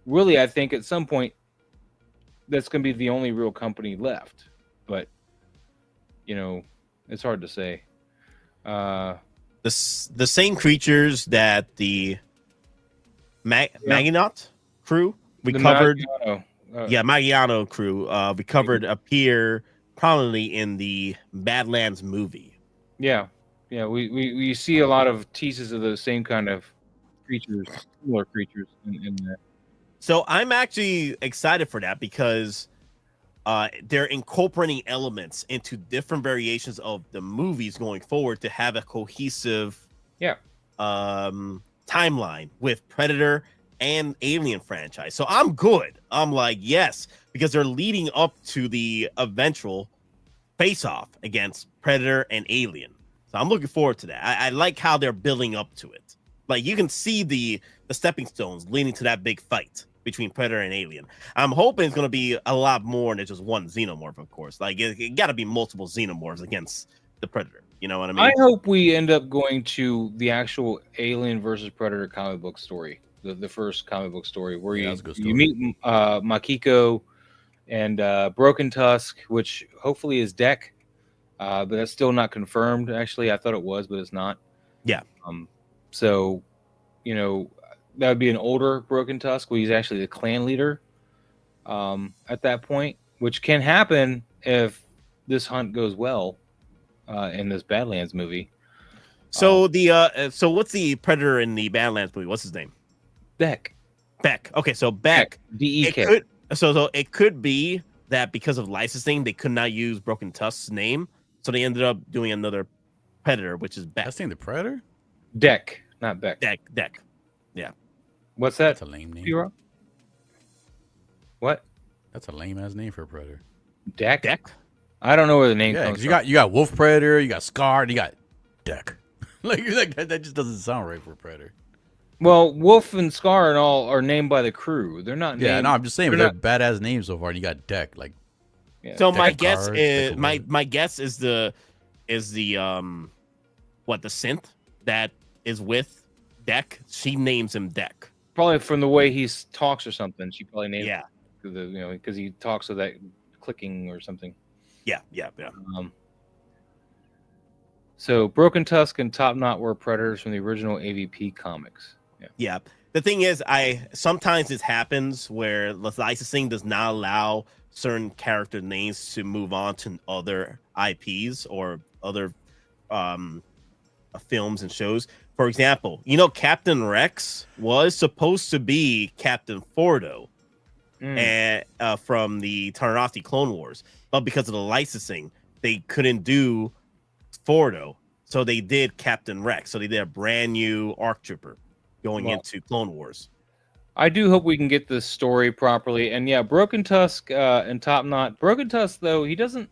really, I think at some point, that's going to be the only real company left. But you know, it's hard to say. The same creatures that the McDonough crew we The covered. Maggiano, McDonough crew we covered appear prominently in the Badlands movie. Yeah, we see a lot of teases of the same kind of creatures, similar creatures in there. So I'm actually excited for that because they're incorporating elements into different variations of the movies going forward to have a cohesive timeline with Predator and Alien franchise. So I'm good. I'm like, yes, because they're leading up to the eventual face-off against Predator and Alien. So I'm looking forward to that. I like how they're building up to it. Like you can see the stepping stones leading to that big fight between Predator and Alien. I'm hoping it's going to be a lot more than just one xenomorph, of course. Like it got to be multiple xenomorphs against the Predator. You know what I mean? I hope we end up going to the actual Alien versus Predator comic book story, the first comic book story where you meet Makiko and Broken Tusk, which hopefully is Deck, but that's still not confirmed. Actually, I thought it was, but it's not. Yeah. So, you know, that would be an older Broken Tusk, where he's actually the clan leader at that point, which can happen if this hunt goes well in this Badlands movie. So so what's the Predator in the Badlands movie? What's his name? Beck. Okay, so Beck. D-E-K. So it could be that because of licensing, they could not use Broken Tusk's name, so they ended up doing another Predator, which is Beck. That's named the Predator? Deck, not Beck. Deck. Yeah. What's that? That's a lame name. P-Rock? What? That's a lame ass name for a Predator. Deck? I don't know where the name Yeah, comes 'cause from. you got Wolf Predator, you got Scarred, you got Deck. like that just doesn't sound right for a Predator. Well, Wolf and Scar and all are named by the crew. They're not. Yeah, named, no, I'm just saying, they're but they're badass names so far. And you got Deck, like. So Deck my of guess Cards, is Deck of my guess is the what, the synth that is with Deck. She names him Deck. Probably from the way he talks or something. She probably named Yeah. it because he talks with that clicking or something. Yeah. So Broken Tusk and Top Knot were Predators from the original AVP comics. Yeah. The thing is, sometimes this happens where the licensing does not allow certain character names to move on to other IPs or other films and shows. For example, Captain Rex was supposed to be Captain Fordo and from the Tarnasti Clone Wars, but because of the licensing, they couldn't do Fordo. So they did Captain Rex. So they did a brand new ARC Trooper going Well, into Clone Wars. I do hope we can get this story properly. And yeah, Broken Tusk and Top Knot. Broken Tusk, though, he doesn't.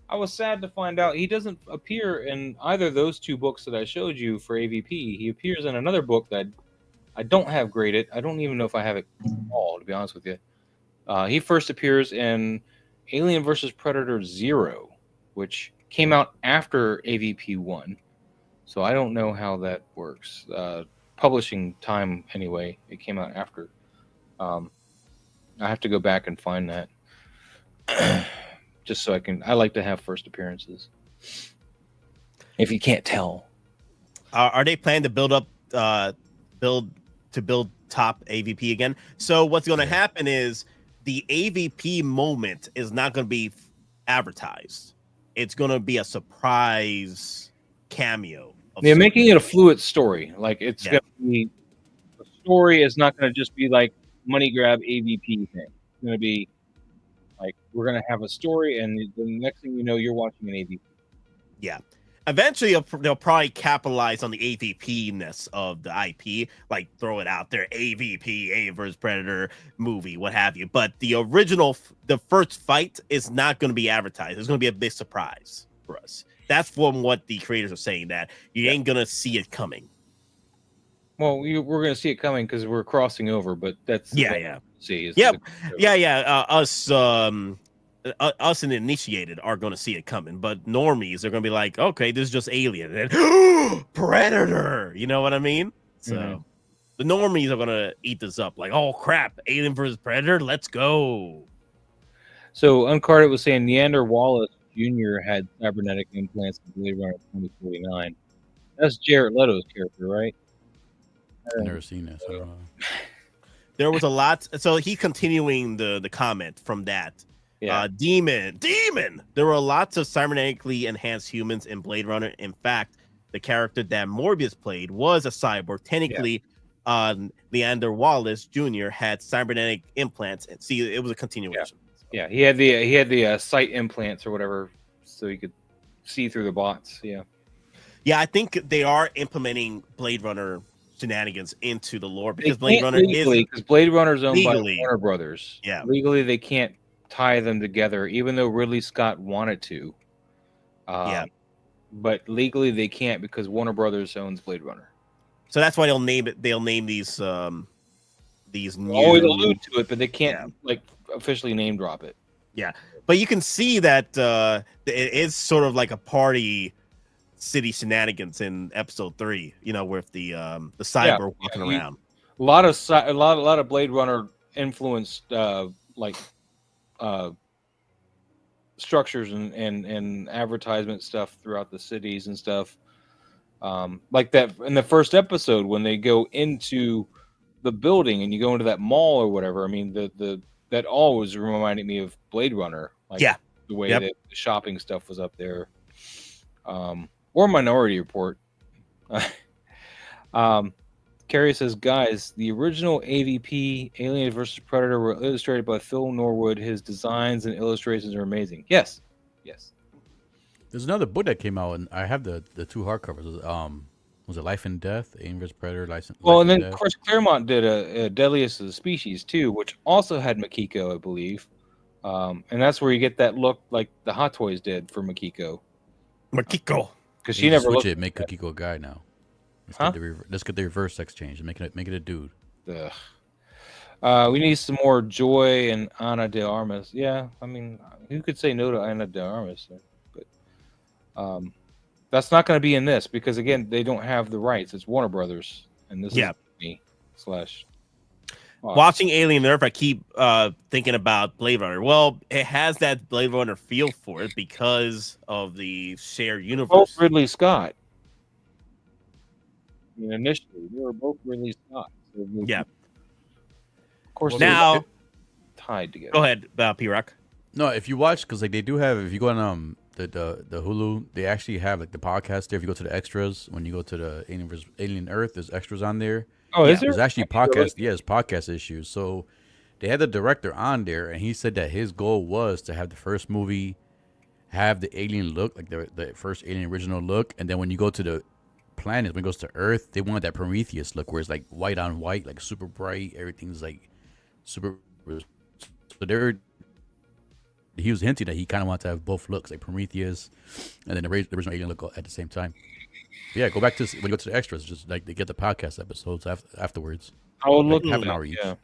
I was sad to find out he doesn't appear in either of those two books that I showed you for AVP. He appears in another book that I don't have graded. I don't even know if I have it all, to be honest with you. He first appears in Alien vs. Predator 0, which came out after AVP 1. So I don't know how that works. Publishing time, anyway, it came out after. I have to go back and find that. Just so I like to have first appearances. If you can't tell. Are they planning to build top AVP again? So what's going to happen is the AVP moment is not going to be advertised. It's going to be a surprise cameo. They're making it a fluid story. Like it's going to be, the story is not going to just be like money grab AVP thing. It's going to be like, we're going to have a story, and the next thing you know, you're watching an AVP. Yeah. Eventually, they'll probably capitalize on the AVP-ness of the IP, like throw it out there, AVP, Alien vs. Predator movie, what have you. But the original, the first fight is not going to be advertised. It's going to be a big surprise for us. That's from what the creators are saying, that you ain't going to see it coming. Well, we're going to see it coming because we're crossing over, but that's See, us and the initiated are going to see it coming, but normies are going to be like, okay, this is just Alien and Predator. You know what I mean? So the normies are going to eat this up like, oh crap, Alien versus Predator, let's go. So Uncarded was saying Neander Wallace Jr. had cybernetic implants in Blade Runner 2049. That's Jared Leto's character, right? I've never seen this. I don't know. There was a lot. So he continuing the comment from that. Yeah. Demon. There were lots of cybernetically enhanced humans in Blade Runner. In fact, the character that Morbius played was a cyborg. Technically, Leander Wallace Jr. had cybernetic implants. And see, it was a continuation. Yeah, he had the sight implants or whatever, so he could see through the bots. Yeah. Yeah, I think they are implementing Blade Runner shenanigans into the lore because Blade Runner because Blade Runner is owned by Warner Brothers. Yeah, legally they can't tie them together, even though Ridley Scott wanted to. But legally they can't because Warner Brothers owns Blade Runner. So that's why they'll name it. They'll name these new. Always allude to it, but they can't like officially name drop it. Yeah, but you can see that it is sort of like a party city shenanigans in episode 3, you know, with the cyber walking around. A lot of Blade Runner influenced structures and advertisement stuff throughout the cities and stuff. Like that in the first episode when they go into the building and you go into that mall or whatever. I mean, that always reminded me of Blade Runner. Like the way that the shopping stuff was up there. Or Minority Report. Carrie says, guys, the original AVP, Alien vs. Predator, were illustrated by Phil Norwood. His designs and illustrations are amazing. Yes. There's another book that came out, and I have the two hardcovers. Was it Life and Death? Alien vs. Predator, and then Chris Claremont did a Deadliest of the Species, too, which also had Makiko, I believe. And that's where you get that look like the Hot Toys did for Makiko. Because she never switch it, make Makiko a guy now. Let's get the reverse sex change and make it a dude. Ugh. We need some more Joy and Ana de Armas. Yeah, I mean, who could say no to Ana de Armas? But that's not going to be in this because again, they don't have the rights. It's Warner Brothers, and this is me / Watching Alien Earth, I keep thinking about Blade Runner. Well, it has that Blade Runner feel for it because of the shared universe. Both Ridley Scott. I mean, initially, they were both Ridley Scott. So yeah. Of course, now tied together. Go ahead, P-Rock. No, if you watch, because like they do have, if you go on the Hulu, they actually have like the podcast there. If you go to the extras, when you go to the Alien Earth, there's extras on there. Oh, is there? There's actually podcast. Yes, podcast issues. So they had the director on there, and he said that his goal was to have the first movie have the alien look, like the first alien original look, and then when you go to the planet, when it goes to Earth, they want that Prometheus look, where it's like white on white, like super bright, everything's like super. So he was hinting that he kind of wanted to have both looks, like Prometheus, and then the original alien look at the same time. But yeah, go back to when you go to the extras, just like they get the podcast episodes afterwards. I'll look half an hour each. Yeah.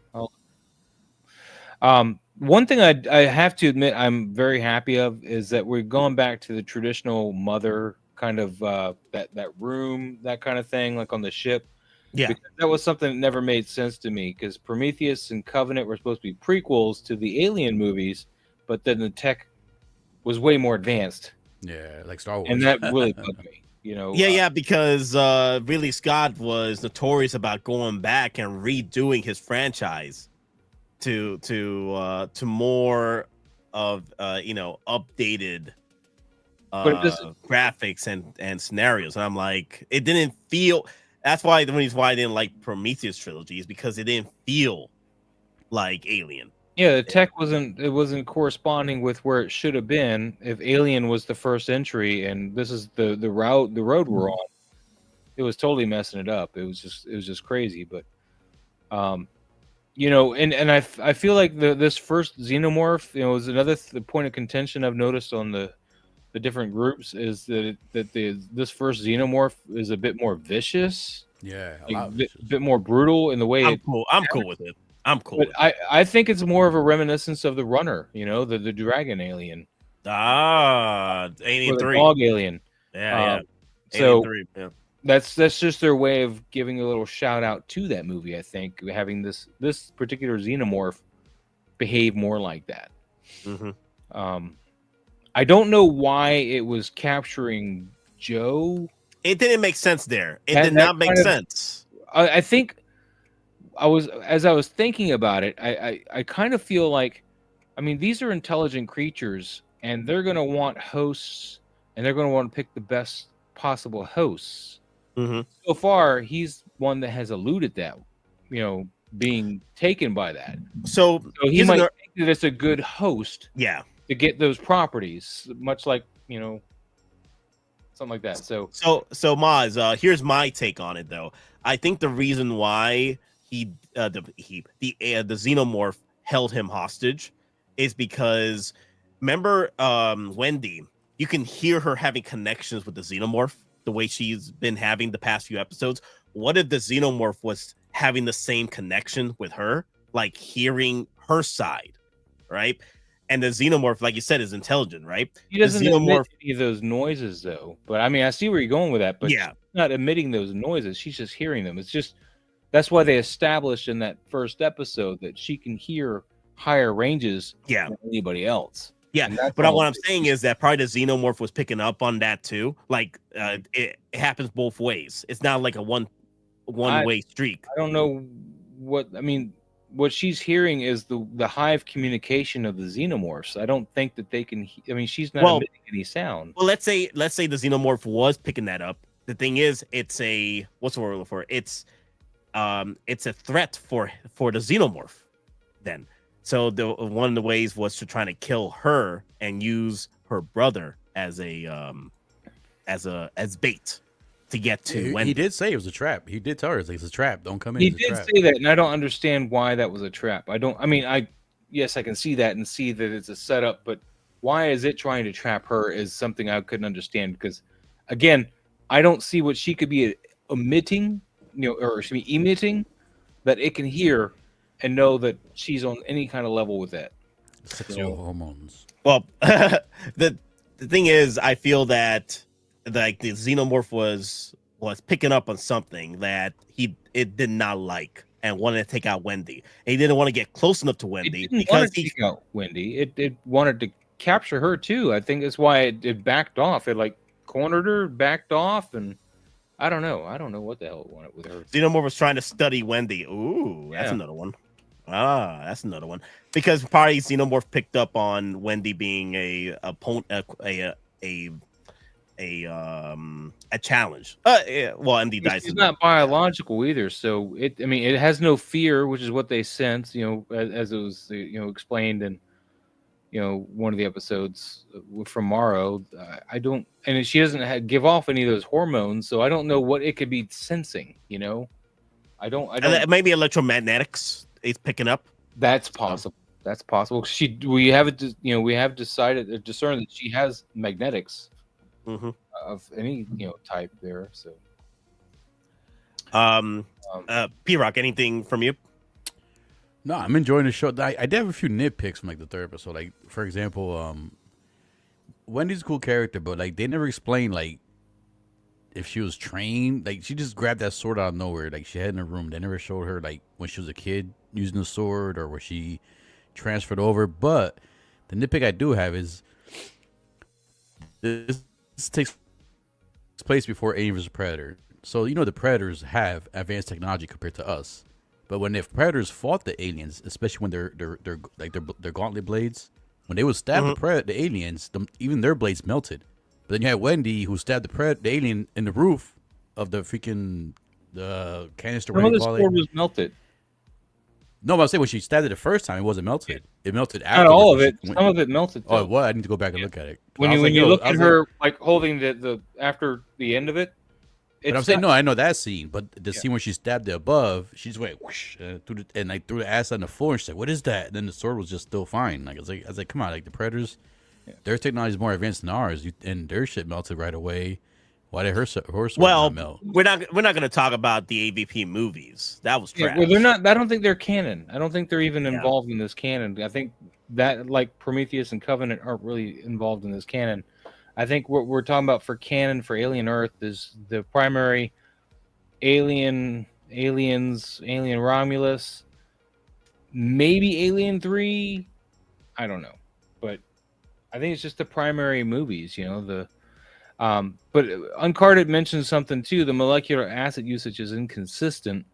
One thing I have to admit I'm very happy of is that we're going back to the traditional mother kind of that room, that kind of thing, like on the ship. Yeah, because that was something that never made sense to me, because Prometheus and Covenant were supposed to be prequels to the Alien movies, but then the tech was way more advanced. Yeah, like Star Wars, and that really bugged me. You know, Yeah, because Ridley Scott was notorious about going back and redoing his franchise to more of updated graphics and scenarios. And I'm like, it didn't feel. That's why the reason why I didn't like Prometheus trilogy is because it didn't feel like Alien. Yeah, the tech wasn't corresponding with where it should have been. If Alien was the first entry and this is the road we're on, it was totally messing it up. It was just crazy. But and I feel like this first xenomorph, was another point of contention I've noticed on the different groups is that this first xenomorph is a bit more vicious. Yeah, a bit more brutal in the way. I'm cool with it. I'm cool. But I think it's more of a reminiscence of the Runner, the dragon alien. Alien 3. Dog alien. Yeah. So 3, yeah. That's just their way of giving a little shout out to that movie. I think having this particular xenomorph behave more like that. Mm-hmm. I don't know why it was capturing Joe. It didn't make sense there. It did not make sense. I think as I was thinking about it, I kind of feel like, these are intelligent creatures and they're going to want hosts and they're going to want to pick the best possible hosts. Mm-hmm. So far, he's one that has eluded that, being taken by that. So he might think that it's a good host. Yeah. To get those properties, much like, something like that. So Maz, here's my take on it though. I think the reason why the xenomorph held him hostage is because remember Wendy, you can hear her having connections with the xenomorph the way she's been having the past few episodes. What if the xenomorph was having the same connection with her, like hearing her side, right? And the xenomorph, like you said, is intelligent, right? He doesn't emit any of those noises, though. But I see where you're going with that. But yeah, she's not emitting those noises. She's just hearing them. It's just that's why they established in that first episode that she can hear higher ranges than anybody else. Yeah, but what I'm saying is that probably the xenomorph was picking up on that too. Like it happens both ways. It's not like a one way streak. I don't know what she's hearing is the hive communication of the xenomorphs. I don't think that they can. She's not emitting any sound. Well, let's say the xenomorph was picking that up. The thing is, it's a what's the word for it? It's a threat for the xenomorph. Then, so one of the ways was to try to kill her and use her brother as bait to get to Wendy. He did say it was a trap. He did tell her it's a trap. Don't come in. He did say that, and I don't understand why that was a trap. Yes, I can see that and see that it's a setup, but why is it trying to trap her is something I couldn't understand. Because again, I don't see what she could be emitting, or she be emitting that it can hear and know that she's on any kind of level with that. Sexual hormones. Well, the thing is, I feel that like the xenomorph was picking up on something that it did not like and wanted to take out Wendy. And he didn't want to get close enough to Wendy because he take out Wendy. It wanted to capture her too. I think that's why it backed off. It like cornered her, backed off, and I don't know what the hell it wanted with her. Xenomorph was trying to study Wendy. Ooh, that's another one. That's another one. Because probably Xenomorph picked up on Wendy being a challenge. Well, MD dies. She's not biological either, so it has no fear, which is what they sense. As it was explained, and one of the episodes from Morrow. I don't, and she doesn't give off any of those hormones, so I don't know what it could be sensing. I don't. Maybe electromagnetics is picking up. That's possible. That's possible. We have discerned that she has magnetics of any type there. So, P-Rock, anything from you? No, I'm enjoying the show. I did have a few nitpicks from like the third episode. Like, for example, Wendy's a cool character, but like they never explained like if she was trained. Like, she just grabbed that sword out of nowhere. Like, she had in her room. They never showed her like when she was a kid using the sword or where she transferred over. But the nitpick I do have is this takes place before Alien vs. Predator. So the Predators have advanced technology compared to us. But when the Predators fought the aliens, especially when their gauntlet blades, when they would stab the aliens, even their blades melted. But then you had Wendy who stabbed the alien in the roof of the freaking canister. Some of the sword was melted. No, but I'm saying when she stabbed it the first time, it wasn't melted. It melted after. Not all of it. Some of it melted. Oh, what? I need to go back and look at it. When you look at her like holding the after the end of it. But I'm saying, no, I know that scene, but the scene where she stabbed it above, she just went whoosh, threw the ass on the floor and she said, "What is that?" And then the sword was just still fine. Like, I was like, come on, like the Predators, their technology is more advanced than ours, and their shit melted right away. Why did her sword not melt? We're not going to talk about the AVP movies. That was trash. Well, they're not. I don't think they're canon. I don't think they're even involved in this canon. I think that like Prometheus and Covenant aren't really involved in this canon. I think what we're talking about for canon for Alien Earth is the primary aliens, Alien Romulus, maybe Alien 3. I don't know. But I think it's just the primary movies, but Uncarded mentions something too. The molecular acid usage is inconsistent.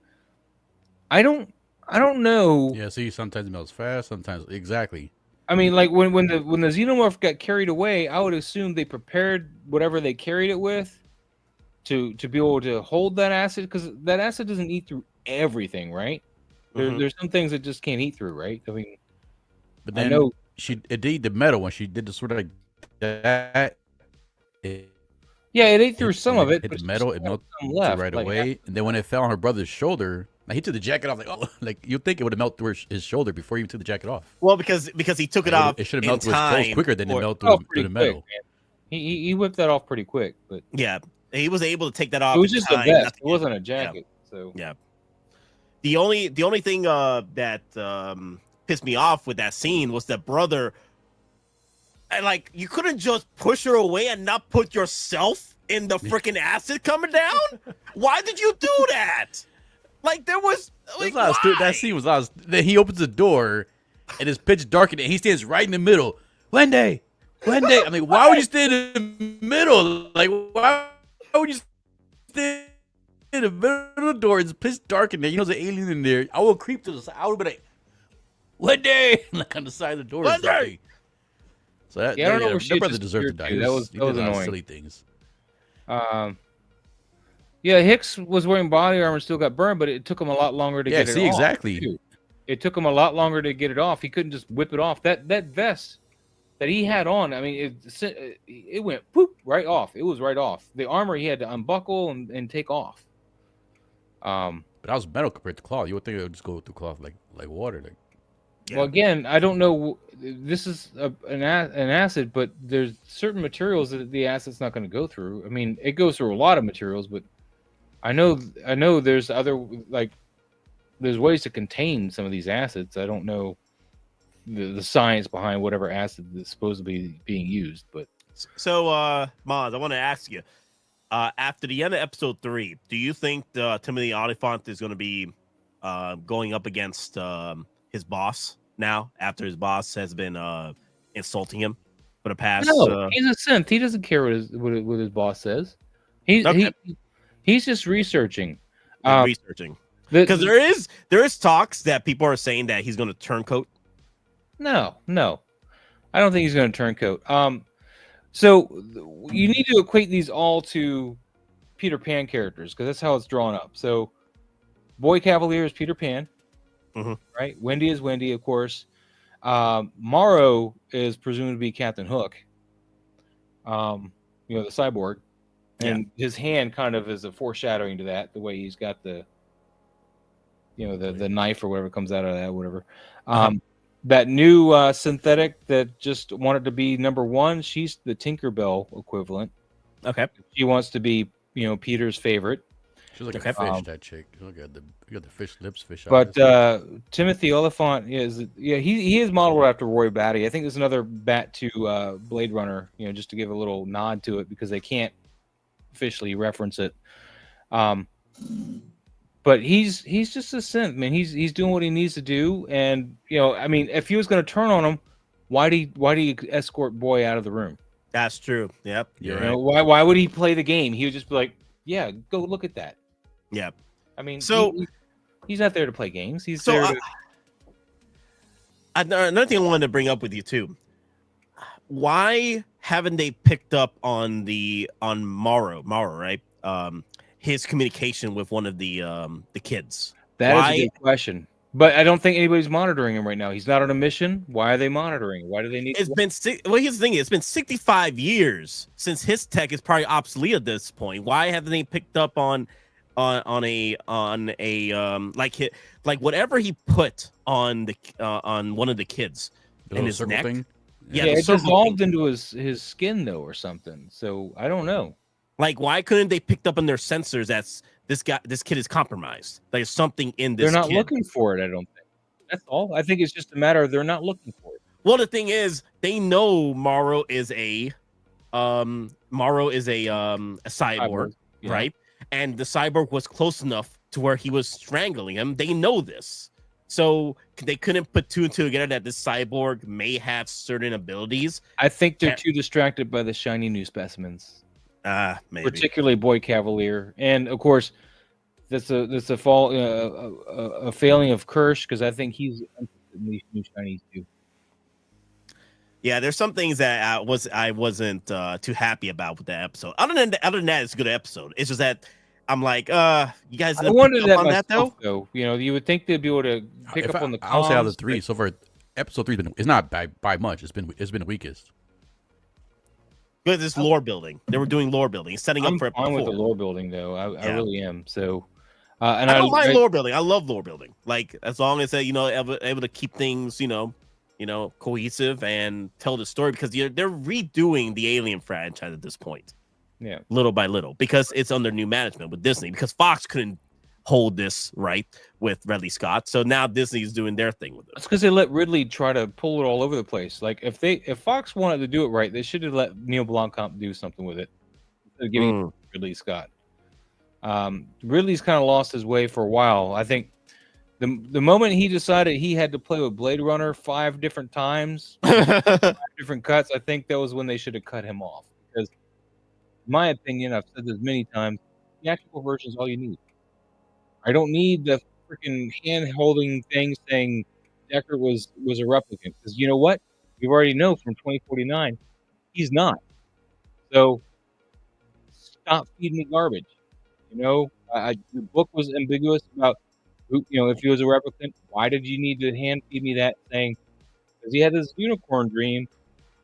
I don't know. Yeah, see, sometimes it melts fast, sometimes exactly. I mean, like when the xenomorph got carried away, I would assume they prepared whatever they carried it with to be able to hold that acid, because that acid doesn't eat through everything, right? There's some things it just can't eat through, right? I mean, but then it ate the metal when she did the sort of like that. It ate through some of it. Hit the metal, it melted right away, and then when it fell on her brother's shoulder. He took the jacket off, like, oh, like you'd think it would have melted through his shoulder before he took the jacket off. Well, because he took it off. It should have melted through his clothes quicker than it melted through the metal. He whipped that off pretty quick, but yeah, he was able to take that off. It was just a vest. It wasn't a jacket. So yeah. The only thing that pissed me off with that scene was that brother. Like, you couldn't just push her away and not put yourself in the freaking acid coming down. Why did you do that? Like, there was like, that scene was lost. Then he opens the door, and it's pitch dark, and he stands right in the middle. Wendy. I'm like, why would you stand in the middle? Like, why would you stand in the middle of the door? It's pitch dark in there. There's an alien in there. I will creep to the side. I would be like, Wendy, like on the side of the door. Wendy. So that, I don't know where she brother deserved to die. That was annoying. Silly things. Yeah, Hicks was wearing body armor and still got burned, but it took him a lot longer to get it off. Exactly. Too. It took him a lot longer to get it off. He couldn't just whip it off. That vest that he had on, I mean, it went poop right off. It was right off. The armor he had to unbuckle and take off. But that was metal compared to cloth. You would think it would just go through cloth like water. Like. Yeah. Well, again, I don't know. This is an acid, but there's certain materials that the acid's not going to go through. I mean, it goes through a lot of materials, but I know there's there's ways to contain some of these acids. I don't know the science behind whatever acid is supposed to be being used, but so Maz, I want to ask you, after the end of episode 3, do you think Timothy Olyphant is going to be going up against his boss now, after his boss has been insulting him for the past? No, he's a synth. He doesn't care what his boss says. He's just researching. Because there is talks that people are saying that he's going to turncoat. No, I don't think he's going to turncoat. So you need to equate these all to Peter Pan characters, because that's how it's drawn up. So Boy Cavalier is Peter Pan, right? Wendy is Wendy, of course. Morrow is presumed to be Captain Hook. The cyborg, and his hand kind of is a foreshadowing to that. The way he's got the knife or whatever comes out of that, whatever. That new synthetic that just wanted to be number one. She's the Tinkerbell equivalent. Okay. She wants to be, Peter's favorite. She's like a fish, that chick. Look at the fish lips, fish eyes. But Timothy Oliphant he is modeled after Roy Batty. I think there's another bat to Blade Runner, just to give a little nod to it because they can't officially reference it. But he's just a synth, man. He's doing what he needs to do, and if he was going to turn on him, why do you escort Boy out of the room? That's true. Yep. Why would he play the game? He would just be like, yeah, go look at that. Yeah. I mean, so he's not there to play games. He's there to. Another thing I wanted to bring up with you too. Why haven't they picked up on Morrow, right? His communication with one of the kids. That is a good question. But I don't think anybody's monitoring him right now. He's not on a mission. Why are they monitoring? Why do they need? Here's the thing: it's been 65 years since his tech is probably obsolete at this point. Why haven't they picked up on a whatever he put on one of the kids in his neck? Thing? Yeah, it dissolved into his skin though, or something. So I don't know. Like, why couldn't they picked up on their sensors that this kid is compromised? There's something in this. They're not looking for it. I don't think. That's all. I think it's just a matter of they're not looking for it. Well, the thing is, they know Morrow is a cyborg, yeah. right? And the cyborg was close enough to where he was strangling him. They know this, so they couldn't put two and two together that this cyborg may have certain abilities. I think they're too distracted by the shiny new specimens. Maybe. Particularly Boy Cavalier, and of course, that's a failing of Kirsch because I think he's new shinies too. Yeah, there's some things that I wasn't too happy about with that episode. Other than that, it's a good episode. It's just that I'm like, you guys. I wondered that on that though. You would think they'd be able to pick up on the. I'll say out of the three so far, episode 3 it's not by much. It's been the weakest. But this lore building, they were doing lore building, setting up for it. I'm fine with the lore building though. I really am. So, and I don't mind lore building. I love lore building. Like as long as able to keep things cohesive and tell the story because they're redoing the Alien franchise at this point. Yeah, little by little because it's under new management with Disney because Fox couldn't hold this right with Ridley Scott, so now Disney's doing their thing with it. It's because they let Ridley try to pull it all over the place. Like if Fox wanted to do it right, they should have let Neil Blomkamp do something with it instead of giving Ridley Scott. Ridley's kind of lost his way for a while. I think the moment he decided he had to play with Blade Runner 5 different times, 5 different cuts, I think that was when they should have cut him off. Because, in my opinion, I've said this many times, the theatrical version is all you need. I don't need the freaking hand-holding thing saying Deckard was a replicant. Because you know what? We already know from 2049, he's not. So, stop feeding me garbage. The book was ambiguous about if he was a replicant, why did you need to hand feed me that saying, because he had this unicorn dream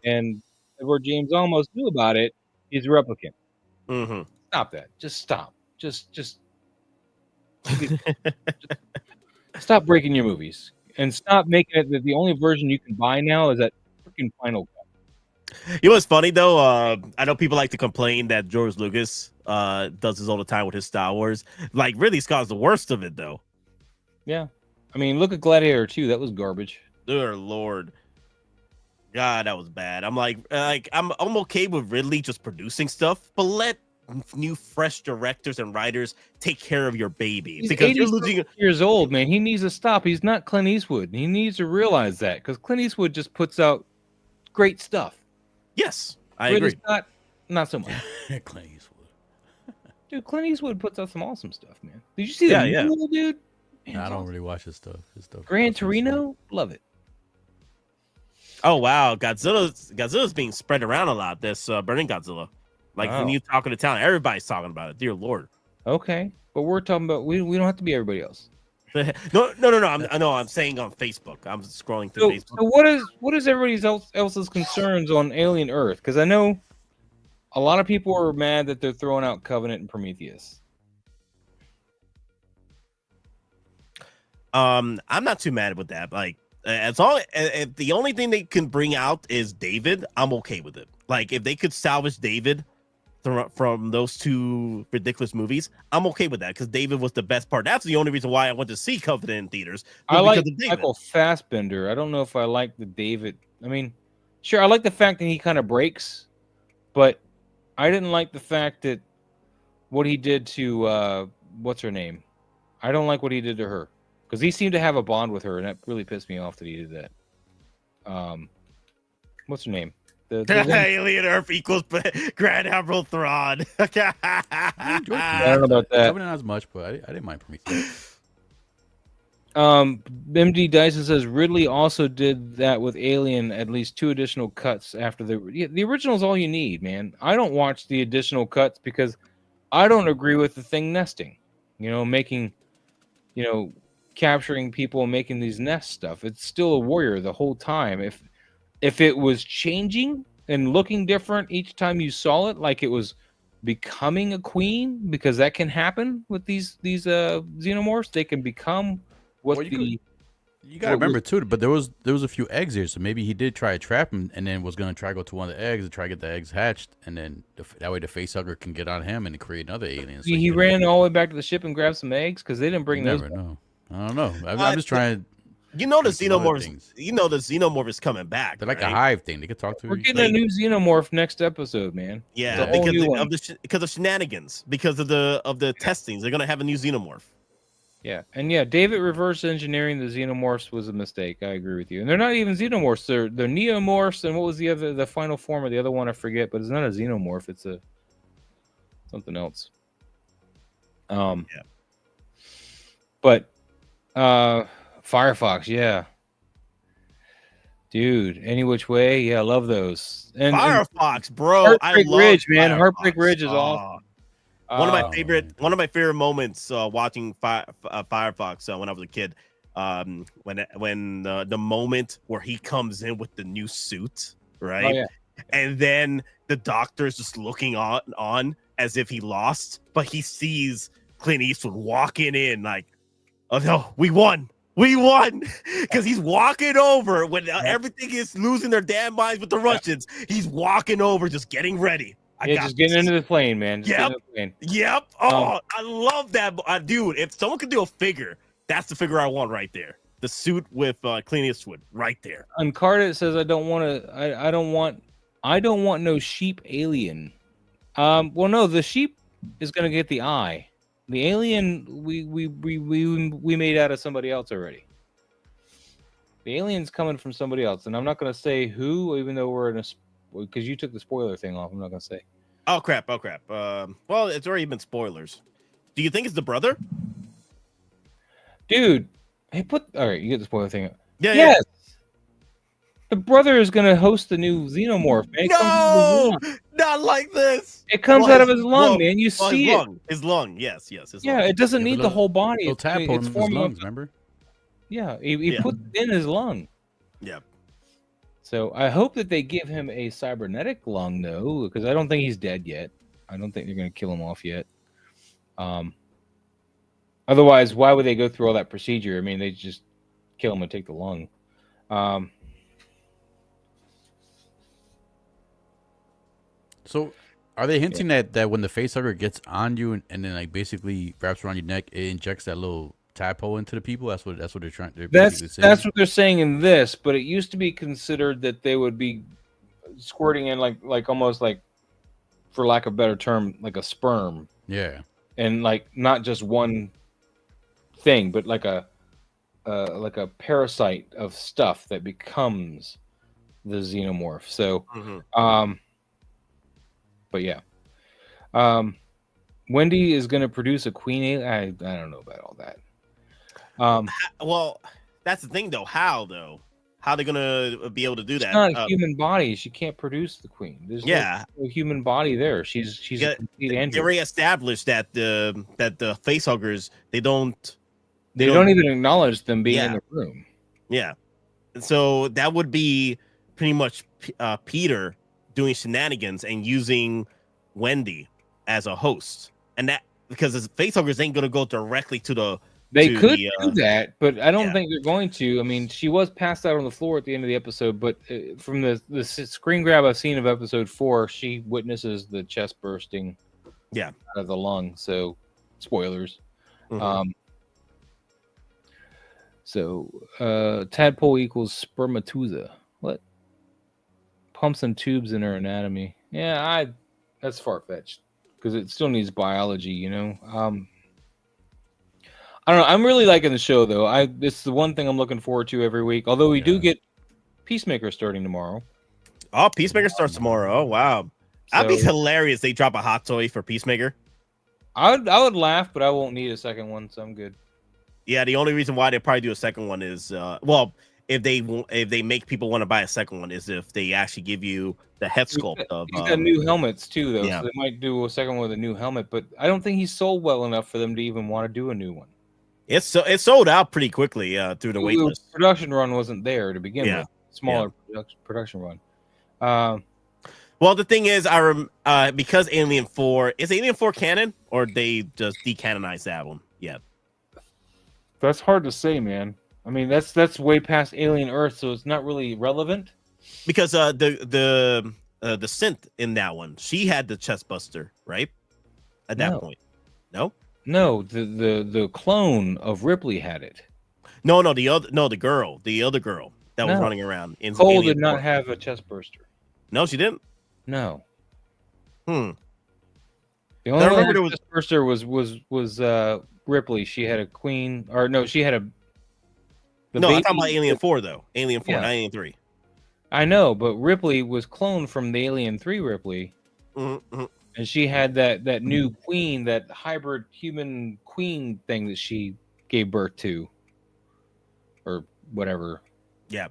and Edward James almost knew about it, he's a replicant. Mm-hmm. Stop that. Just stop. Just stop breaking your movies and stop making it that the only version you can buy now is that freaking Final Cut. You know what's funny though? I know people like to complain that George Lucas does this all the time with his Star Wars. Like Ridley Scott's the worst of it though. Yeah, I mean, look at Gladiator 2. That was garbage. Dear Lord, God, that was bad. I'm like I'm okay with Ridley just producing stuff, but let new fresh directors and writers take care of your baby. He's because you're losing years old, man. He needs to stop. He's not Clint Eastwood. He needs to realize that because Clint Eastwood just puts out great stuff. Yes, I Ridley agree. Scott, not so much. Clint Eastwood. Dude, Clint Eastwood puts out some awesome stuff, man. Did you see that? Yeah. Dude? Man, I don't really watch his stuff. Gran Torino, love it. Oh wow, Godzilla's being spread around a lot. This Burning Godzilla, like when you talking to town, everybody's talking about it. Dear Lord. Okay, but we're talking about we don't have to be everybody else. No. I'm saying on Facebook. I'm scrolling through Facebook. So what is everybody else's concerns on Alien Earth? Because I know a lot of people are mad that they're throwing out Covenant and Prometheus. I'm not too mad with that. Like, as long if the only thing they can bring out is David, I'm okay with it. Like, if they could salvage David from those two ridiculous movies, I'm okay with that because David was the best part. That's the only reason why I went to see Covenant in theaters. I like Michael Fassbender. I don't know if I like the David. I mean, sure, I like the fact that he kind of breaks, but I didn't like the fact that what he did to what's her name. I don't like what he did to her because he seemed to have a bond with her, and that really pissed me off that he did that. What's her name? The Alien Earth equals Grand Admiral Thrawn. I don't know about that. I haven't as much, but I didn't mind Prometheus. MD Dyson says Ridley also did that with Alien. At least 2 additional cuts after the original is all you need, man. I don't watch the additional cuts because I don't agree with the thing nesting. Making, capturing people and making these nest stuff. It's still a warrior the whole time. If it was changing and looking different each time you saw it, like it was becoming a queen, because that can happen with these xenomorphs. They can become what you gotta remember too. But there was a few eggs here, so maybe he did try to trap him, and then was gonna try to go to one of the eggs and try to get the eggs hatched, and then that way the facehugger can get on him and create another alien. So he ran all the way back to the ship and grabbed some eggs because they didn't bring those. Never know. I don't know. I'm just trying to. The xenomorph. The xenomorph is coming back. They're like a hive thing. They could talk to. We're getting a new xenomorph next episode, man. Yeah, because of shenanigans, because of the testings, they're gonna have a new xenomorph. Yeah, and David reverse engineering the xenomorphs was a mistake. I agree with you. And they're not even xenomorphs. They're neomorphs. And what was the final form of the other one? I forget. But it's not a xenomorph. It's something else. But Firefox, yeah. Dude, Any Which Way, I love those. And Firefox, bro, Heartbreak I love Ridge, man. Firefox. Heartbreak Ridge is awesome. One of my favorite moments watching Firefox when I was a kid. When the moment where he comes in with the new suit, right? Oh, yeah. And then the doctor's just looking on as if he lost, but he sees Clint Eastwood walking in like, oh no, we won, because he's walking over when everything is losing their damn minds with the Russians. He's walking over, just getting ready. Just getting into the plane, man. Yep. Oh, I love that, dude. If someone could do a figure, that's the figure I want right there. The suit with Clint Eastwood, right there. Uncarded says, I don't want no sheep alien. Well, no, the sheep is gonna get the eye. The alien we made out of somebody else already. The alien's coming from somebody else, and I'm not gonna say who, even though we're in because you took the spoiler thing off. I'm not gonna say. Oh crap! Well, it's already been spoilers. Do you think it's the brother? Dude, all right, you get the spoiler thing. Yes. Yeah. The brother is gonna host the new xenomorph, man. No, not like this. It comes out of his lung, man. You see it. His lung. Yes. It doesn't need the whole body. It's forming his lungs, remember? Yeah, he put it in his lung. Yep. So I hope that they give him a cybernetic lung, though, because I don't think he's dead yet. I don't think they're going to kill him off yet. Otherwise, why would they go through all that procedure? I mean, they just kill him and take the lung. So, are they hinting that when the facehugger gets on you and then like basically wraps around your neck, it injects that little tadpole into the people? That's what they're trying. That's what they're saying in this. But it used to be considered that they would be squirting in like almost like, for lack of a better term, like a sperm. Yeah. And like not just one thing, but like a parasite of stuff that becomes the xenomorph. So, but yeah, Wendy is going to produce a queen alien. I don't know about all that. Well, that's the thing, though. How are they gonna be able to do that? It's not a human body. She can't produce the queen. There's no human body there. She's a complete android. They already established that the facehuggers they don't They don't even acknowledge them being in Yeah. the room. Yeah. And so that would be pretty much Peter doing shenanigans and using Wendy as a host. And that because the facehuggers ain't gonna go directly to the They to could the, do that, but I don't yeah. think they're going to. I mean, she was passed out on the floor at the end of the episode, but from the screen grab I've seen of episode 4, she witnesses the chest bursting out of the lung. So, spoilers. Mhm. Tadpole equals spermatozoa. What? Pumps and tubes in her anatomy. Yeah, that's far-fetched because it still needs biology, you know. I don't know. I'm really liking the show, though. It's the one thing I'm looking forward to every week. Although we do get Peacemaker starting tomorrow. Oh, Peacemaker starts tomorrow. Oh, wow. That'd be So- hilarious. They drop a hot toy for Peacemaker. I would laugh, but I won't need a second one, so I'm good. Yeah, the only reason why they probably do a second one is if they make people want to buy a second one is if they actually give you the head sculpt of He's got new helmets too, though. yeah. So they might do a second one with a new helmet, but I don't think he's sold well enough for them to even want to do a new one. It's sold out pretty quickly through the wait The list. production run wasn't there to begin Yeah. with. Smaller production run. Well, the thing is, because Alien 4 is Alien 4 canon, or they just decanonized that one? Yeah, That's hard to say, man. I mean, that's way past Alien Earth, so it's not really relevant. because the synth in that one, she had the chest buster, right? At that No. point, no, No, the clone of Ripley had it. the other girl that was No. running around in Cole Alien did not 4. have a chest burster. No, she didn't. No. Hmm. The only one remember that there had chest burster was Ripley. She had a queen, or no, she had a. No, I'm talking about Alien 4 though. Alien 4, Yeah. not Alien 3. I know, but Ripley was cloned from the Alien 3 Ripley. Mm-hmm. And she had that new queen, that hybrid human queen thing that she gave birth to, or whatever. Yeah.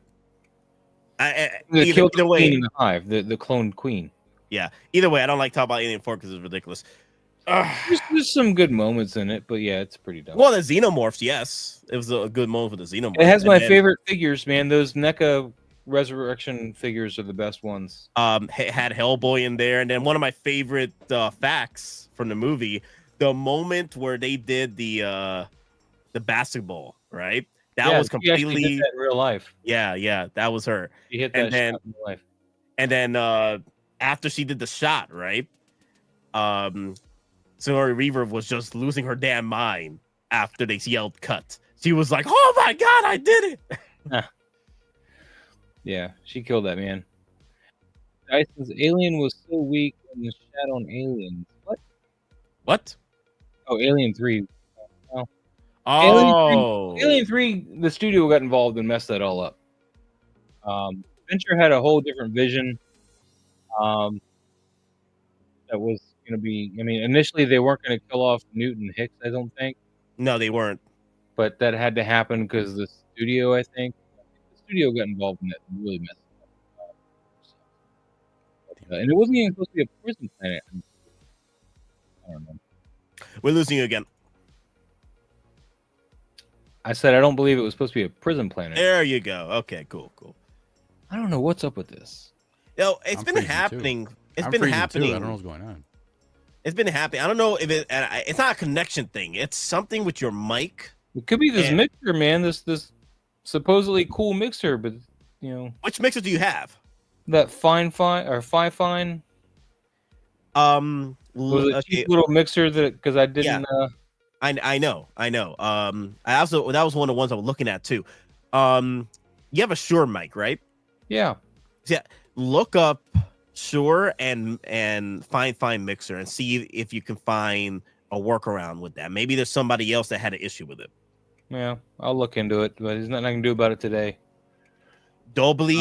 They killed the either way, queen in the hive, the cloned queen. yeah. Either way, I don't like talking about Alien 4 because it's ridiculous. There's some good moments in it, but yeah, it's pretty dumb. Well, the xenomorphs, yes, it was a good moment for the xenomorphs. It has And my then, favorite figures, man. Those NECA resurrection figures are the best ones. Had Hellboy in there, and then one of my favorite facts from the movie, the moment where they did the basketball, right? That Yeah, was she actually completely did that in real life. Yeah, that was her. She hit that And then shot in real life. And then after she did the shot, right? Sigourney Weaver was just losing her damn mind after they yelled cut. She was like, "Oh my god, I did it!" Yeah, she killed that man. Dyson's Alien was so weak in the shadow on Aliens. What? Oh, Alien 3. Oh. Oh. Alien 3, the studio got involved and messed that all up. Venture had a whole different vision. That was going to be, I mean, initially they weren't going to kill off Newton Hicks, I don't think. No, they weren't. But that had to happen because the studio, I think, the studio got involved in it and really messed it up. And it wasn't even supposed to be a prison planet. I don't know. We're losing you again. I said I don't believe it was supposed to be a prison planet. There you go. Okay, cool. I don't know what's up with this. No, it's been freezing, happening. too. It's I'm been freezing, happening. too. I don't know what's going on. It's been happening. I don't know if it's not a connection thing. It's something with your mic. It could be this And- mixer, man. This supposedly cool mixer, but you know, Which mixer do you have? that fine or fine. Was a cheap little mixer that because I didn't. I know. I also that was one of the ones I was looking at too. You have a Shure mic, right? Yeah. Yeah. Look up Shure and fine mixer and see if you can find a workaround with that. Maybe there's somebody else that had an issue with it. Yeah, I'll look into it, but there's nothing I can do about it today. Dolby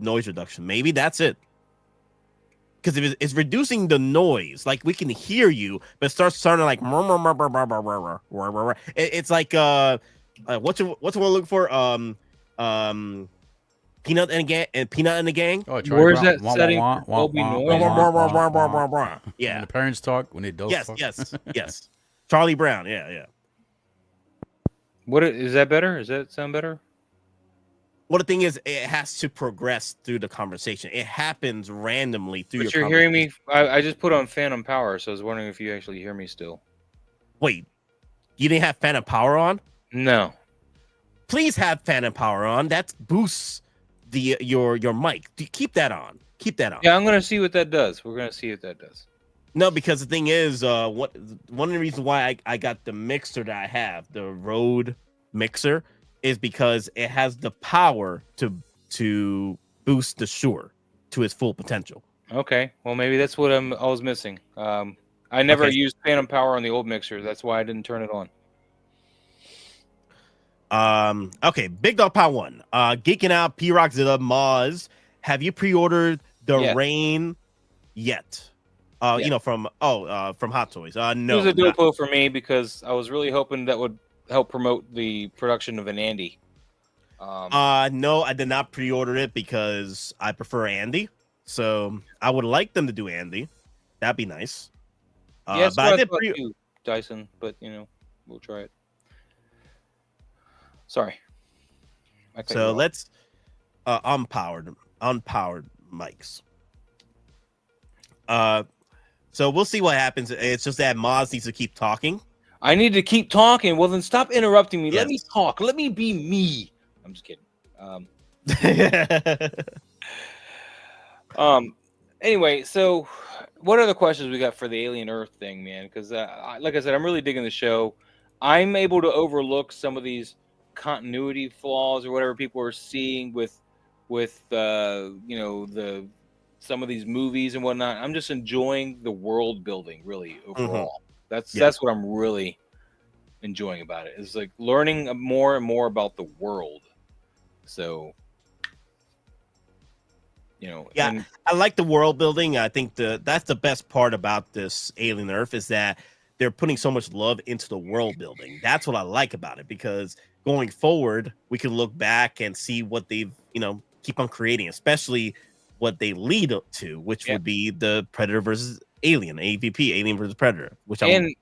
noise reduction. Maybe that's it. Because if it's reducing the noise, like we can hear you, but it starts sounding like it's like what's the one looking for? Peanut and the Gang. Oh, where's that setting for Dolby noise? Yeah. When the parents talk, when they don't. Yes. Charlie Brown. Yeah. What is that better? Does that sound better? Well, the thing is, it has to progress through the conversation. It happens randomly through But your you're hearing conversation. me. I just put on Phantom Power, so I was wondering if you actually hear me still. Wait, you didn't have Phantom Power on? No. Please have Phantom Power on. That boosts your mic. Keep that on. Keep that on. Yeah, I'm gonna see what that does. We're gonna see what that does. No, because the thing is, one of the reasons why I got the mixer that I have, the Rode mixer, is because it has the power to boost the Shure to its full potential. Okay, well maybe that's what I was missing. I never used Phantom Power on the old mixer. That's why I didn't turn it on. Okay, Big Dog Power 1. Geeking Out, P-Rockzilla, Moz. Have you pre-ordered the Rain yet? From Hot Toys. No. It was a dopo for me because I was really hoping that would help promote the production of an Andy. No, I did not pre-order it because I prefer Andy. So I would like them to do Andy. That'd be nice. Yes, but I did Dyson, but we'll try it. Sorry. So let's unpowered mics. So we'll see what happens. It's just that Moz needs to keep talking. I need to keep talking. Well, then stop interrupting me. Yes. Let me talk. Let me be me. I'm just kidding. Anyway, so what other questions we got for the Alien Earth thing, man? Because like I said, I'm really digging the show. I'm able to overlook some of these continuity flaws or whatever people are seeing with some of these movies and whatnot. I'm just enjoying the world building really overall. That's what I'm really enjoying about it. It's like learning more and more about the world. So I like the world building. I think that's the best part about this Alien Earth is that they're putting so much love into the world building. That's what I like about it, because going forward, we can look back and see what they've, keep on creating, especially what they lead up to, which would be the Predator versus Alien, AVP, Alien versus Predator. Which 8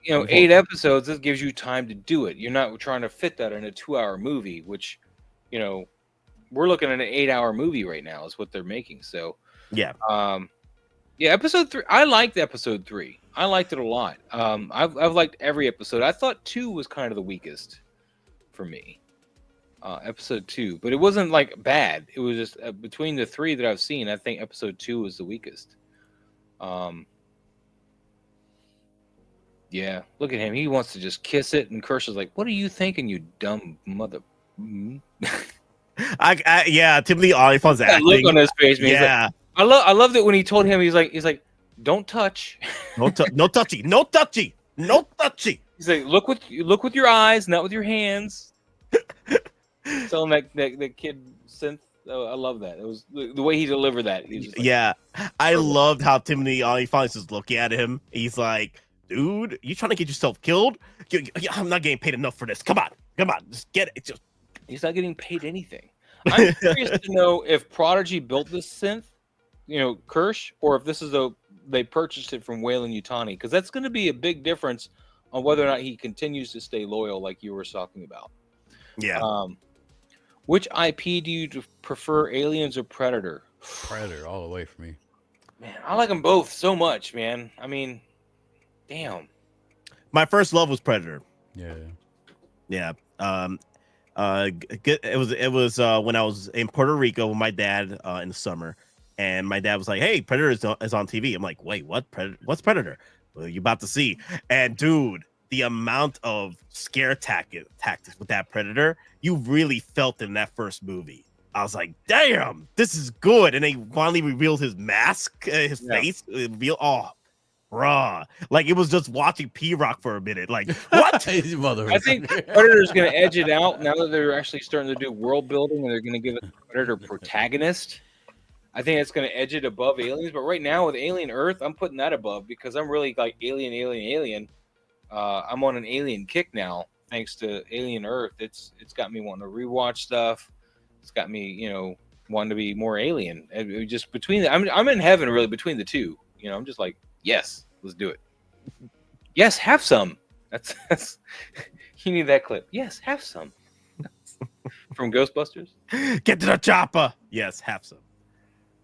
episodes, this gives you time to do it. You're not trying to fit that in a 2-hour movie, which, we're looking at an 8-hour movie right now is what they're making. So episode 3. I liked episode 3. I liked it a lot. I've liked every episode. I thought 2 was kind of the weakest for me. Episode 2, but it wasn't like bad. It was just between the 3 that I've seen, I think episode 2 was the weakest. Look at him. He wants to just kiss it, and Kersha's like, "What are you thinking, you dumb mother?" Timothy Olyphant's acting. Look on his face, man. Yeah, like, I loved it when he told him he's like, "Don't touch, no touchy, no touchy, no touchy." He's like, look with your eyes, not with your hands. Telling that kid synth. Oh, I love that. It was the way he delivered that. He was like, I loved how Timothy Olyphant is looking at him. He's like, "Dude, you trying to get yourself killed? I'm not getting paid enough for this. Come on, just get it." He's not getting paid anything. I'm curious to know if Prodigy built this synth, Kirsch, or if this is they purchased it from Weyland-Yutani, because that's going to be a big difference on whether or not he continues to stay loyal, like you were talking about. Yeah. Which IP do you prefer, Aliens or Predator? Predator all the way for me. Man, I like them both so much, man. I mean, damn. My first love was Predator. Yeah. It was when I was in Puerto Rico with my dad in the summer, and my dad was like, "Hey, Predator is on TV." I'm like, "Wait, what? Predator? What's Predator?" Well, you're about to see. And dude, the amount of scare tactics with that Predator, you really felt in that first movie. I was like, "Damn, this is good." And they finally revealed his mask, his face. Raw, like it was just watching P-Rock for a minute. Like, what? I think Predator's going to edge it out now that they're actually starting to do world building and they're going to give it a Predator protagonist. I think it's going to edge it above Aliens. But right now with Alien Earth, I'm putting that above because I'm really like Alien. I'm on an Alien kick now thanks to Alien Earth. It's got me wanting to rewatch stuff. It's got me, wanting to be more Alien. And just between I'm in heaven really between the two. I'm just like, yes, let's do it. Yes, have some. That's You need that clip. Yes, have some. From Ghostbusters. Get to the chopper. Yes, have some.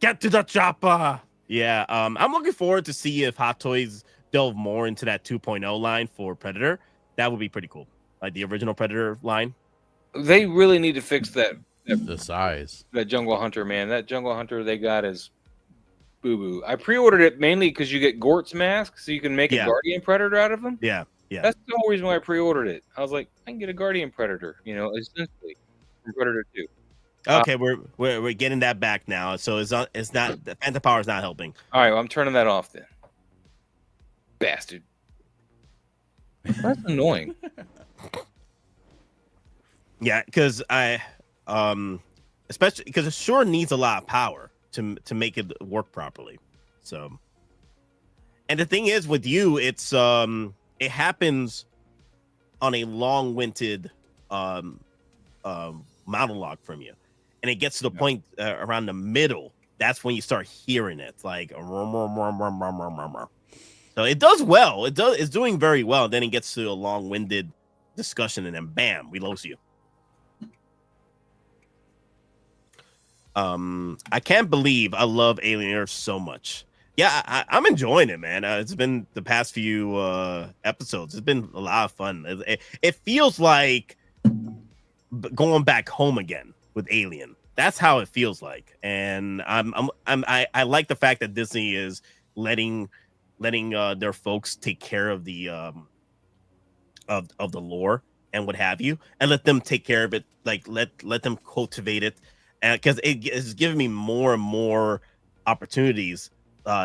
Get to the chopper. Yeah, I'm looking forward to see if Hot Toys delve more into that 2.0 line for Predator. That would be pretty cool. Like the original Predator line. They really need to fix that. The size. That Jungle Hunter, man. That Jungle Hunter they got is boo-boo. I pre-ordered it mainly because you get Gort's mask, so you can make a Guardian Predator out of him. Yeah. That's the whole reason why I pre-ordered it. I was like, I can get a Guardian Predator, essentially from Predator 2. Okay, we're getting that back now. So it's not the Phantom Power is not helping. All right, well, I'm turning that off then. Bastard. That's annoying. Yeah, because especially because it sure needs a lot of power to make it work properly. So, and the thing is with you, it's it happens on a long-winded monologue from you, and it gets to the point around the middle. That's when you start hearing it, like so it does well. It's doing very well. Then it gets to a long-winded discussion, and then bam, we lose you. I can't believe I love Alien Earth so much. Yeah, I'm enjoying it, man. It's been the past few episodes. It's been a lot of fun. It feels like going back home again with Alien. That's how it feels like, and I like the fact that Disney is letting their folks take care of the of the lore and what have you, and let them take care of it. Like let them cultivate it, because it is giving me more and more opportunities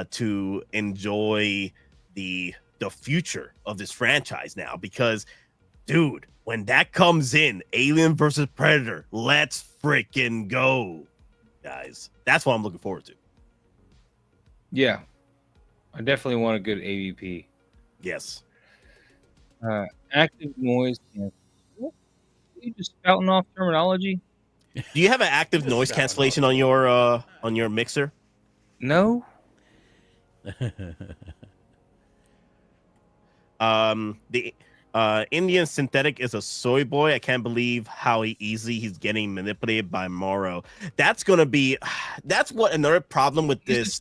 to enjoy the future of this franchise now. Because, dude, when that comes in, Alien versus Predator, let's freaking go, guys. That's what I'm looking forward to. Yeah, I definitely want a good AVP. Yes. Active noise. Are you just spouting off terminology? Do you have an active noise cancellation on your mixer? No. The Indian synthetic is a soy boy. I can't believe how easy he's getting manipulated by Morrow. That's what another problem with this.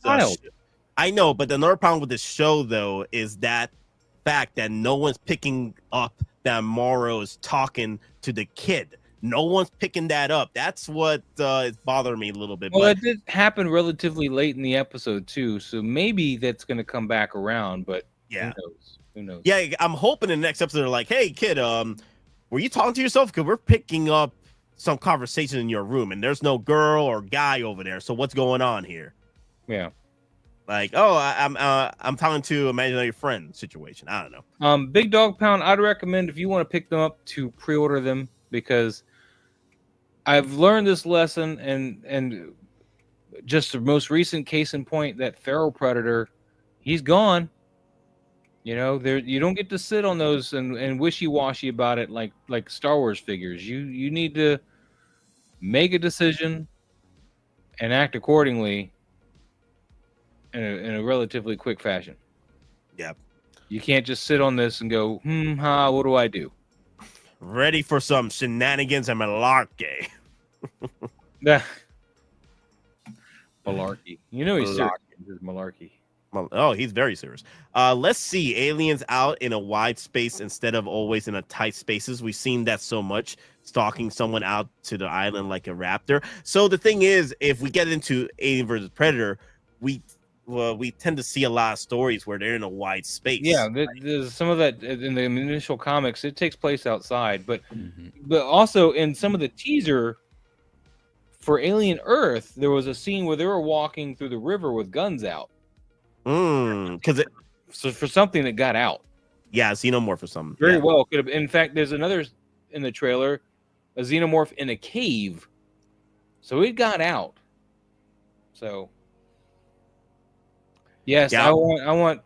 I know, but another problem with this show though is that fact that no one's picking up that Morrow is talking to the kid. No one's picking that up. That's what is bothering me a little bit. Well, that did happen relatively late in the episode too, so maybe that's going to come back around. But yeah, who knows? Yeah, I'm hoping in the next episode they're like, "Hey, kid, were you talking to yourself? Because we're picking up some conversation in your room, and there's no girl or guy over there. So what's going on here?" Yeah, like, oh, I'm talking to imaginary friend situation. I don't know. Big Dog Pound. I'd recommend if you want to pick them up to pre-order them, because I've learned this lesson, and just the most recent case in point, that feral predator, he's gone. You know, you don't get to sit on those and wishy-washy about it like Star Wars figures. You need to make a decision and act accordingly in a relatively quick fashion. Yep. You can't just sit on this and go, what do I do? Ready for some shenanigans and malarkey. Malarkey. You know he's serious. His malarkey. Oh, he's very serious. Let's see. Aliens out in a wide space instead of always in a tight spaces. We've seen that so much, stalking someone out to the island like a raptor. So the thing is, if we get into Alien versus Predator, we tend to see a lot of stories where they're in a wide space. Yeah, there's some of that in the initial comics. It takes place outside, but also in some of the teaser for Alien Earth, there was a scene where they were walking through the river with guns out. So for something that got out. Yeah, xenomorph or something. Very well could have. In fact, there's another in the trailer, a xenomorph in a cave. So it got out. So yes, I want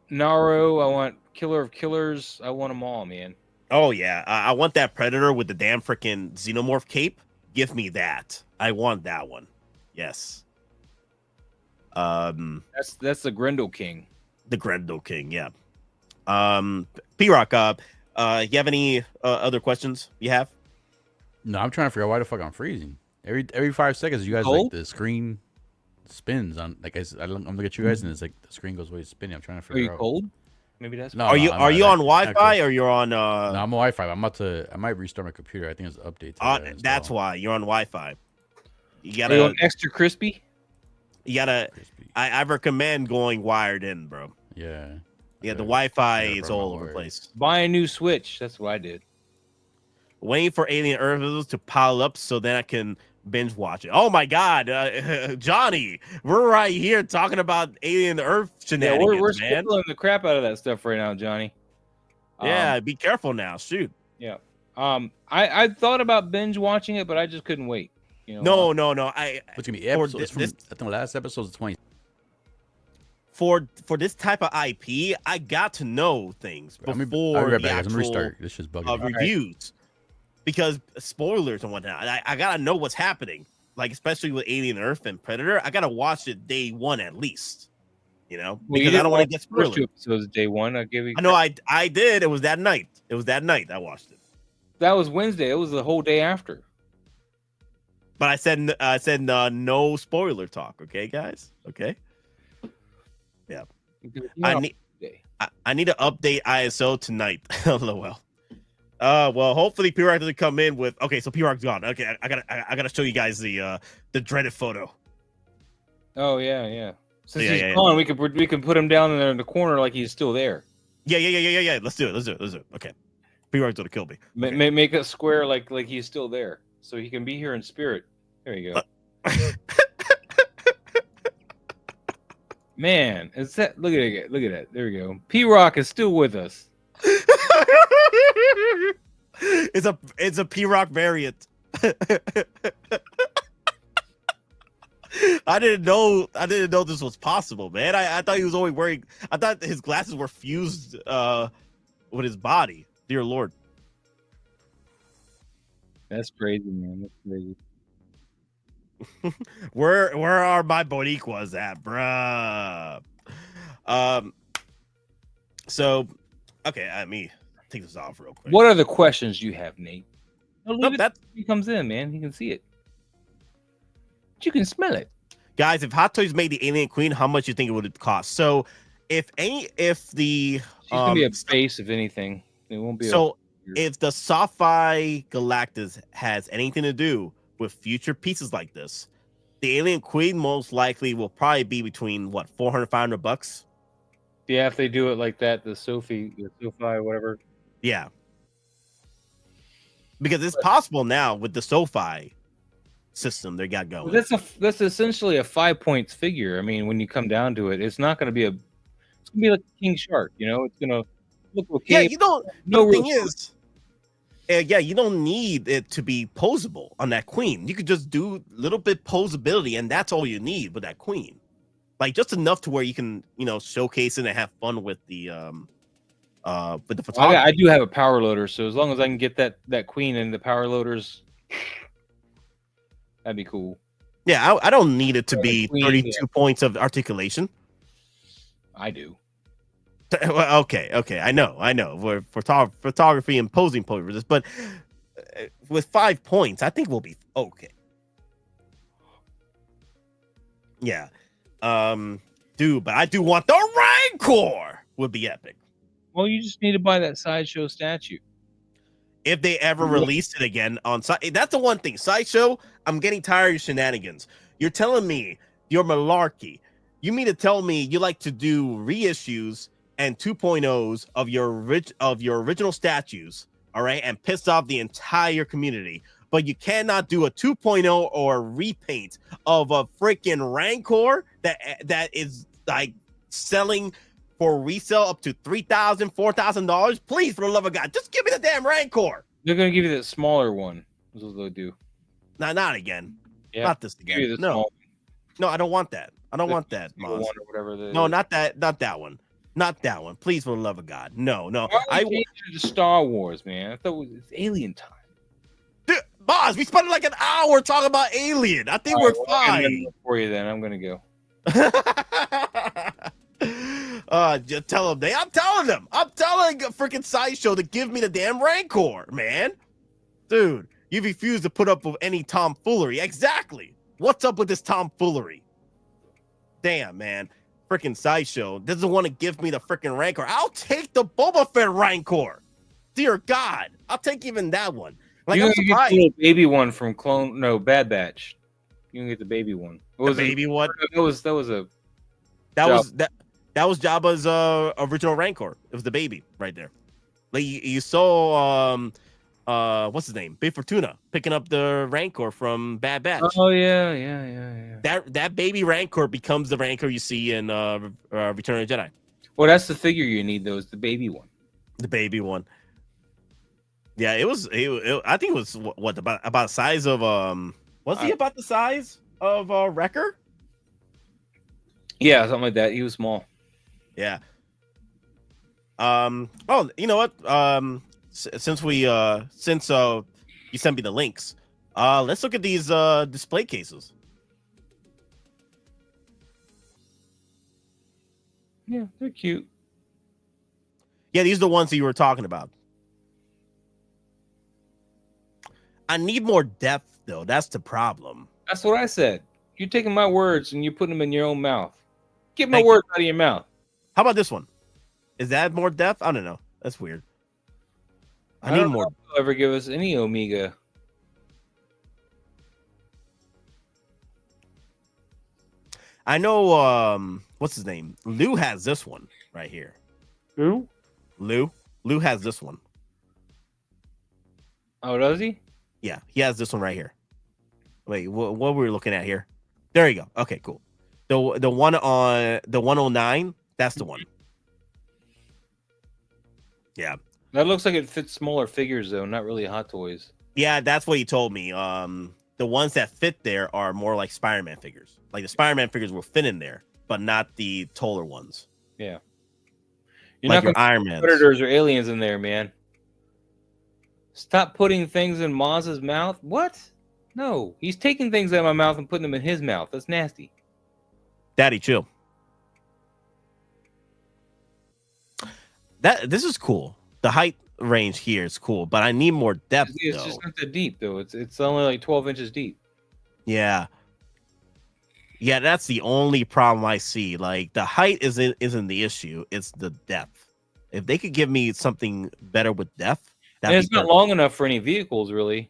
Naru. I want Killer of Killers. I want them all, man. Oh yeah, I want that Predator with the damn freaking xenomorph cape. Give me that. I want that one. Yes. That's the Grendel King. The Grendel King, yeah. P-Rock, You have any other questions you have? No, I'm trying to figure out why the fuck I'm freezing. Every 5 seconds, you guys like the screen spins on. Like I'm looking at you guys, and it's like the screen goes way spinning. I'm trying to figure out. Are you cold? Maybe that's. No, are you on Wi-Fi or you're on? No, I'm on Wi-Fi. I might restart my computer. I think it's an update. That's why you're on Wi-Fi. You gotta. Are you on extra crispy? You gotta. I recommend going wired in, bro. Yeah. Yeah, the Wi-Fi is all over the place. Buy a new Switch. That's what I did. Waiting for Alien Earth to pile up so then I can binge watch it. Oh my God, Johnny, we're right here talking about Alien Earth shenanigans, we're man. spoiling the crap out of that stuff right now, Johnny. Yeah, be careful now. Shoot. Yeah. I thought about binge watching it, but I just couldn't wait. You know, no. What's gonna be episodes? I think the last episode is 20. For this type of IP, I got to know things before the actual restart. This is bugging reviews, because spoilers and whatnot. I gotta know what's happening, like especially with Alien Earth and Predator. I gotta watch it day one at least, because I don't want to get spoiled. 2 episodes day one. I give you. I know I did. It was that night. I watched it. That was Wednesday. It was the whole day after. But I said no spoiler talk. Okay, guys. Okay. Yeah. I need to update ISO tonight. LOL. Well, hopefully P-Rock doesn't come in with. Okay, so P-Rock's gone. Okay, I gotta show you guys the dreaded photo. Oh yeah. Since he's gone, we can put him down there in the corner like he's still there. Yeah. Let's do it. Okay. P-Rock's gonna kill me. Okay. Make it square like he's still there, so he can be here in spirit. There you go. Man, is that look at that. There we go. P-Rock is still with us. It's a P-Rock variant. I didn't know this was possible, man. I thought he was only wearing. I thought his glasses were fused with his body. Dear Lord, that's crazy, man. That's crazy. Where are my Boniquas at, bruh? So, okay, let me take this off real quick. What are the questions you have, Nate? Nope, he comes in, man. He can see it. But you can smell it. Guys, if Hot Toys made the Alien Queen, how much do you think it would cost? So, if the she's gonna be a base, if anything, it won't be. So, if the Sci-Fi Galactus has anything to do with future pieces like this, the Alien Queen most likely will probably be between what, $400-$500. Yeah, if they do it like that, the SoFi, whatever. Yeah, because it's possible now with the SoFi system they got going. That's essentially a 5 points figure. I mean, when you come down to it, it's not going to be it's going to be like a king shark. It's going to look okay. Yeah, you don't. No, the thing is. Yeah, you don't need it to be posable on that queen. You could just do a little bit posability, and that's all you need with that queen. Like just enough to where you can, showcase it and have fun with the photography. I do have a power loader, so as long as I can get that queen and the power loaders, that'd be cool. Yeah, I don't need it to be 32 points of articulation. I do. Okay, I know. We're photography and posing poses, but with 5 points, I think we'll be okay. Yeah, dude, but I do want the Rancor. Would be epic. Well, you just need to buy that Sideshow statue. If they ever release it again on side, that's the one thing. Sideshow, I'm getting tired of your shenanigans. You're telling me you're malarkey. You mean to tell me you like to do reissues and 2.0s of your original statues, all right, and piss off the entire community, but you cannot do a 2.0 or a repaint of a freaking Rancor that is like selling for resale up to $3,000, $4,000? Please, for the love of God, just give me the damn Rancor. They're gonna give you the smaller one. That's what they'll do. Not again. Yeah, not this again. No, I don't want that. I don't want that. Or whatever. No, not that. Not that one. Not that one. Please, for the love of God. No. I changed it to Star Wars, man. I thought it's Alien time. Dude, boss, we spent like an hour talking about Alien. I think we're fine. For you, then I'm gonna go. Just tell them. I'm telling them. I'm telling a freaking Sideshow to give me the damn Rancor, man. Dude, you refuse to put up with any tomfoolery. Exactly. What's up with this tomfoolery? Damn, man. Freaking Sideshow doesn't want to give me the freaking Rancor. I'll take the Boba Fett Rancor. Dear God, I'll take even that one. Like, you I'm can surprised. get the little baby one from Bad Batch. You can get the baby one. What was The baby one? That was Jabba's original Rancor. It was the baby right there. Like you saw what's his name? Bib Fortuna picking up the Rancor from Bad Batch. Oh yeah. That baby Rancor becomes the Rancor you see in Return of the Jedi. Well, that's the figure you need though, is the baby one. The baby one. Yeah, it was. I think it was what about the size of Was he about the size of Wrecker? Yeah, something like that. He was small. Yeah. Oh, you know what? Since you sent me the links, let's look at these display cases. Yeah, they're cute. Yeah, these are the ones that you were talking about. I need more depth, though. That's the problem. That's what I said. You're taking my words and you're putting them in your own mouth. Get my words out of your mouth. How about this one? Is that more depth? I don't know. That's weird. I need more. If they'll ever give us any Omega. I know. What's his name? Lou has this one right here. Who? Lou has this one. Oh, does he? Yeah, he has this one right here. Wait, what were we looking at here? There you go. Okay, cool. The one on the 109, that's the one. Yeah. That looks like it fits smaller figures though, not really Hot Toys. Yeah, that's what he told me. The ones that fit there are more like Spider-Man figures. Like the Spider-Man figures will fit in there, but not the taller ones. Yeah. You're like not your Iron Man predators or aliens in there, man. Stop putting things in Maz's mouth. What? No, he's taking things out of my mouth and putting them in his mouth. That's nasty. Daddy, chill. This is cool. The height range here is cool, but I need more depth. It's just not that deep though. It's only like 12 inches deep. Yeah. Yeah, that's the only problem I see. Like the height isn't the issue. It's the depth. If they could give me something better with depth, and it's not long enough for any vehicles, really.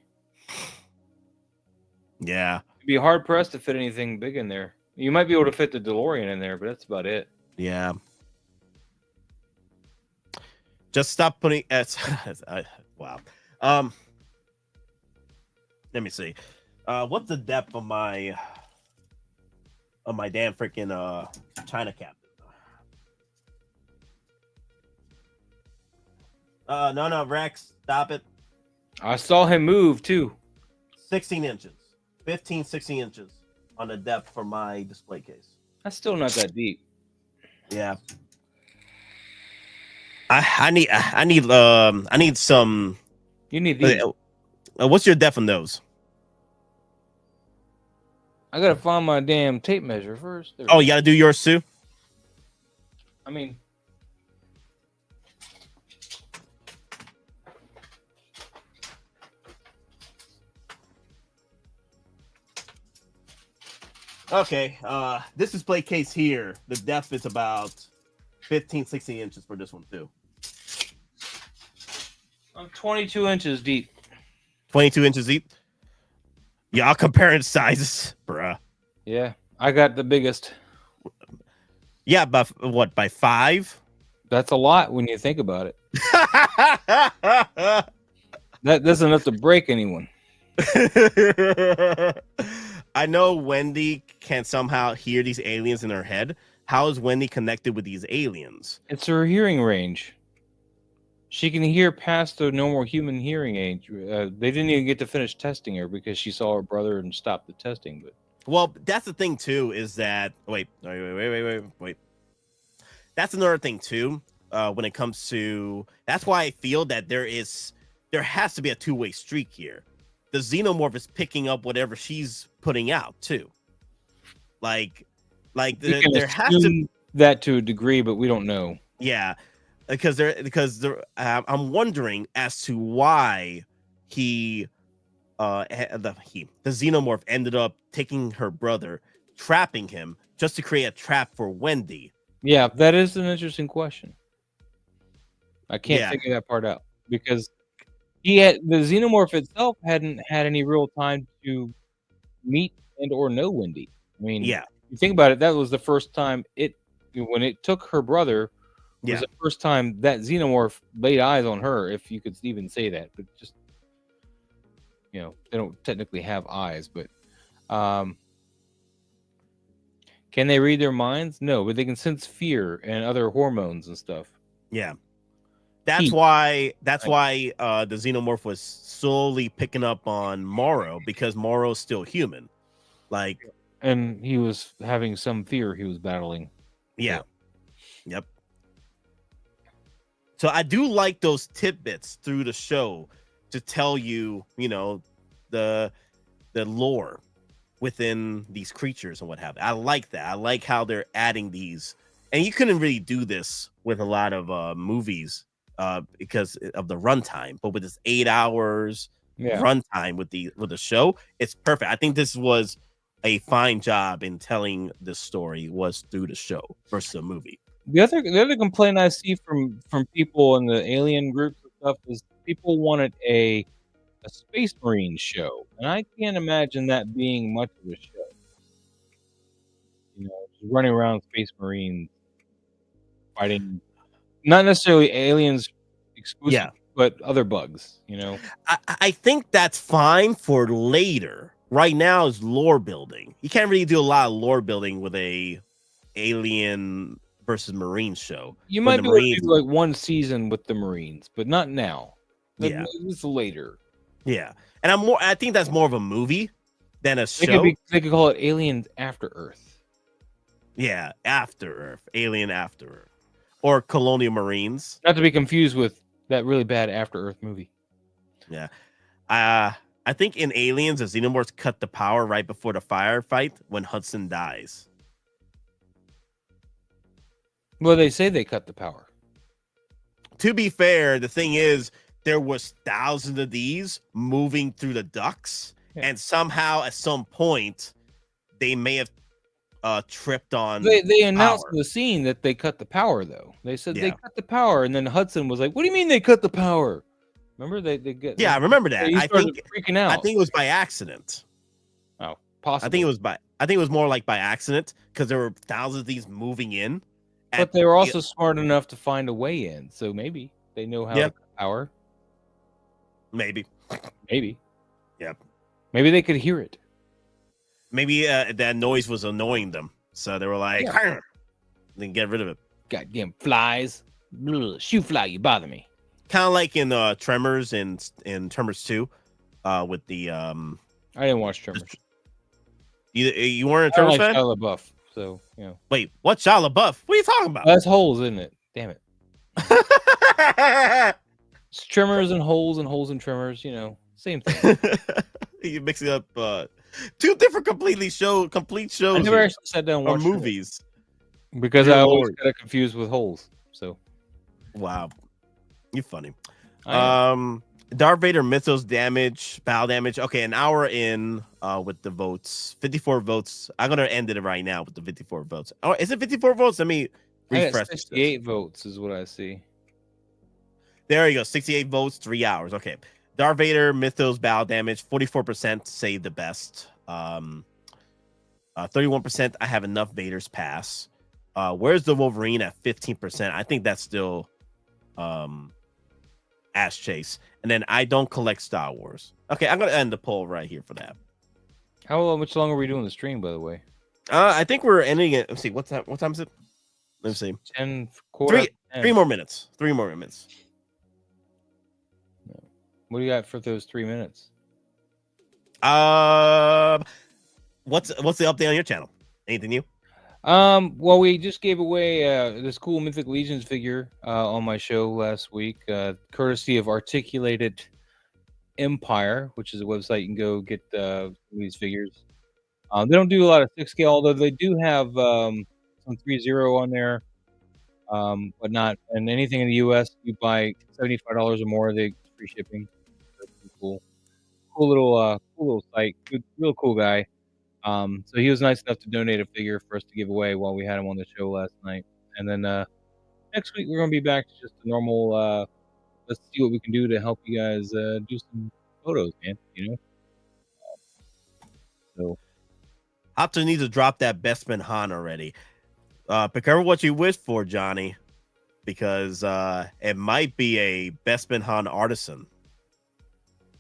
Yeah. It'd be hard pressed to fit anything big in there. You might be able to fit the DeLorean in there, but that's about it. Yeah. Just stop putting wow. Let me see. What's the depth of my damn freaking China Captain? No, Rex, stop it. I saw him move too. 16 inches. 16 inches on the depth for my display case. That's still not that deep. Yeah. I need some. You need these. What's your depth on those? I gotta find my damn tape measure first. Oh, you gotta do yours too? I mean, okay, this display case here, the depth is about 16 inches for this one too. I'm 22 inches deep. 22 inches deep? Y'all comparing sizes, bruh. Yeah, I got the biggest. Yeah, by what, by 5? That's a lot when you think about it. That's enough to break anyone. I know Wendy can somehow hear these aliens in her head. How is Wendy connected with these aliens? It's her hearing range. She can hear past the normal human hearing age. They didn't even get to finish testing her because she saw her brother and stopped the testing. But well, that's the thing too. Is that wait. That's another thing too. When it comes to, that's why I feel that there has to be a two-way streak here. The xenomorph is picking up whatever she's putting out too. Like there has to. that to a degree, but we don't know. Yeah, because I'm wondering as to why the xenomorph ended up taking her brother, trapping him just to create a trap for Wendy. Yeah, that is an interesting question. I can't Yeah. figure that part out because the xenomorph itself hadn't had any real time to meet and or know Wendy. I mean, Yeah. you think about it, that was the first time when it took her brother was Yeah. the first time that xenomorph laid eyes on her, if you could even say that. But just, you know, they don't technically have eyes, but can they read their minds? No, but they can sense fear and other hormones and stuff. Yeah. That's why the xenomorph was slowly picking up on Morrow, because Morrow's still human. Like, and he was having some fear he was battling. Yeah. So. Yep. So I do like those tidbits through the show to tell you, you know, the lore within these creatures and what have you. I like that. I like how they're adding these. And you couldn't really do this with a lot of movies because of the runtime. But with this 8 hours runtime with the show, it's perfect. I think this was a fine job in telling the story was through the show versus a movie. The other complaint I see from people in the alien groups and stuff is people wanted a Space Marine show, and I can't imagine that being much of a show. You know, just running around Space Marines fighting, not necessarily aliens exclusive, but other bugs. You know, I think that's fine for later. Right now is lore building. You can't really do a lot of lore building with a alien versus Marine show. You might be able to do like one season with the Marines, but not now. Yeah, it's later. Yeah, and I think that's more of a movie than a show. They could call it Aliens After Earth. Yeah, After Earth, Alien After Earth, or Colonial Marines. Not to be confused with that really bad After Earth movie. Yeah, I think in Aliens, the xenomorphs cut the power right before the firefight when Hudson dies. Well, they say they cut the power. To be fair, the thing is, there was thousands of these moving through the ducts, and somehow at some point, they may have tripped on. They announced in the scene that they cut the power, though. They said they cut the power, and then Hudson was like, "What do you mean they cut the power?" Remember they get? Yeah, I remember that. I think freaking out. I think it was by accident. Oh, possibly. I think it was more like by accident because there were thousands of these moving in. But they were also smart enough to find a way in, so maybe they know how to cut power. Maybe. Yep. Maybe they could hear it. Maybe that noise was annoying them, so they were like, then get rid of it. Goddamn flies! Ugh, shoe fly, you bother me. Kind of like in Tremors in Tremors 2, with the I didn't watch Tremors. You weren't a Tremors fan? Shia LaBeouf, so you know. Wait, what Shia LaBeouf? What are you talking about? That's holes, isn't it? Damn it. It's Tremors and holes and Tremors. You know, same thing. You mixing up two different complete shows. I never actually sat down and watched movies because I always got confused with holes. So, wow, you're funny. Darth Vader mythos damage, bow damage. Okay, an hour in with the votes, 54 votes. I'm gonna end it right now with the 54 votes. Oh, is it 54 votes? Let me refresh. 68 votes is what I see. There you go, 68 votes, 3 hours. Okay. Darth Vader mythos bow damage, 44% say the best. 31% I have enough Vader's pass. Where's the Wolverine at 15%? I think that's still ass chase. And then I don't collect Star Wars. Okay, I'm gonna end the poll right here for that. How much longer are we doing the stream, by the way? I think we're ending it. Let's see, what time is it? Let's see. 10. Three more minutes. 3 more minutes. What do you got for those 3 minutes? What's the update on your channel? Anything new? Well, we just gave away this cool Mythic Legions figure on my show last week, courtesy of Articulated Empire, which is a website you can go get these figures. They don't do a lot of 6 scale, although they do have some 130 on there, but not. And anything in the U.S. you buy $75 or more, they get free shipping. That's pretty cool. Cool little site. Good, real cool guy. So he was nice enough to donate a figure for us to give away while we had him on the show last night. And then next week we're gonna be back to just the normal. Let's see what we can do to help you guys do some photos, man. So OUTTA needs to drop that Bestman Han already. Be careful what you wish for, Johnny, because it might be a Bestman Han artisan.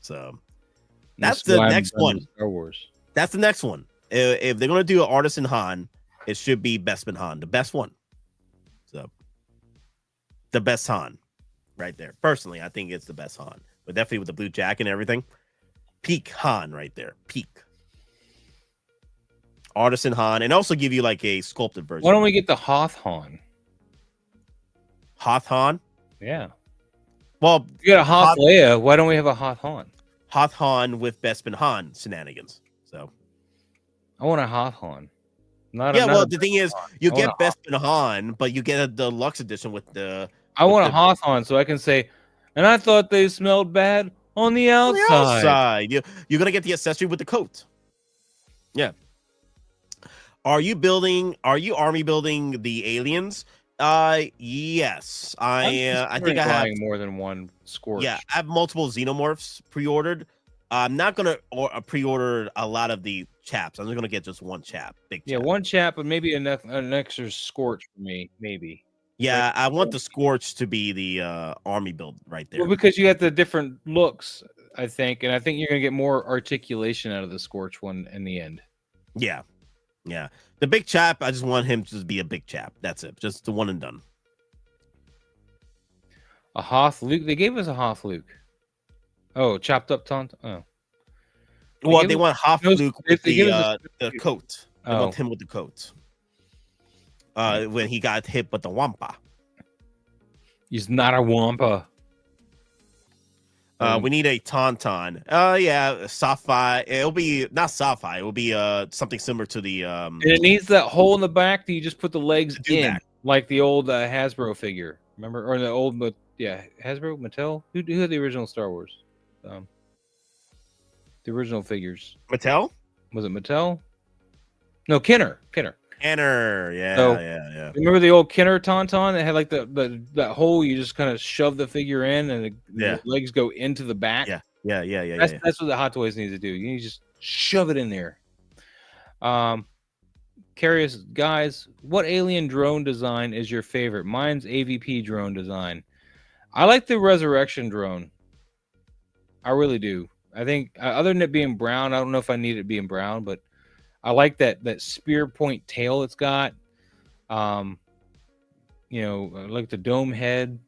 So that's the next one. Star Wars. That's the next one. If they're gonna do an artisan Han, it should be Bestman Han, the best one. So the best Han, right there. Personally, I think it's the best Han, but definitely with the blue jacket and everything, peak Han right there. Peak artisan Han, and also give you like a sculpted version. Why don't we get the Hoth Han? Hoth Han? Yeah. Well, you got a Hoth Leia. Why don't we have a Hoth Han? Hoth Han with Bestman Han shenanigans. So I want a Hoth Han. Well, the thing is, you get Bestman Han, but you get a deluxe edition with the. I want a Hoth Han so I can say, and I thought they smelled bad on the outside. You're gonna get the accessory with the coat. Yeah. Are you army building the aliens? Yes. I think I have more than one Scorch. Yeah, I have multiple xenomorphs pre-ordered. I'm not gonna pre-order a lot of the chaps. I'm just gonna get just one chap. Big chap. One chap, but maybe an extra Scorch for me. Maybe. Yeah, I want the Scorch to be the army build right there. Well, because you got the different looks, I think, and I think you're gonna get more articulation out of the Scorch one in the end. Yeah. Yeah. The big chap, I just want him to just be a big chap. That's it. Just the one and done. A Hoth Luke. They gave us a Hoth Luke. Oh, chopped up taunt. Oh. Well, they want Hoth Luke with the coat. They want him with the coat. When he got hit with the Wampa. He's not a Wampa. We need a Tauntaun. Yeah, Sapphire. It'll be not Sapphire. It will be something similar to the. And it needs that hole in the back that you just put the legs in, like the old Hasbro figure. Remember, or the old, Hasbro, Mattel. Who had the original Star Wars? The original figures. Mattel? Was it Mattel? No, Kenner. Yeah, yeah. Remember the old Kenner Tauntaun that had like that hole? You just kind of shove the figure in, and the legs go into the back. Yeah. That's what the Hot Toys need to do. You need to just shove it in there. Curious guys, what alien drone design is your favorite? Mine's AVP drone design. I like the Resurrection drone. I really do. I think other than it being brown, I don't know if I need it being brown, but I like that spear point tail it's got. I like the dome head.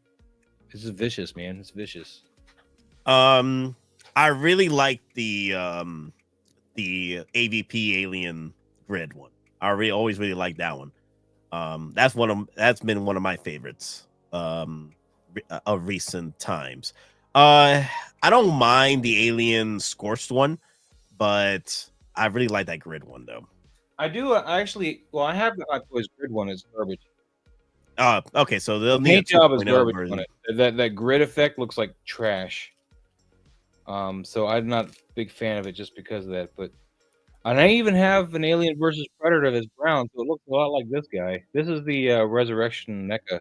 This is vicious, man. It's vicious. I really like the AVP alien grid one. I always really like that one. That's been one of my favorites of recent times. I don't mind the alien scorched one, but I really like that grid one though. I do actually. Well, I have the Hot Toys grid one. It's garbage. Okay, so they'll The need paint job is garbage on it. That grid effect looks like trash. So I'm not a big fan of it just because of that. And I even have an Alien versus Predator that's brown, so it looks a lot like this guy. This is the Resurrection NECA.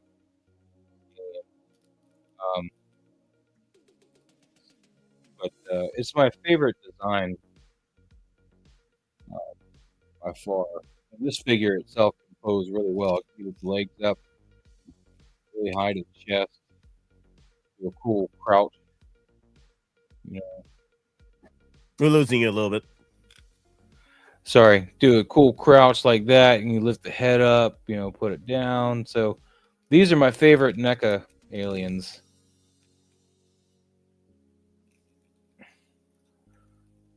It's my favorite design by far. This figure itself can pose really well. Keep its legs up, really hide its chest, do a cool crouch. We're losing you a little bit. Sorry, do a cool crouch like that, and you lift the head up, put it down. So these are my favorite NECA aliens.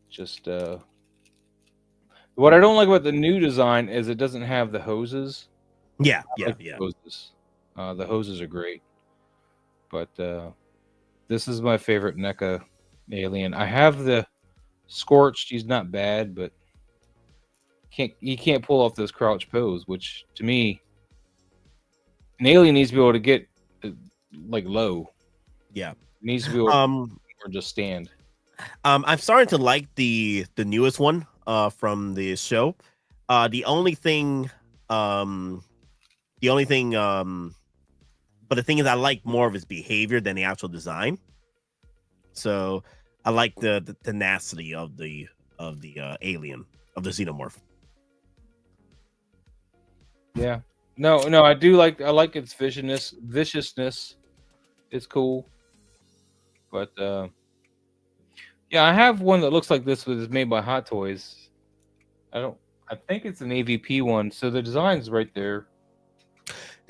Just what I don't like about the new design is it doesn't have the hoses. Yeah. Hoses. The hoses are great, but this is my favorite NECA alien. I have the Scorched. He's not bad, but you can't pull off this crouch pose, which to me An alien needs to be able to get like low. Yeah, It needs to be able or just stand. I'm starting to like the newest one from the show. The only thing but the thing is I like more of his behavior than the actual design. So I like the tenacity of the alien, of the xenomorph. Yeah. No, I like its viciousness. It's cool. But yeah, I have one that looks like this, but it's made by Hot Toys. I think it's an AVP one, so the design's right there.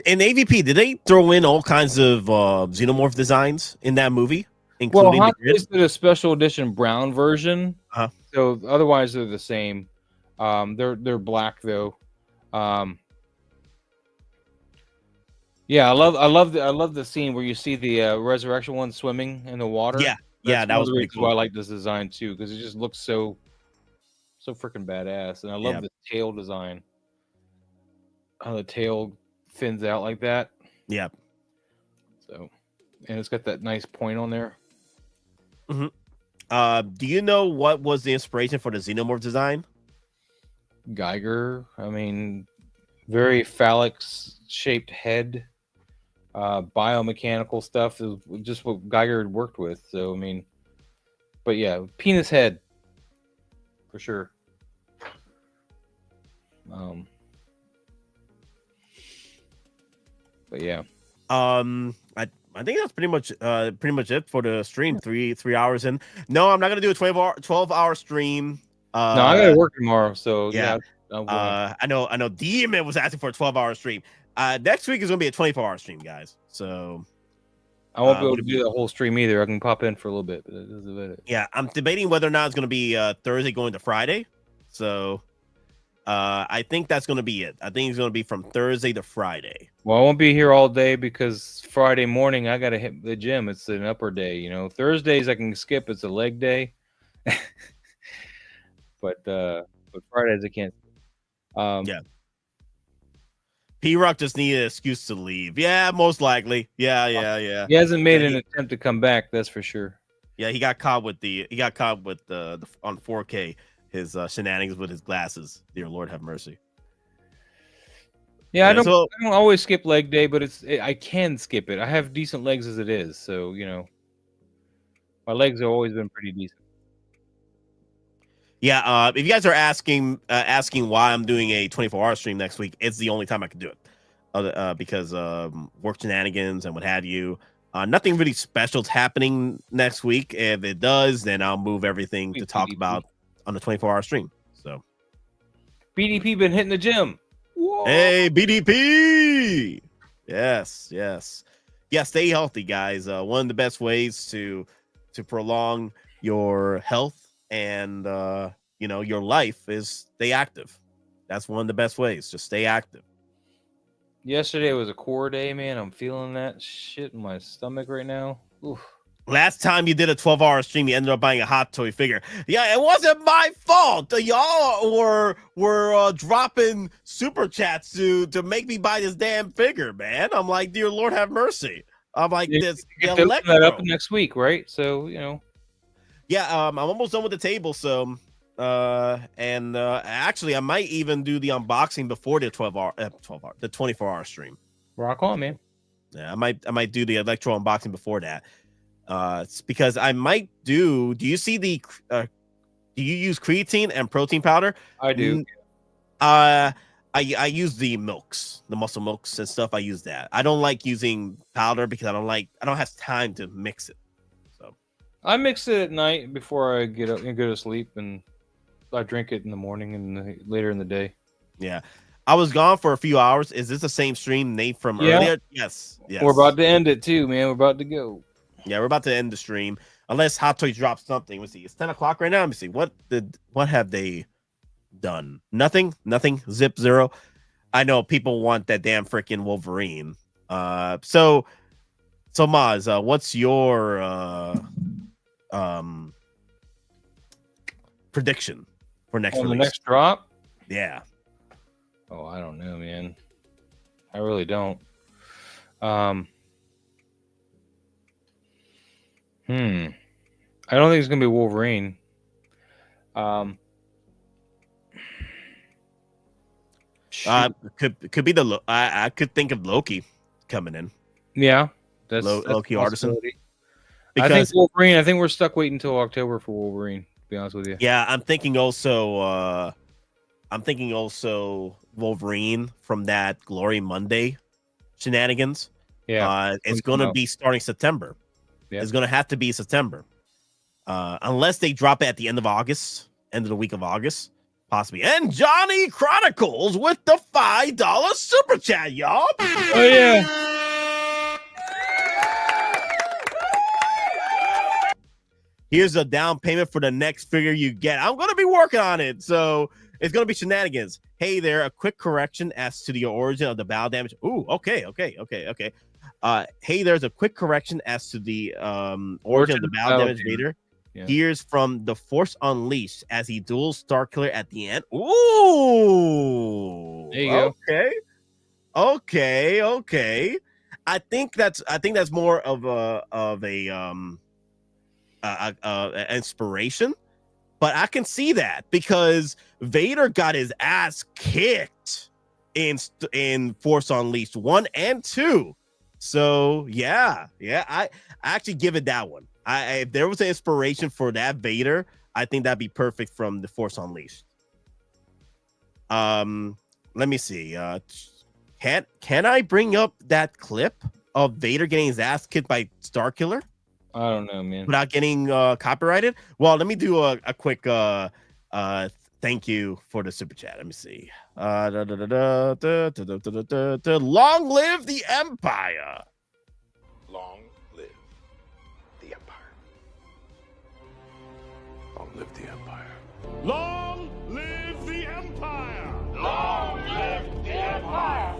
In AVP, did they throw in all kinds of xenomorph designs in that movie, including Hot the grid? Toys did a special edition brown version. Uh-huh. So otherwise they're the same. They're black though. Yeah, I love the scene where you see the resurrection one swimming in the water. Yeah, That's that one was of the pretty reasons why I cool. like this design too, because it just looks so freaking badass, and I love the tail design. How the tail fins out like that. Yeah. So, and it's got that nice point on there. Mm-hmm. Do you know what was the inspiration for the xenomorph design? Geiger. I mean, very phallic shaped head. Biomechanical stuff is just what Geiger had worked with. So I mean, but yeah, penis head for sure. But yeah, I think that's pretty much it for the stream. 3 hours in. No, I'm not gonna do a 12-hour stream. No, I gotta work tomorrow, so yeah. I know Demon was asking for a 12-hour stream. Next week is gonna be a 24-hour stream, guys. So I won't be able to do the whole stream either. I can pop in for a little bit, but that is about it. Yeah, I'm debating whether or not it's gonna be Thursday going to Friday. So I think that's gonna be it. I think it's gonna be from Thursday to Friday. Well, I won't be here all day because Friday morning I gotta hit the gym. It's an upper day, you know. Thursdays I can skip. It's a leg day. but Fridays I can't. Yeah. P-Rock just needed an excuse to leave. Yeah, most likely. Yeah. He hasn't made an attempt to come back. That's for sure. Yeah, he got caught with the on 4K his shenanigans with his glasses. Dear Lord, have mercy. Yeah, I don't always skip leg day, but I can skip it. I have decent legs as it is, so you know, my legs have always been pretty decent. Yeah, if you guys are asking why I'm doing a 24-hour stream next week, it's the only time I can do it, because work shenanigans and what have you. Nothing really special is happening next week. If it does, then I'll move everything to talk about on the 24-hour stream. So, BDP been hitting the gym. Whoa. Hey, BDP! Yes. Yeah, stay healthy, guys. One of the best ways to prolong your health and your life is stay active. That's one of the best ways. Just stay active. Yesterday was a core day, man. I'm feeling that shit in my stomach right now. Oof. Last time you did a 12-hour stream, you ended up buying a Hot Toy figure. Yeah, it wasn't my fault. Y'all were dropping super chats to make me buy this damn figure, man. I'm like, dear Lord, have mercy. I'm like, this. Get that up next week, right? So you know. Yeah, I'm almost done with the table. So, actually, I might even do the unboxing before the 24-hour stream. Rock on, man. Yeah, I might do the Electro unboxing before that. It's because I might do. Do you see the? Do you use creatine and protein powder? I do. I use the milks, the muscle milks and stuff. I use that. I don't like using powder because I don't have time to mix it. So I mix it at night before I get up and go to sleep, and I drink it in the morning and later in the day. Yeah. I was gone for a few hours. Is this the same stream Nate from earlier? Yes. We're about to end it too, man. We're about to go. Yeah, we're about to end the stream. Unless Hot Toys drops something. Let's see. It's 10 o'clock right now. Let me see. What have they done? Nothing. Zip, zero. I know people want that damn freaking Wolverine. So Maz, what's your prediction for next release? The next drop? Yeah. Oh, I don't know, man. I really don't. I don't think it's gonna be Wolverine. Could be the I could think of Loki coming in. Yeah, that's Loki a Artisan. possibility. Because I think Wolverine. I think we're stuck waiting until October for Wolverine. To be honest with you. Yeah, I'm thinking also Wolverine from that Glory Monday shenanigans. Yeah, it's gonna be starting September. Yep. It's gonna have to be September, unless they drop it at the end of August, end of the week of August, possibly. And Johnny Chronicles with the $5 super chat, y'all. Oh yeah. Here's a down payment for the next figure you get. I'm going to be working on it. So it's going to be shenanigans. Hey there, a quick correction as to the origin of the bow damage. Ooh, okay. Hey, there's a quick correction as to the origin of the bow damage Vader. Yeah. Here's from The Force Unleashed as he duels Starkiller at the end. Ooh. There you go. Okay. I think that's more of a inspiration, but I can see that because Vader got his ass kicked in Force Unleashed 1 and 2. So yeah, I actually give it that one. If there was an inspiration for that Vader, I think that'd be perfect from the Force Unleashed. Let me see. Can I bring up that clip of Vader getting his ass kicked by Starkiller? I don't know, man. Without getting copyrighted? Well, let me do a quick thank you for the super chat. Let me see. Long live the Empire. Long live the Empire. Long live the Empire. Long live the Empire! Long live the Empire!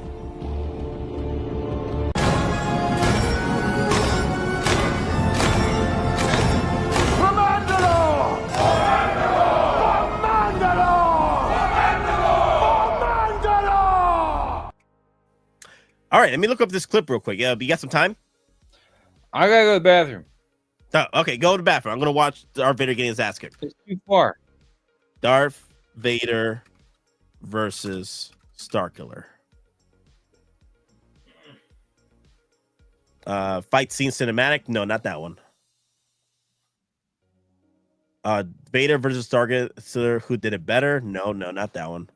All right, let me look up this clip real quick. Yeah, you got some time? I gotta go to the bathroom. Oh, okay, go to the bathroom. I'm gonna watch Darth Vader getting his ass kicked. It's too far. Darth Vader versus Starkiller. Fight scene cinematic? No, not that one. Vader versus Starkiller, who did it better? No, not that one.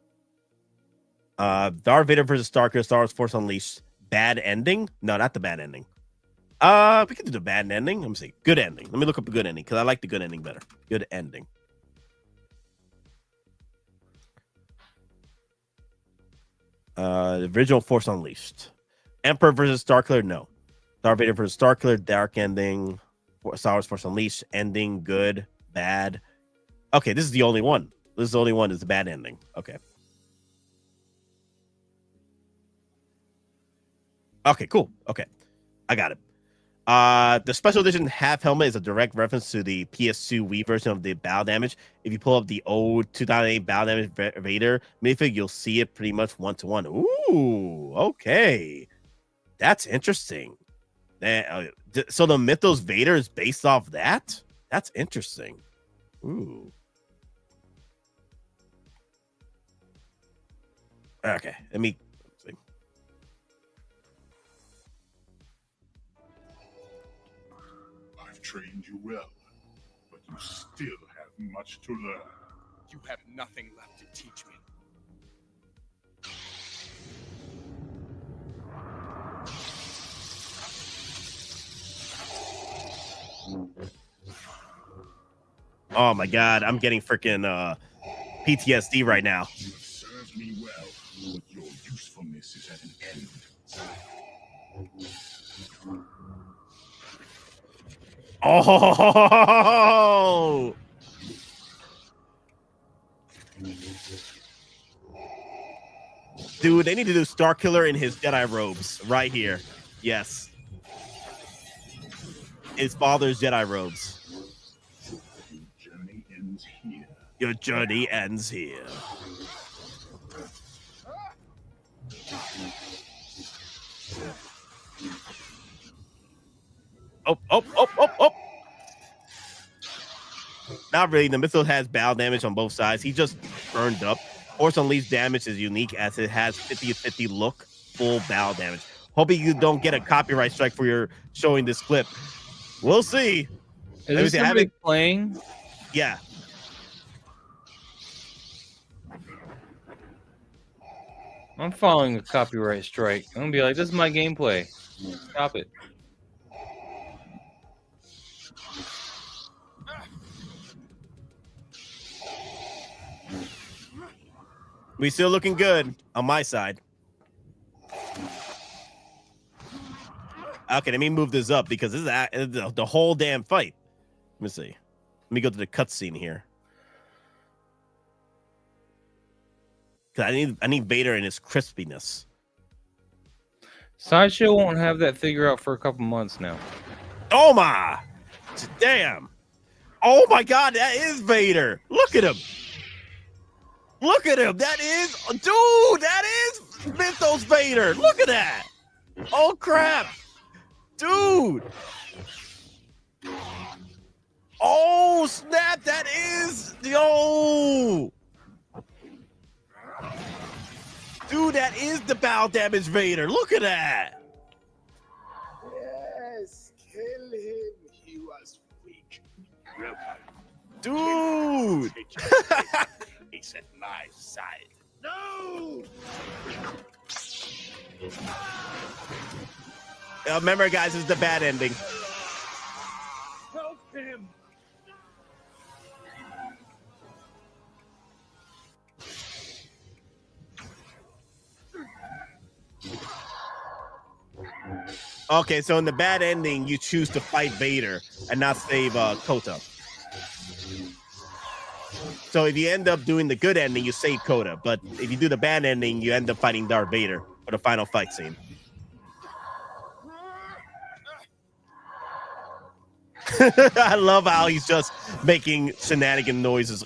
Darth Vader versus Starkiller, Star Wars Force Unleashed. Bad ending? No, not the bad ending. We can do the bad ending. Let me see. Good ending. Let me look up a good ending because I like the good ending better. Good ending. The original Force Unleashed. Emperor versus Starkiller? No. Darth Vader versus Starkiller, dark ending. Star Wars Force Unleashed, ending, good, bad. Okay, this is the only one. This is the only one that's the bad ending. Okay. Okay, cool. Okay. I got it. The special edition half helmet is a direct reference to the PS2 Wii version of the bow damage. If you pull up the old 2008 bow damage Vader minifig, you'll see it pretty much 1-to-1. Ooh, okay. That's interesting. So the Mythos Vader is based off that? That's interesting. Ooh. Okay, let me see. I've trained you well, but you still have much to learn. You have nothing left to teach me. Oh my god, I'm getting freaking PTSD right now. You have served me well, but your usefulness is at an end. Oh! Dude, they need to do Starkiller in his Jedi robes right here. Yes. His father's Jedi robes. Your journey ends here. Oh. Not really. The missile has bow damage on both sides. He just burned up. Force Unleashed damage is unique as it has 50-50 look, full bow damage. Hoping you don't get a copyright strike for your showing this clip. We'll see. Is this somebody playing? Yeah. I'm following a copyright strike. I'm gonna be like, this is my gameplay. Stop it. We still looking good on my side. Okay, let me move this up because this is the whole damn fight. Let me see. Let me go to the cutscene here. Cause I need Vader and his crispiness. Sideshow won't have that figure out for a couple months now. Oh my! Damn! Oh my God, that is Vader! Look at him! Look at him! That is, dude! That is Mythos Vader! Look at that! Oh crap! Dude! Oh snap! That is, yo! Dude, that is the bow damage Vader. Look at that. Yes, kill him. He was weak. Dude. He's at my side. No. Remember, guys, this is the bad ending. Help him. Okay, so in the bad ending, you choose to fight Vader and not save Kota. So if you end up doing the good ending, you save Kota. But if you do the bad ending, you end up fighting Darth Vader for the final fight scene. I love how he's just making shenanigan noises.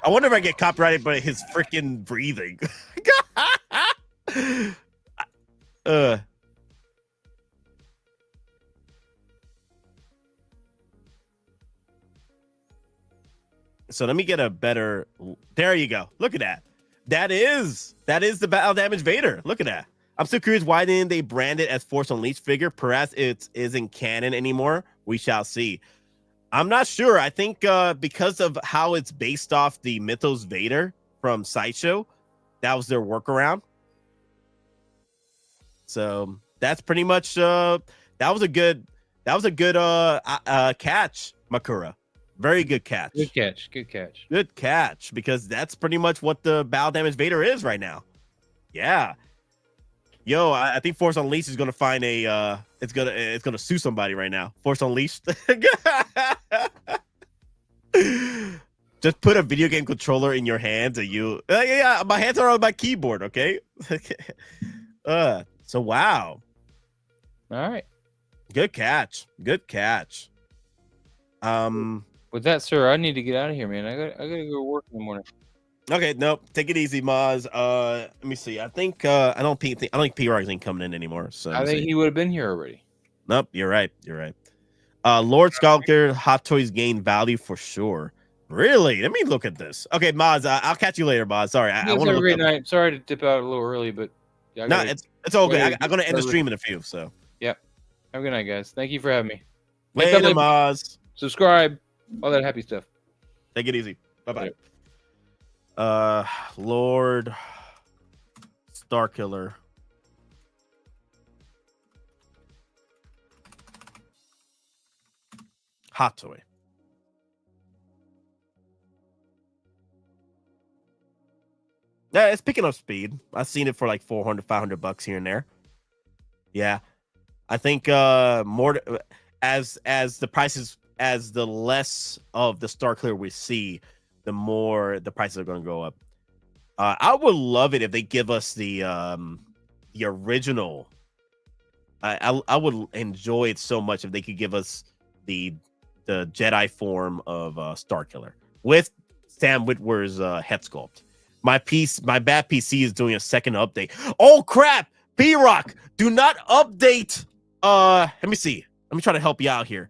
I wonder if I get copyrighted by his freaking breathing. So let me get a better. There you go. Look at that. That is the battle damage Vader. Look at that. I'm so curious, why didn't they brand it as Force Unleashed figure? Perhaps it isn't canon anymore. We shall see. I'm not sure. I think because of how it's based off the Mythos Vader from Sideshow, that was their workaround. So that's pretty much that was a good catch, Makura. Very good catch. Good catch, because that's pretty much what the bow damage Vader is right now. Yeah. Yo, I think Force Unleashed is gonna find a it's gonna sue somebody right now. Force Unleashed. Just put a video game controller in your hands and you yeah, my hands are on my keyboard, okay? So wow. All right. Good catch. Good catch. With that, sir, I need to get out of here, man. I gotta go work in the morning. Okay, nope. Take it easy, Maz. Let me see. I think I don't think P-Rock's ain't coming in anymore. So I think he would have been here already. Nope, you're right. You're right. Lord Skulker Hot Toys gain value for sure. Really? Let me look at this. Okay, Maz, I'll catch you later, Maz. Sorry, I want to have a look great up. night. Sorry to dip out a little early, but yeah, No, it's all good. I'm gonna end the stream in a few. So yeah. Have a good night, guys. Thank you for having me. Later, Maz. Subscribe. All that happy stuff. Take it easy. Bye-bye. Lord Starkiller. Hot toy. Yeah, it's picking up speed. I've seen it for like $400-500 here and there. Yeah. I think more as the prices, as the less of the Starkiller we see, the more the prices are going to go up. I would love it if they give us the original. I would enjoy it so much if they could give us the Jedi form of Starkiller with Sam Witwer's head sculpt. My bad PC is doing a second update. Oh crap! B-Rock, do not update. Let me see. Let me try to help you out here.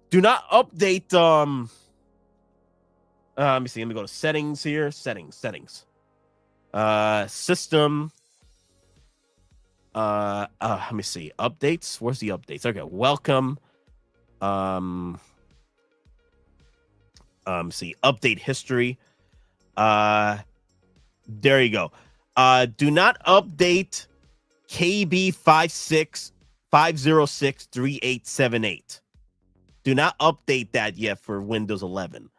Do not update. Let me see. Let me go to settings here. Settings. System. Let me see. Updates. Where's the updates? Okay. Welcome. See. Update history. There you go. Do not update KB5063878. Do not update that yet for Windows 11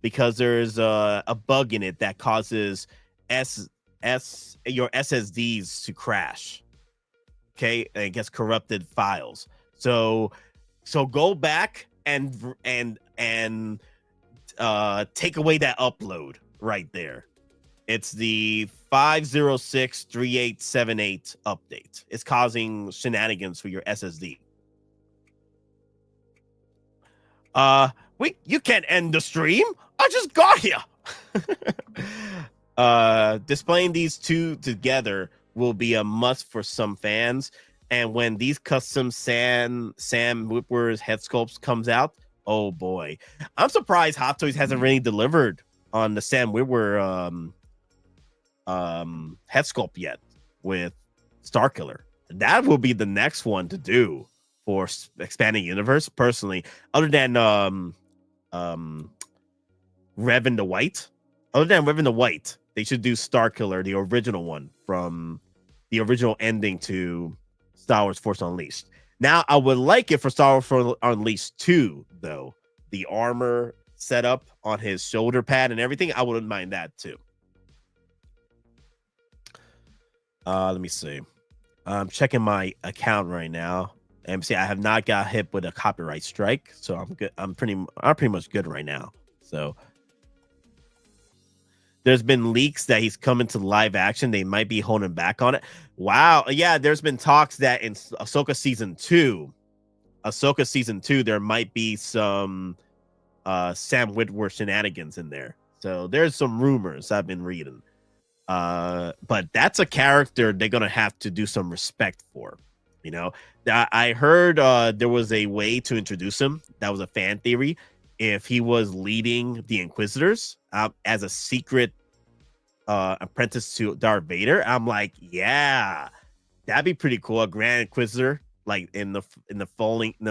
because there's a bug in it that causes your SSDs to crash. Okay, and it gets corrupted files. So go back and take away that upload right there. It's the 5063878 update. It's causing shenanigans for your SSD. You can't end the stream. I just got here. Displaying these two together will be a must for some fans. And when these custom Sam Witwer's head sculpts comes out, oh boy. I'm surprised Hot Toys hasn't really delivered on the Sam Witwer head sculpt yet with Starkiller. That will be the next one to do for expanding universe. Personally, other than Revan the White, they should do Starkiller, the original one from the original ending to Star Wars Force Unleashed. Now, I would like it for Star Wars Force Unleashed 2, though. The armor setup on his shoulder pad and everything, I wouldn't mind that too. Let me see. I'm checking my account right now. And see, I have not got hit with a copyright strike, so I'm good. I'm pretty much good right now. So there's been leaks that he's coming to live action. They might be holding back on it. Wow. Yeah, there's been talks that in Ahsoka season 2, there might be some Sam Witwer shenanigans in there. So there's some rumors I've been reading. But that's a character they're gonna have to do some respect for. You know, I heard there was a way to introduce him. That was a fan theory. If he was leading the Inquisitors as a secret apprentice to Darth Vader, I'm like, yeah, that'd be pretty cool. A Grand Inquisitor, like in the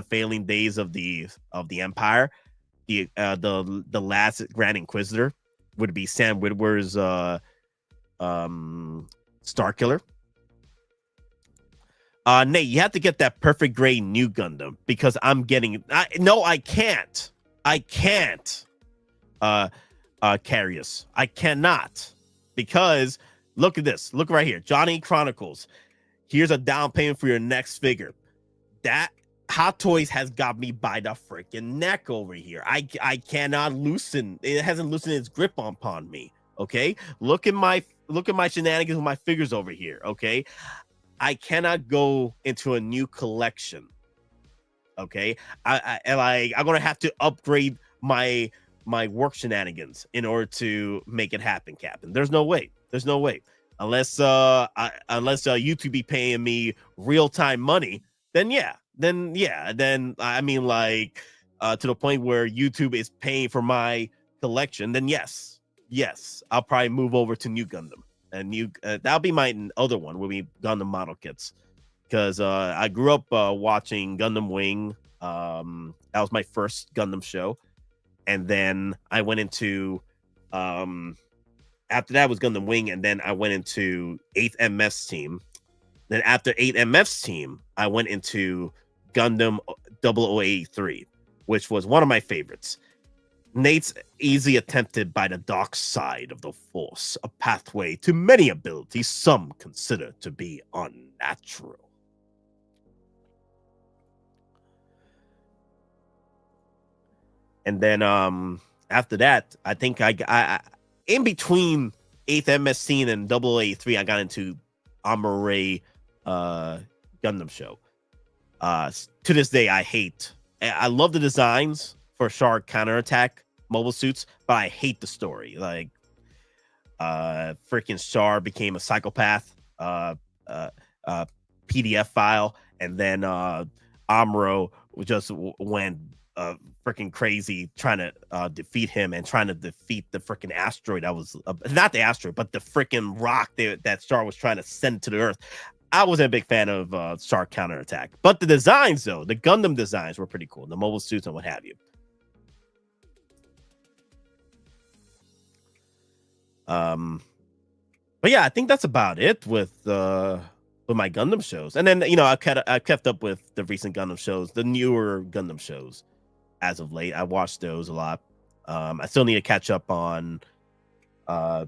failing days of the Empire, the last Grand Inquisitor would be Sam Witwer's Starkiller. Nate, you have to get that perfect gray new Gundam because I'm getting I can't. Carius. I cannot because look at this. Look right here. Johnny Chronicles. Here's a down payment for your next figure. That Hot Toys has got me by the freaking neck over here. I cannot loosen. It hasn't loosened its grip upon me. Okay. Look at my shenanigans with my figures over here. Okay. I cannot go into a new collection. Okay. I'm gonna have to upgrade my work shenanigans in order to make it happen, Captain. There's no way. Unless YouTube be paying me real-time money, then I mean, like to the point where YouTube is paying for my collection, then yes, I'll probably move over to New Gundam. And that'll be my other one, will be Gundam model kits, because I grew up watching Gundam Wing. That was my first Gundam show, and then I went into after that was Gundam Wing, and then I went into 8th MS Team. Then after 8th MS Team, I went into Gundam 0083, which was one of my favorites. Nate's easily attempted by the dark side of the Force, a pathway to many abilities some consider to be unnatural. And then after that, I think I in between 8th MS Scene and 0083, I got into Amore Gundam show. To this day, I love the designs for Shark counterattack mobile suits, but I hate the story. Like, freaking Char became a psychopath, PDF file, and then Amuro just went freaking crazy trying to defeat him and trying to defeat the freaking asteroid that was not the asteroid, but the freaking rock that Char was trying to send to the Earth. I wasn't a big fan of Shark counterattack, but the designs, though, the Gundam designs were pretty cool, the mobile suits and what have you. But yeah, I think that's about it with my Gundam shows. And then, you know, I kept up with the recent Gundam shows, the newer Gundam shows as of late. I watched those a lot. I still need to catch up on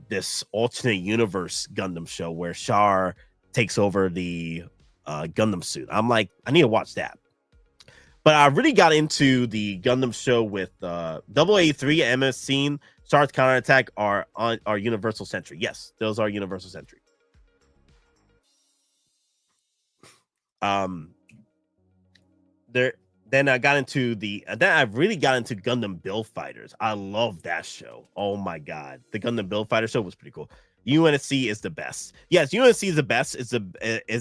this alternate universe Gundam show where Char takes over the Gundam suit. I'm like, I need to watch that. But I really got into the Gundam show with AA3 MS Scene. Char's counterattack are Universal Sentry. Yes, those are Universal Sentry. Then I got into then I really got into Gundam Build Fighters. I love that show. Oh my god, the Gundam Build Fighter show was pretty cool. UNSC is the best. Yes, UNSC is the best. Is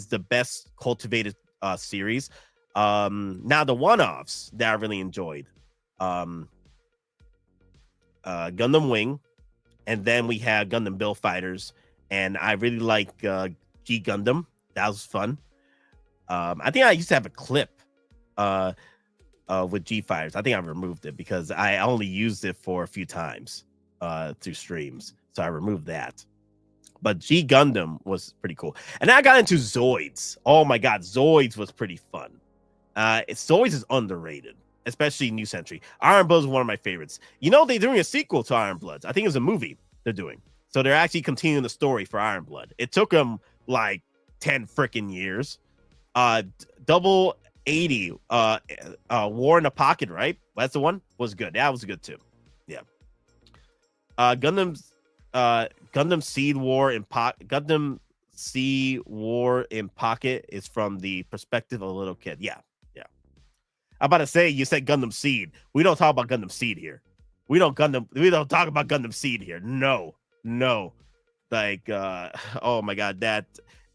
the best cultivated series. Now the one-offs that I really enjoyed. Gundam Wing, and then we have Gundam Build Fighters, and I really like G Gundam. That was fun. I think I used to have a clip with G Fighters. I think I removed it because I only used it for a few times through streams, so I removed that. But G Gundam was pretty cool, and then I got into Zoids. Oh my god, Zoids was pretty fun. Zoids is underrated, especially New Century. Iron Bloods is one of my favorites. You know, they're doing a sequel to Iron Bloods. I think it's a movie they're doing. So they're actually continuing the story for Iron Blood. It took them like 10 freaking years. Double 80, War in the Pocket, right? That's the one. Was good. That was good too. Yeah. Gundam Seed War in Gundam Sea War in Pocket is from the perspective of a little kid. Yeah. I'm about to say, you said Gundam Seed. We don't talk about Gundam Seed here. We don't talk about Gundam Seed here. No. Like, oh my god, that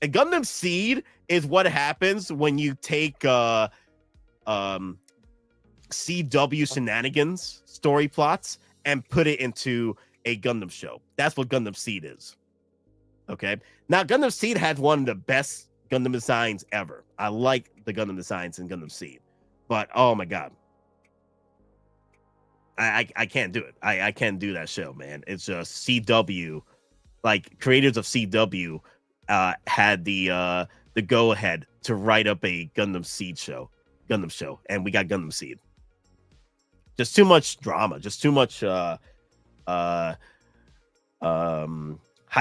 Gundam Seed is what happens when you take CW shenanigans story plots and put it into a Gundam show. That's what Gundam Seed is. Okay. Now, Gundam Seed had one of the best Gundam designs ever. I like the Gundam designs in Gundam Seed. But oh my god, I can't do it. I can't do that show, man. It's just CW, like creators of CW had the go ahead to write up a Gundam show, and we got Gundam Seed. Just too much drama, just too much high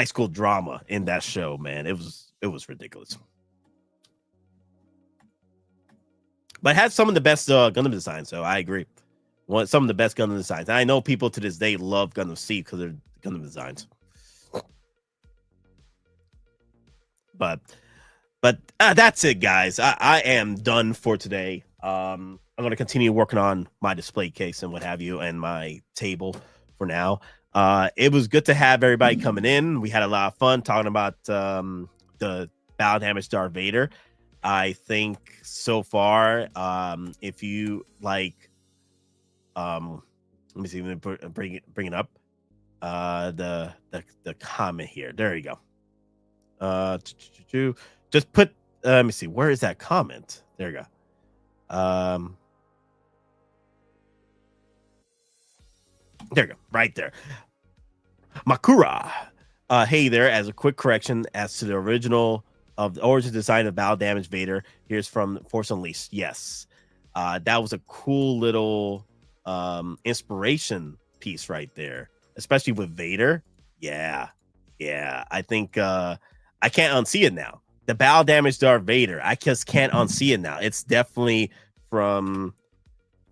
school drama in that show, man. It was ridiculous. But it had some of the best Gundam designs, so I agree. Some of the best Gundam designs. And I know people to this day love Gundam Seed because they're Gundam designs. But that's it, guys. I am done for today. I'm going to continue working on my display case and what have you, and my table for now. It was good to have everybody coming in. We had a lot of fun talking about the Battle Damage Darth Vader. I think so far, if you like, let me see, let me bring it up. The comment here. There you go. Just put. Let me see. Where is that comment? There you go. There you go. Right there. Makura. Hey there. As a quick correction, as to the original of the origin design of Battle Damage Vader, here's from Force Unleashed. Yes, that was a cool little inspiration piece right there, especially with Vader. Yeah. I think I can't unsee it now. The Battle Damage Darth Vader, I just can't unsee it now. It's definitely from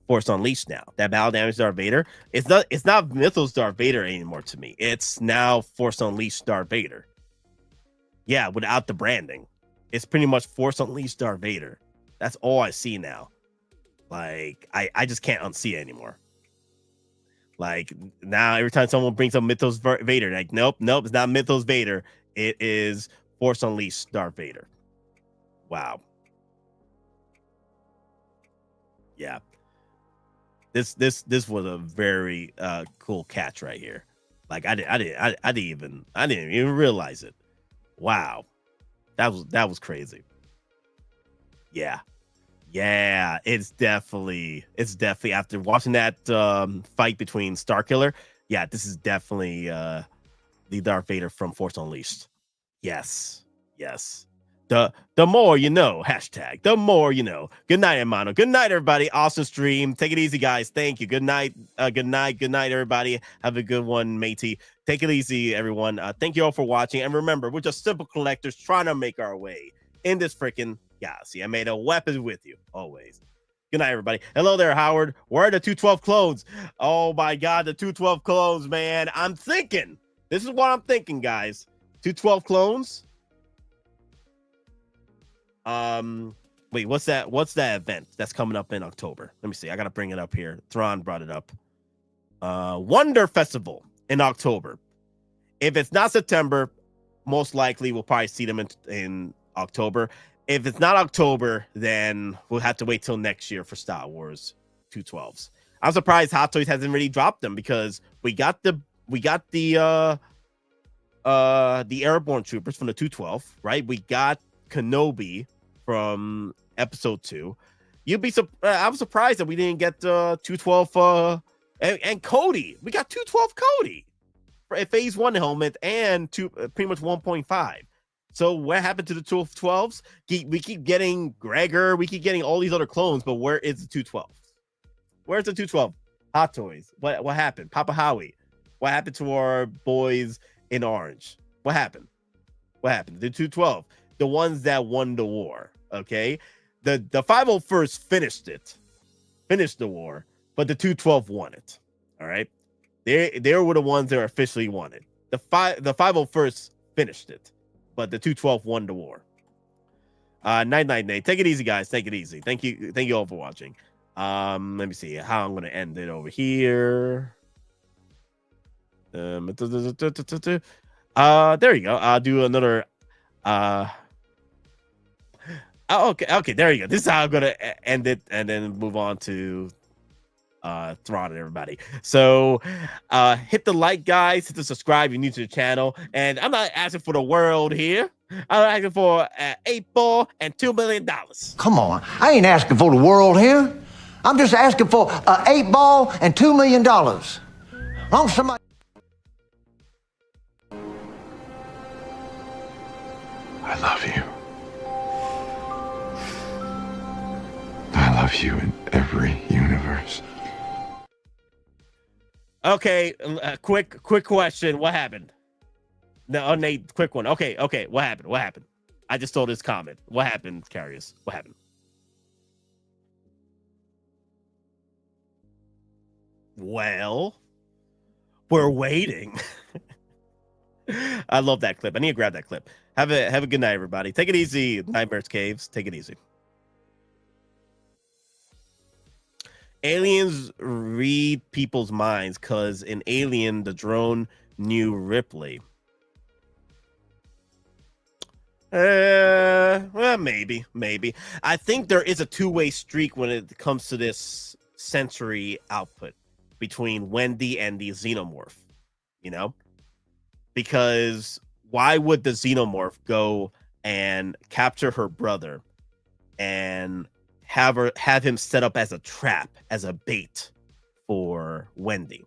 Force Unleashed now. That Battle Damage Darth Vader, it's not Mythos Darth Vader anymore to me. It's now Force Unleashed Darth Vader. Yeah, without the branding. It's pretty much Force Unleashed Darth Vader. That's all I see now. Like, I just can't unsee it anymore. Like now, every time someone brings up Mythos Vader, like nope, it's not Mythos Vader. It is Force Unleashed Darth Vader. Wow. Yeah. This was a very cool catch right here. Like I didn't even realize it. Wow. That was crazy. Yeah. Yeah, it's definitely after watching that fight between Starkiller. Yeah, this is definitely the Darth Vader from Force Unleashed. Yes. The more you know, hashtag the more you know. Good night, Hermano. Good night, everybody. Awesome stream. Take it easy, guys. Thank you. Good night, everybody. Have a good one, matey. Take it easy, everyone. Thank you all for watching. And remember, we're just simple collectors trying to make our way in this freaking galaxy. I made a weapon with you always. Good night, everybody. Hello there, Howard. Where are the 212 clones? Oh my god, the 212 clones, man. I'm thinking. This is what I'm thinking, guys. 212 clones. Wait, what's that event that's coming up in October? Let me see. I gotta bring it up here. Thrawn brought it up. Wonder Festival in October. If it's not September, most likely we'll probably see them in October. If it's not October, then we'll have to wait till next year for Star Wars 212s. I'm surprised Hot Toys hasn't really dropped them because we got the Airborne Troopers from the 212, right? We got Kenobi from Episode 2. I'm surprised that we didn't get 212 and Cody. We got 212 Cody for a Phase 1 helmet and pretty much 1.5. So what happened to the 212s? We keep getting Gregor. We keep getting all these other clones, but where is the 212? Where's the 212? Hot Toys. What happened? Papa Howie. What happened to our boys in orange? What happened? The 212. The ones that won the war. Okay. The 501st finished the war, but the 212 won it. All right. They were the ones that officially won it. The 501st finished it, but the 212 won the war. Night. Take it easy, guys. Take it easy. Thank you all for watching. Let me see how I'm gonna end it over here. There you go. I'll do another. Okay, there you go. This is how I'm gonna end it, and then move on to Thrawn and everybody. So hit the like, guys. Hit the subscribe if you're new to the channel. And I'm not asking for the world here. I'm asking for 8 ball and $2 million. Come on, I ain't asking for the world here. I'm just asking for 8 ball and $2 million. Long somebody. I love you. I love you in every universe. Okay, quick question. What happened? No, Nate, quick one. Okay. What happened? I just saw this comment. What happened, Carius? What happened? Well, we're waiting. I love that clip. I need to grab that clip. Have a good night, everybody. Take it easy, Nightmares Caves. Take it easy. Aliens read people's minds because in Alien, the drone knew Ripley. Well, maybe. I think there is a two-way streak when it comes to this sensory output between Wendy and the Xenomorph, you know? Because why would the Xenomorph go and capture her brother and have him set up as a trap, as a bait for Wendy?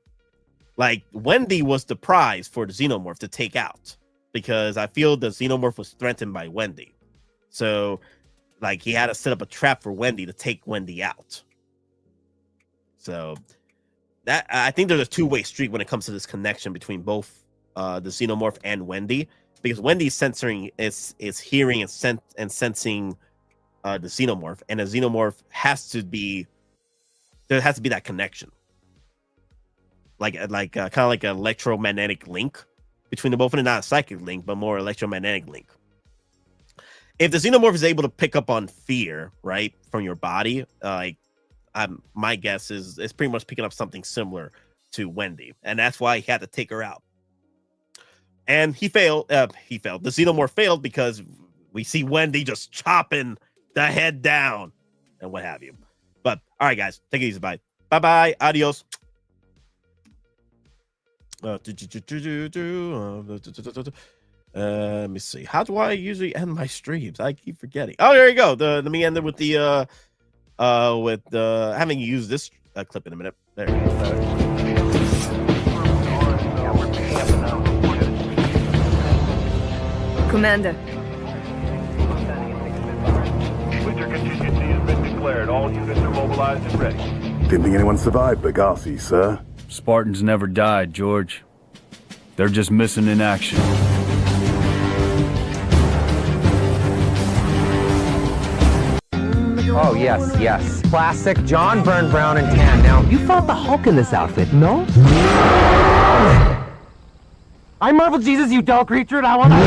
Like, Wendy was the prize for the Xenomorph to take out, because I feel the Xenomorph was threatened by Wendy. So, like, he had to set up a trap for Wendy to take Wendy out. So, that I think there's a two-way streak when it comes to this connection between both the Xenomorph and Wendy, because Wendy's censoring is hearing and sensing the Xenomorph, and a Xenomorph there has to be that connection, like kind of like an electromagnetic link between the both of them, not a psychic link, but more electromagnetic link. If the Xenomorph is able to pick up on fear, right, from your body, my guess is it's pretty much picking up something similar to Wendy, and that's why he had to take her out. And he failed. The Xenomorph failed because we see Wendy just chopping the head down and what have you. But all right, guys, take it easy. Bye. Bye. Adios. Let me see. How do I usually end my streams? I keep forgetting. Oh, there you go. Let me end it with the having used this clip in a minute. There you go. Commander. Winter contingency has been declared. All units are mobilized and ready. Didn't think anyone survived Benghazi, sir. Spartans never died, George. They're just missing in action. Oh, yes. Classic John Byrne Brown and tan. Now, you fought the Hulk in this outfit, no? I'm Marvel Jesus, you dull creature, and I want to...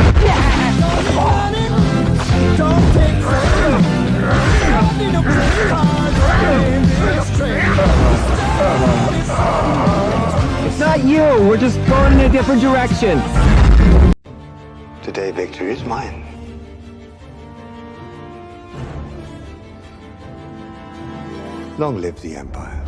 It's not you. We're just going in a different direction. Today, victory is mine. Long live the Empire.